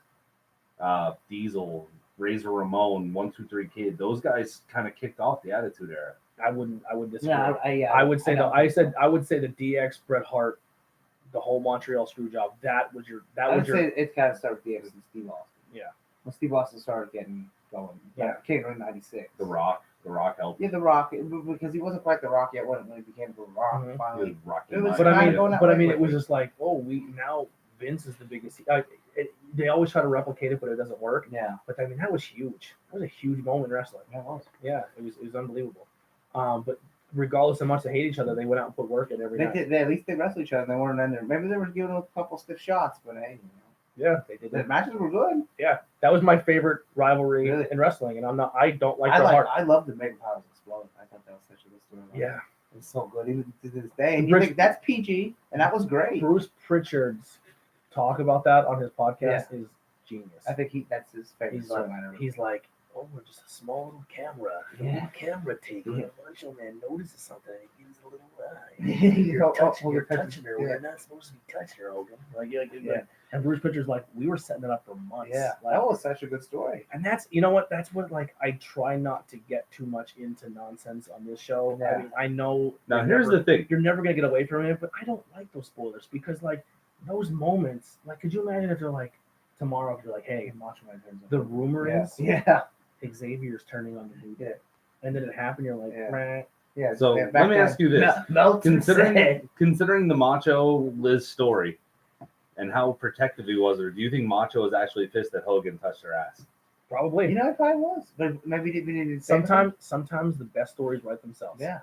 Diesel, Razor Ramon, 1-2-3 Kid, those guys kind of kicked off the Attitude Era. I would disagree. Yeah, I would say I would say the DX, Bret Hart, the whole Montreal Screwjob. I would say it kind of started with DX and Steve Austin. Yeah. When Steve Austin started getting going. Yeah. Came in '96. The Rock helped. Yeah, The Rock, because he wasn't quite The Rock yet when he became The Rock. Finally. But I mean, it was just like, now Vince is the biggest. They always try to replicate it, but it doesn't work. Yeah. But I mean, that was huge. That was a huge moment in wrestling. Yeah, it was. Yeah, it was unbelievable. But regardless of how much they hate each other, they went out and put work in every night. At least they wrestled each other. They weren't in there. Maybe they were giving them a couple stiff shots, but hey, yeah, they did. The matches were good. Yeah, that was my favorite rivalry in wrestling, and I don't like Bret Hart. I love the Mega Powers Explode. I thought that was such a good story. Yeah, it's so good even to this day. And you think that's PG, and that was great. Bruce Pritchard's talk about that on his podcast is genius. I think that's his favorite storyline ever. He's like, oh, we're just a small little camera. A little camera take. When Macho Man notices something, he gives a little eye. You're touching her. We're not supposed to be touching her, Hogan. And Bruce Pritchard's like, we were setting it up for months. Yeah, like, that was such a good story. And that's, you know what? That's what, like, I try not to get too much into nonsense on this show. Yeah. I mean, I know. Now, here's the thing. You're never going to get away from it, but I don't like those spoilers because, like, those moments, like, could you imagine if they're like, tomorrow, if you're like, hey, the rumor is Xavier's turning on the boot. Yeah. And then it happened, you're like, right. Yeah. So let me ask you this. Considering the Macho Liz story and how protective he was, or do you think Macho was actually pissed that Hogan touched her ass? Probably. You know, it probably was. But maybe he didn't sometimes the best stories write themselves. Yeah.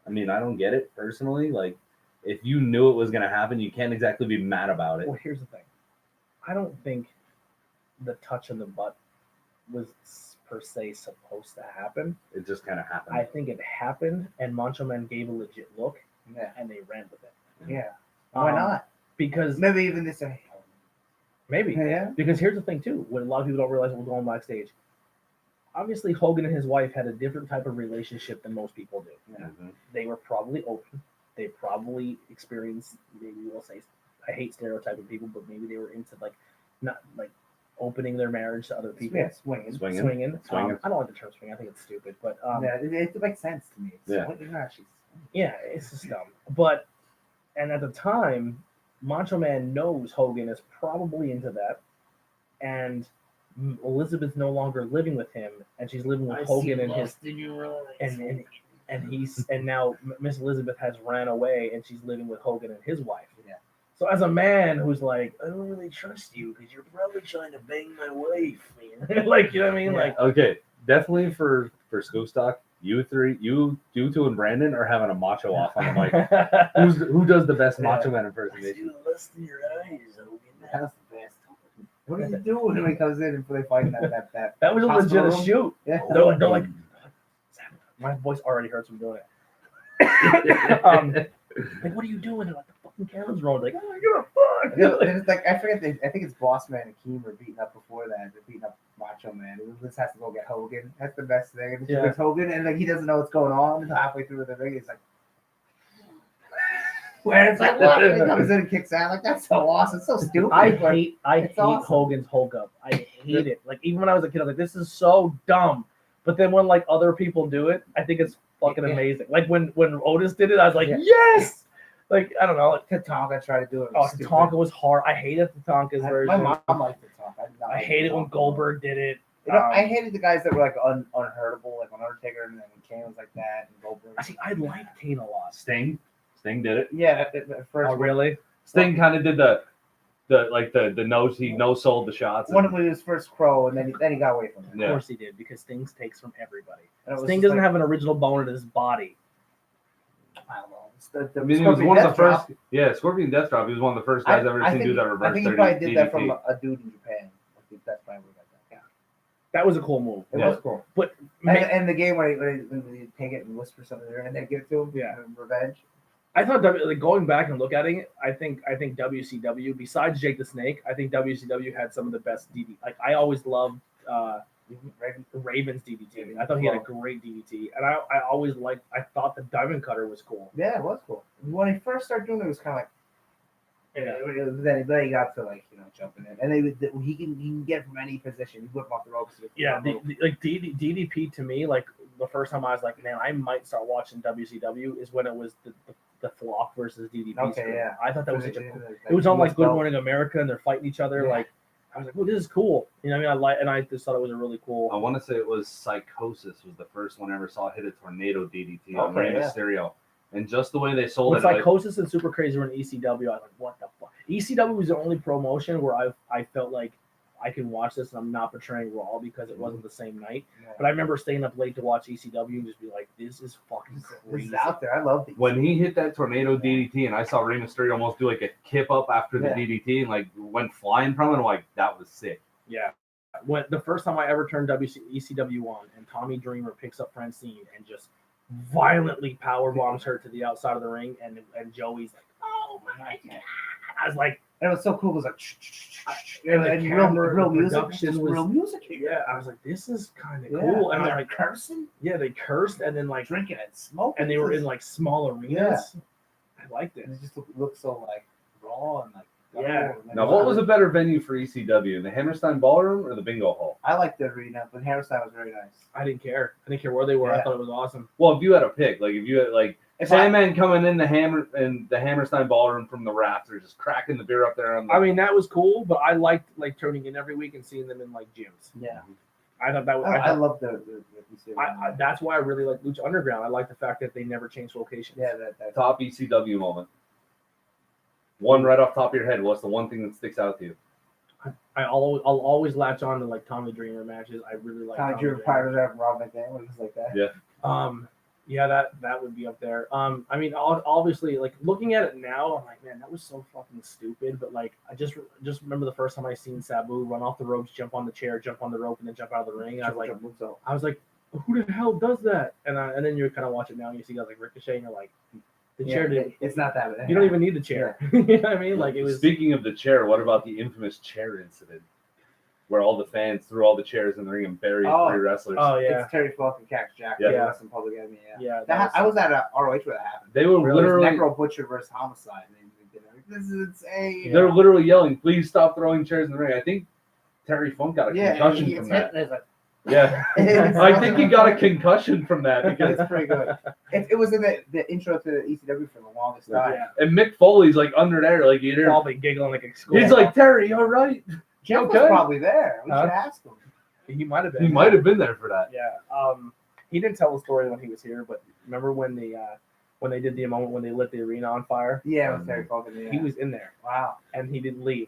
I mean, I don't get it personally. Like, if you knew it was going to happen, you can't exactly be mad about it. Well, here's the thing. I don't think the touch in the butt was per se supposed to happen. It just kind of happened. I think it happened, and Macho Man gave a legit look, and they ran with it. Yeah. Why not? Because maybe even this. Maybe. Yeah. Because here's the thing too, what a lot of people don't realize what was going on backstage. Obviously, Hogan and his wife had a different type of relationship than most people do. Yeah. Mm-hmm. They were probably open. They probably experienced, maybe we'll say, I hate stereotyping people, but maybe they were into not opening their marriage to other people. Yeah, swinging. I don't like the term swing. I think it's stupid, but it makes sense to me. It's just dumb. But and at the time, Macho Man knows Hogan is probably into that, and Elizabeth's no longer living with him, and she's living with Hogan and his and now Miss Elizabeth has ran away, and she's living with Hogan and his wife. Yeah. So as a man who's like, I don't really trust you because you're probably trying to bang my wife, man. Like, you know what I mean? Yeah. Like, okay, definitely for Scoop Stock, you two, and Brandon are having a macho off on the mic. Who does the best Macho Man impersonation? I see the lust in your eyes, Hogan. That's the best. What is he doing when he comes in and they fight that? That was a legit shoot. Yeah. They're like, my voice already hurts from doing it. Like, what are you doing? They're like, the fucking camera's rolling. Like, oh, you're a fuck. It's like, I forget. I think it's Boss Man and Keem were beating up before that. They're beating up Macho Man. This has to go get Hogan. That's the best thing. And it's Hogan, and like he doesn't know what's going on. And halfway through the ring, he's like, where it's like, what? And he comes in and kicks out. Like, that's so awesome. It's so stupid. I hate awesome. Hogan's Hulk up. I hate it. Like, even when I was a kid, I was like, this is so dumb. But then when like other people do it, I think it's fucking amazing. Like when Otis did it, I was like, yes. Like, I don't know. Like, Tatanka tried to do it. Tatanka was hard. I hated Tatanka's version. My mom liked Tatanka. I hated when Goldberg did it. You know, I hated the guys that were like unhurdable, like when Undertaker and then when Kane was like that and Goldberg. I think I liked Kane a lot. Sting did it. Yeah, at first. Oh, really? Sting kind of did the nose. He no-sold the shots. One of his first crow, and then he got away from it. Of course he did, because Sting takes from everybody. Sting doesn't have an original bone in his body. I don't know. He was one of the first. Yeah, Scorpion Death Drop. He was one of the first guys I've ever seen do that reverse. I think he probably did that from a dude in Japan. I think that's probably what that. Yeah. That was a cool move. It was cool. But and the game where he take it and whisper something there and then give it to him. Yeah. Revenge. I thought going back and look at it, I think WCW, besides Jake the Snake, I think WCW had some of the best DDT. Like, I always loved Raven's DDT. I thought he had a great DDT, and I always liked. I thought the Diamond Cutter was cool. Yeah, it was cool. When he first started doing it, it was kind of like. Yeah. Then he got to jumping in, and he can get from any position. He whip off the ropes. Yeah, DDP to me, like the first time I was like, man, I might start watching WCW is when it was the Flock versus DDP. Okay, yeah. I thought that was such a cool. It was on like Good Morning America, and they're fighting each other. Yeah. Like, I was like, well, this is cool. You know what I mean? I just thought it was a really cool. I want to say it was Psychosis was the first one I ever saw hit a tornado DDT on Rey Mysterio. And just the way they sold it. Psychosis and Super Crazy were in ECW, I was like, what the fuck? ECW was the only promotion where I felt like I can watch this and I'm not portraying Raw because it wasn't the same night. Yeah. But I remember staying up late to watch ECW and just be like, this is fucking crazy. This is out there. I love these. When he hit that tornado DDT and I saw Rey Mysterio almost do like a kip up after the DDT and like went flying from it, I'm like, that was sick. Yeah. When the first time I ever turned ECW on and Tommy Dreamer picks up Francine and just violently power bombs her to the outside of the ring, and Joey's like, oh my god. I was like, And it was so cool. It was like, And the camera, real the music, production just was real music here. Yeah, I was like, this is kind of Yeah. cool. And they're like, cursing, yeah, they cursed and then like drinking, and smoking. and they were in like small arenas. I liked it. And it just looked so like raw and like. Yeah. and, like, Now, what was a better venue for ECW, the Hammerstein Ballroom or the Bingo Hall? I liked the arena, but Hammerstein was very nice. I didn't care. I didn't care where they were. I Yeah. thought it was awesome. Well, if you had a pick, like if you had like Sandman coming in the Hammerstein Ballroom from the rafters, just cracking the beer up there on the. I mean, that was cool, but I liked like turning in every week and seeing them in like gyms. Yeah. I thought that was. I love the that's why I really like Lucha Underground. I like the fact that they never changed locations. Yeah, that Top ECW moment. One right off the top of your head. What's the one thing that sticks out to you? I'll always latch on to like Tommy Dreamer matches. I really like Tommy Dreamer Pirates of Rob McDaniel, just like that. Yeah. Yeah, that would be up there. I mean, obviously, like looking at it now, I'm like, man, that was so fucking stupid. But like, I just remember the first time I seen Sabu run off the ropes, jump on the chair, jump on the rope, and then jump out of the ring. And I was like, who the hell does that? And then you kind of watch it now, and you see guys like Ricochet, and you're like, the chair didn't. It's not that bad. You don't even need the chair. You know what I mean? Like it was. Speaking of the chair, what about the infamous chair incident, where all the fans threw all the chairs in the ring and buried three wrestlers? Oh yeah. It's Terry Funk and Cactus Jack. Yeah. Wrestling Public Enemy. Yeah. I was at a ROH where that happened. They were literally Necro Butcher versus Homicide. This is insane. They're literally yelling, "Please stop throwing chairs in the ring!" I think Terry Funk got a concussion from that. Yeah, I think he got a concussion from that because it's pretty good. It was in the intro to ECW for the longest time. Yeah. And Mick Foley's like under there, like you hear. Probably giggling like a school. He's like, "Terry, all right?" Jeff was probably there. We should ask him. He might have been. He might have been there for that. Yeah. He didn't tell the story when he was here, but remember when they did the moment when they lit the arena on fire? Yeah, it was Terry Funk. He was in there. Wow. And he didn't leave.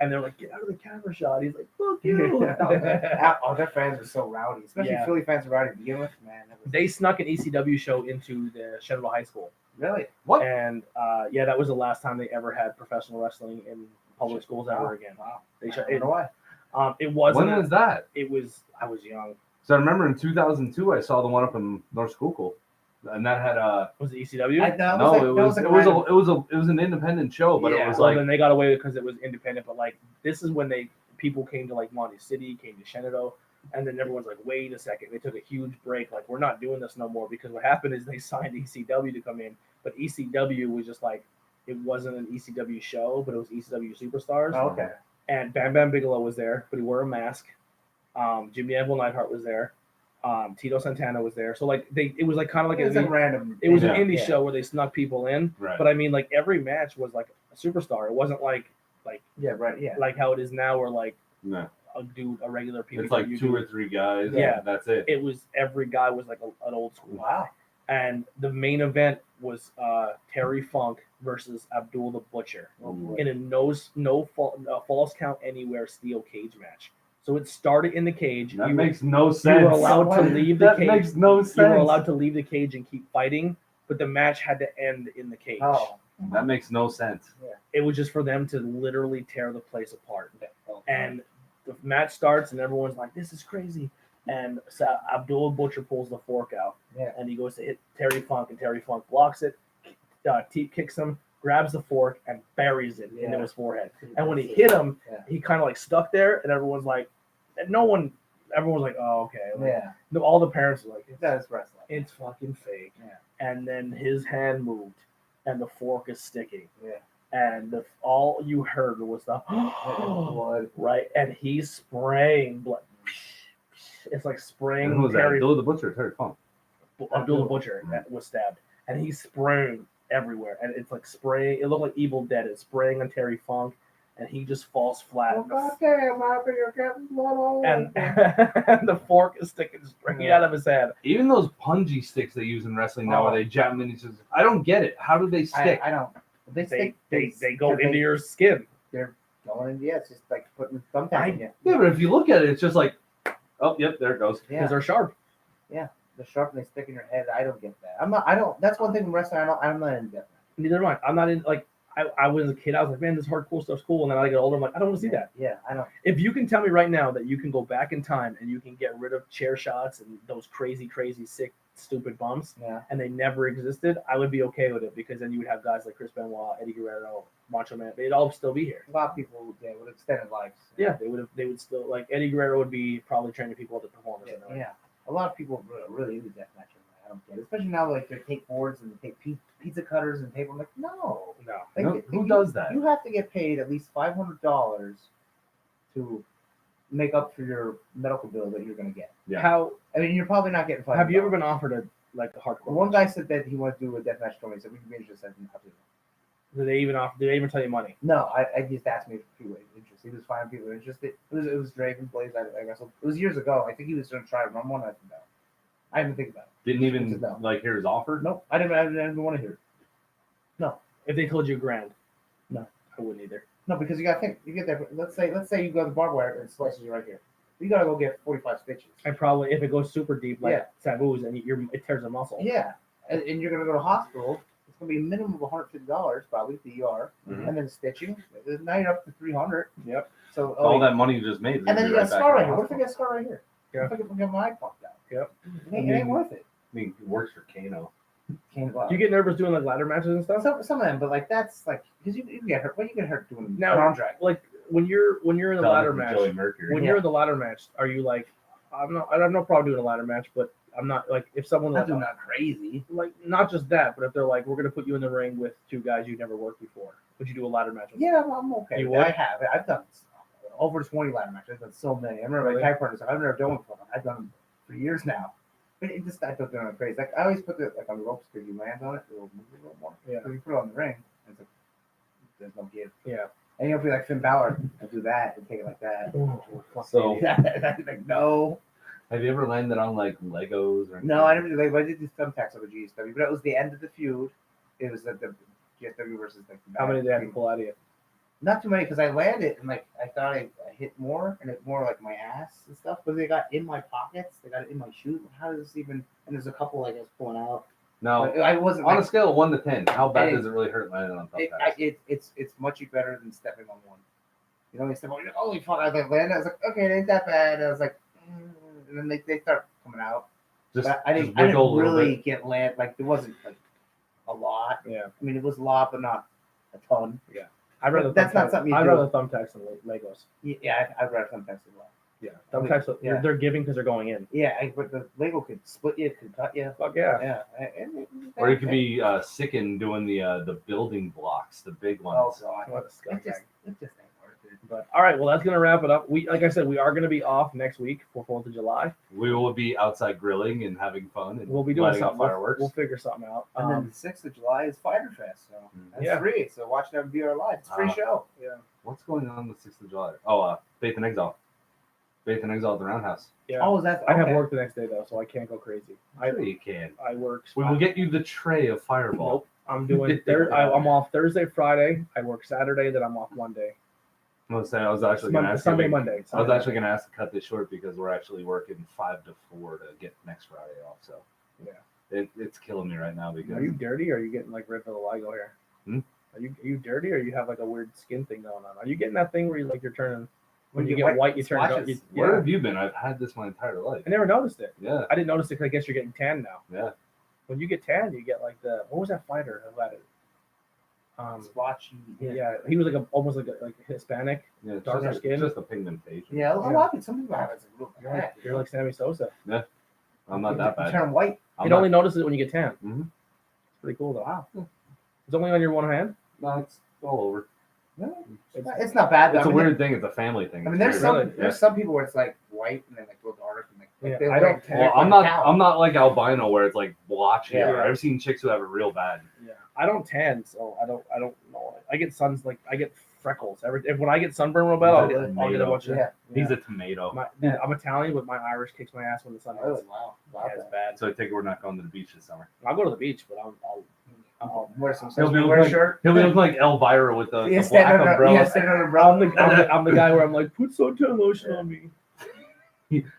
And they're like, "Get out of the camera shot." He's like, "Fuck you." Their fans are so rowdy, especially Philly fans are rowdy to begin with. Man, they snuck an ECW show into the Shenandoah High School. Really? What? And that was the last time they ever had professional wrestling in public schools ever again. Wow. They I don't know why. It wasn't. When was that? I was young. So I remember in 2002, I saw the one up in North Schuylkill, and that had Was it ECW? It was an independent show, but it was like. Then they got away because it was independent. But like this is when people came to like Monty City, came to Shenandoah, and then everyone's like, wait a second, they took a huge break. Like we're not doing this no more because what happened is they signed ECW to come in, but ECW was just like it wasn't an ECW show, but it was ECW Superstars. Oh, okay. And Bam Bam Bigelow was there, but he wore a mask. Jimmy Anvil Neidhart was there. Tito Santana was there. So like it was like kind of like it was random. It was an indie show where they snuck people in. Right. But I mean, like every match was like a superstar. It wasn't like like how it is now, where like a regular PPW. It's like two or three guys. Yeah, and that's it. It was every guy was like an old school. Wow. And the main event was Terry Funk versus Abdul the Butcher in a false count anywhere steel cage match. So it started in the cage. That makes no sense. You were allowed to leave the cage. That makes no sense. You were allowed to leave the cage and keep fighting, but the match had to end in the cage. Oh. That makes no sense. Yeah. It was just for them to literally tear the place apart. And the match starts, and everyone's like, "This is crazy." And Abdul Butcher pulls the fork out, and he goes to hit Terry Funk, and Terry Funk blocks it. Teep kicks him, grabs the fork, and buries it into his forehead. And when he hit him, he kind of like stuck there, and everyone's like, everyone's like, "Oh, okay." Like, all the parents are like, "That's wrestling. It's fucking fake." Yeah. And then his hand moved, and the fork is sticking. Yeah. And all you heard was the blood, right? And he's spraying blood. It's like spraying. And who was that? Abdul the Butcher, Terry Funk. Abdul the Butcher was stabbed, and he's spraying everywhere, and it's like spraying. It looked like Evil Dead. It's spraying on Terry Funk, and he just falls flat. And the fork is sticking straight out of his head. Even those punji sticks they use in wrestling now, where they jab them in, I don't get it. How do they stick? I don't. They go into your skin. They're going in. It's just like putting thumbtack in you. Yeah, but if you look at it, it's just like, oh, yep, there it goes. Because they're sharp. Yeah, they're sharp and they stick in your head. I don't get that. I don't. That's one thing in wrestling. I'm not into that. Neither am I. I'm not in like. I was a kid. I was like, man, this hardcore stuff's cool. And then I get older. I'm like, I don't want to see that. Yeah, I know. If you can tell me right now that you can go back in time and you can get rid of chair shots and those crazy, sick, stupid bumps, and they never existed, I would be okay with it because then you would have guys like Chris Benoit, Eddie Guerrero, Macho Man, they'd all still be here. A lot of people with extended lives. Yeah, they would still like Eddie Guerrero would be probably training people at the performance. Yeah. A lot of people really into deathmatch. I don't get it, especially now like they take boards and they take pizza cutters and paper. I'm like, no. Like, Who does that? You have to get paid at least $500 to make up for your medical bill that you're gonna get. Yeah. I mean, you're probably not getting $500. Have you ever been offered a hardcore? One guy said that he wanted to do a deathmatch tournament. He said we can be interested. Did they even tell you money? No, I just asked me if people were interested. He was finding people interested. It was Dragon Blaze. I guess it was years ago. I think he was going to try to run one. I said no. I didn't think about it. Didn't even hear his offer. Nope. I didn't want to hear it. No. If they told you $1,000, no, I wouldn't either. No, because you got to think. You get there. Let's say you go to the barbed wire and it slices you right here. You got to go get 45 stitches. And probably if it goes super deep like Sabu's and it tears a muscle. Yeah, and you're going to go to hospital. It's going to be a minimum of $150 probably the ER, and then stitching. Now you're up to $300. Yep. So all that money you just made. And then you got a scar right here. What if I get a scar right here? Yeah. What if I get my eye popped out? Yep. It ain't worth it. I mean, it works for Kano. Do you get nervous doing like ladder matches and stuff? Some of them, but like that's like because you get hurt. When you get hurt doing now, arm drag. Like when you're in the ladder match. You're in the ladder match, are you like, I have no problem doing a ladder match, but I'm not like if someone not doing that crazy. Like not just that, but if they're like, we're gonna put you in the ring with two guys you've never worked before, would you do a ladder match with them? Yeah, I'm okay. You would? I've done over 20 ladder matches. I've done so many. I remember my tag partners. I've never done one before. I've done them for years now. But it just I thought they were crazy. Like I always put it like on the ropes because you land on it, it'll move a little more. Yeah. So you put it on the ring, it's like there's no give. Yeah. And you'll be like Finn Balor and do that and take it like that. So like no. Have you ever landed on like Legos or anything? No, I never did. Like, I did these thumbtacks over GSW, but it was the end of the feud. It was the GSW versus like. How many did they have to pull out of you? Not too many because I landed and like I thought I hit more and it more like my ass and stuff, but they got in my pockets, they got it in my shoes. How does this even? And there's a couple like I was pulling out. No, but I wasn't on like, a scale of 1 to 10. How bad does it really hurt landing on thumbtacks? It's much better than stepping on one. You know, you step on, you're like, holy fuck! I like landed. I was like, okay, it ain't that bad. And I was like, and then they start coming out. I didn't really get land. Like there wasn't like a lot. Yeah. I mean, it was a lot, but not a ton. Yeah. I'd rather that's not something you I'd do. rather thumbtacks than Legos. Yeah, I'd rather thumbtacks as well. Yeah, thumbtacks. Yeah. They're giving because they're going in. Yeah, but the Lego could split you, could cut you. Fuck yeah. Yeah. Or you could be sickened doing the building blocks, the big ones. Oh god, what a scumbag. it just ain't worth it. But all right, well that's gonna wrap it up. Like I said, we are gonna be off next week for 4th of July. We will be outside grilling and having fun and we'll be doing lighting off fireworks. We'll figure something out. And then the 6th of July is Fighter Fest, so that's free. So watch that VR live. It's a free show. Yeah. What's going on the 6th of July? Oh, Faith and Exile. Faith and Exile at the Roundhouse. Yeah. Oh, that's I have work the next day though, so I can't go crazy. Sure you can. I work. We will get you the tray of Fireball. Nope. I'm doing. I'm off Thursday, Friday. I work Saturday, then I'm off Monday. I was actually going to ask Sunday, Monday. I was actually going to ask to cut this short because we're actually working 5 to 4 to get next Friday off. So yeah, it's killing me right now because. Are you dirty? Or are you getting like rid of the Ligo here? Are you dirty or you have like a weird skin thing going on? Are you getting that thing where you're turning when you get white, you turn it? Where have you been? I've had this my entire life. I never noticed it. Yeah. I didn't notice it because I guess you're getting tan now. Yeah. When you get tan, you get like what was that fighter who had it? Splotchy. Yeah, he was like almost like Hispanic, darker skin. Just a pigmentation. Yeah, a lot of some people have it. You're like Sammy Sosa. Yeah. I'm not that bad. You turn white. You only notice it when you get tan. Mm-hmm. It's pretty cool though. Wow. It's only on your one hand? No, it's all over. It's not bad. It's a weird thing. It's a family thing. I mean, there's some people where it's like white and then like go dark and like I don't. Well, I'm not like albino where it's like blotchy. Yeah. I've seen chicks who have it real bad. Yeah, I don't tan, so I don't know. I get I get freckles. When I get sunburn real bad, I'll get a bunch of. Yeah. He's a tomato. I'm Italian, but my Irish kicks my ass when the sun hits. Wow. Yeah, it's bad. So I take it we're not going to the beach this summer. I'll go to the beach, but I'll wear some. He'll be looking like Elvira with the black umbrella. I'm the guy where I'm like, put suntan lotion on me.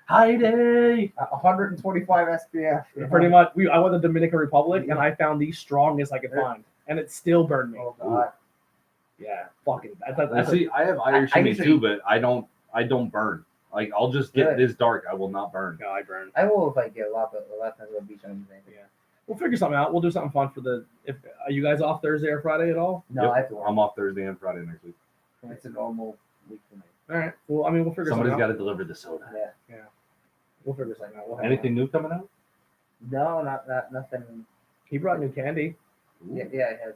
Heidi. 125 SPF. Pretty much. I went to the Dominican Republic and I found the strongest I could find, and it still burned me. Oh God. Yeah, fucking. See, I have Irish in me too, but I don't burn. Like I'll just get this dark. I will not burn. No, I burn. I will if I get a lot times on the beach on anything. Yeah. We'll figure something out. We'll do something fun for the. If are you guys off Thursday or Friday at all? No, Yep. I have to work. I'm off Thursday and Friday next week. It's a normal week for me. All right. Well, I mean, we'll figure Somebody's something got out. to deliver the soda. Yeah. We'll figure something out. We'll have Anything new coming out? No, not nothing. He brought new candy. Yeah, it has.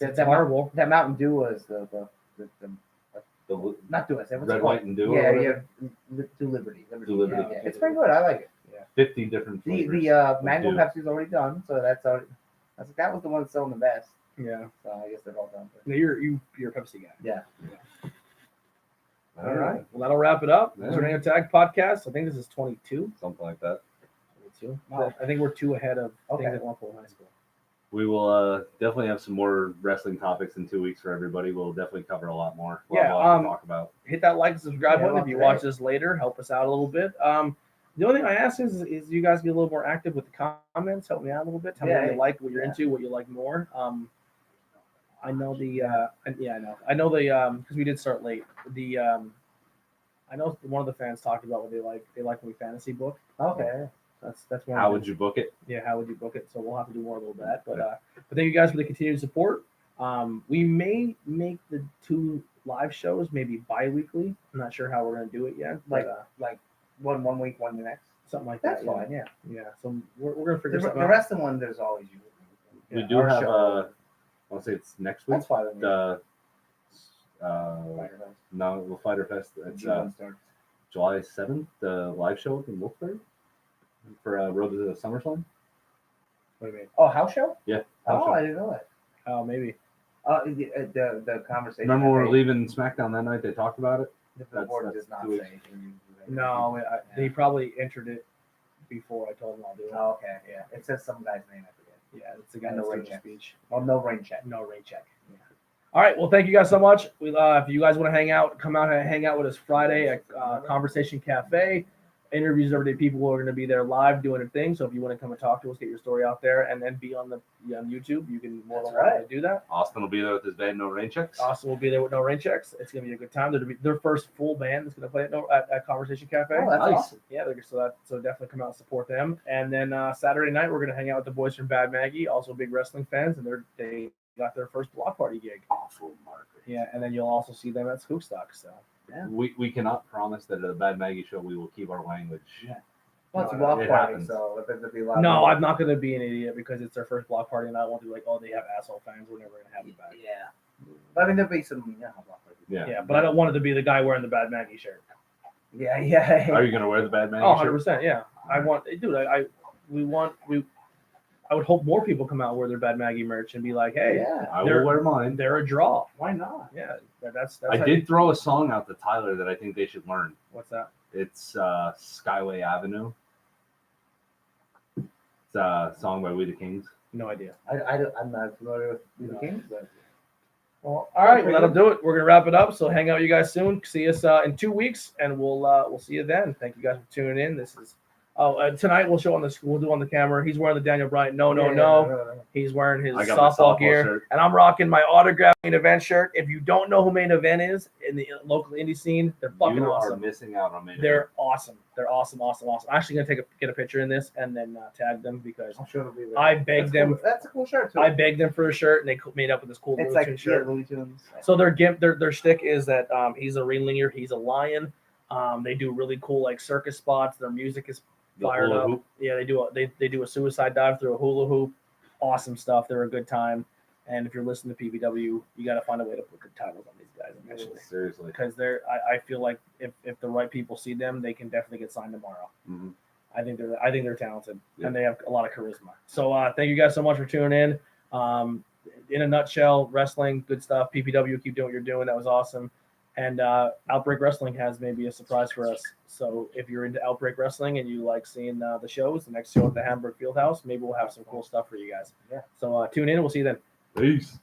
It's that horrible. That Mountain Dew was the The not Dew. What's it Red, called? White, and Dew. Yeah, or yeah. whatever? Do Liberty. Do Liberty. Yeah. It's pretty good. I like it. 50 different flavors. The mango Dew. Pepsi's already done, so that's already. That was the one that's selling the best. Yeah. So I guess they're all done. No, you're a Pepsi guy. Yeah. All right. Well, that'll wrap it up. Yeah. Tornado Tag Podcast. I think this is 22. Something like that. 22. Wow. I think we're 2 ahead of Okay. things at Wampole High School. We will definitely have some more wrestling topics in 2 weeks for everybody. We'll definitely cover a lot more. Yeah, A lot to talk about. Hit that like and subscribe Yeah, button if you great. watch this later. Help us out a little bit. The only thing I ask is you guys be a little more active with the comments. Help me out a little bit. Tell me Yeah, what you like, what you're yeah. into, what you like more. I know the I know the because we did start late. The I know one of the fans talked about what they like. They like when we fantasy book. Okay. That's one. How would you book it? Yeah, how would you book it? So we'll have to do more of that. But thank you guys for the continued support. We may make the 2 live shows maybe bi-weekly. I'm not sure how we're gonna do it yet. Like But, one week, one the next. something like That's that. fine. Yeah. Yeah. So we're gonna figure The something out. rest of the one, there's always you. We Yeah, do our have show. I want to say it's next week. That's fine. With me. The Fighter Fest. no, the Fighter Fest. It's G1 starts. July 7th. The live show in Wilkes-Barre for Road to the SummerSlam. What do you mean? Oh, house show? Yeah. Oh, I didn't know that. Oh, maybe. The conversation. Remember when we were leaving SmackDown that night? They talked about it. The board that's does not 2 weeks. say. No, he probably entered it before I told him I'll do it. Oh, okay, yeah. It says some guy's name. I forget. Yeah, it's the guy No that's rain doing the check. speech. Oh, no rain check. No rate check. Yeah. All right. Well, thank you guys so much. We if you guys want to hang out, come out and hang out with us Friday at Conversation Cafe. Interviews every day. People are going to be there live doing a thing. So if you want to come and talk to us, get your story out there, and then be on YouTube, you can more than welcome to do that. Austin will be there with his band No Rain Checks. Austin will be there with No Rain Checks. It's going to be a good time. There'll be their first full band that's going to play at Conversation Cafe. Oh, that's Nice. awesome. Yeah, so definitely come out and support them. And then Saturday night we're going to hang out with the boys from Bad Maggie, also big wrestling fans, and they got their first block party gig. Awful market. Yeah, and then you'll also see them at Skookstock. So Yeah. We cannot promise that at the Bad Maggie show we will keep our language. Yeah. Well, it's a No, block it party, happens. so there'll be a lot. no, of I'm not going to be an idiot because it's their first block party, and I won't be like, oh, they have asshole fans. We're never going to have it back. Yeah. I mean, there'll be some. Block parties. Yeah. Yeah, but I don't want it to be the guy wearing the Bad Maggie shirt. Yeah, yeah. Are you gonna wear the Bad Maggie Oh, shirt? 100%. Yeah, I want, dude. I would hope more people come out and wear their Bad Maggie merch and be like, hey, Yeah. I They're- will wear mine. they're a draw. Why not? Yeah, that's I how did throw a song out to Tyler that I think they should learn. What's that? It's Skyway Avenue. It's a song by We the Kings. No idea. I'm not familiar with the No. Kings, but Well, all right, well, that'll do it. We're gonna wrap it up. So hang out with you guys soon. See us in 2 weeks, and we'll see you then. Thank you guys for tuning in. This is tonight we'll show on we'll do on the camera. He's wearing the Daniel Bryan. No. He's wearing his I got my softball softball gear, shirt. and I'm rocking my autographed Main Event shirt. If you don't know who Main Event is in the local indie scene, they're fucking You are awesome. missing out on me. They're awesome. They're awesome. I'm actually gonna get a picture in this and then tag them because I'm sure it'll be there. I begged That's them. cool. That's a cool shirt too. I begged them for a shirt, and they made up with this cool It's Looney like Tunes shirt. Looney Tunes. So their shtick is that he's a ringleader, he's a lion. They do really cool like circus spots. Their music is The fired hula up. hoop. Yeah, they do a suicide dive through a hula hoop. Awesome stuff. They're a good time. And if you're listening to PPW, you got to find a way to put good titles on these guys eventually, Seriously. because I feel like if the right people see them, they can definitely get signed tomorrow. Mhm. I think they're talented Yeah. and they have a lot of charisma. So thank you guys so much for tuning in. In a nutshell, wrestling, good stuff. PPW, keep doing what you're doing. That was awesome. And Outbreak Wrestling has maybe a surprise for us. So if you're into Outbreak Wrestling and you like seeing the shows, the next show at the Hamburg Fieldhouse, maybe we'll have some cool stuff for you guys. Yeah. So tune in. We'll see you then. Peace.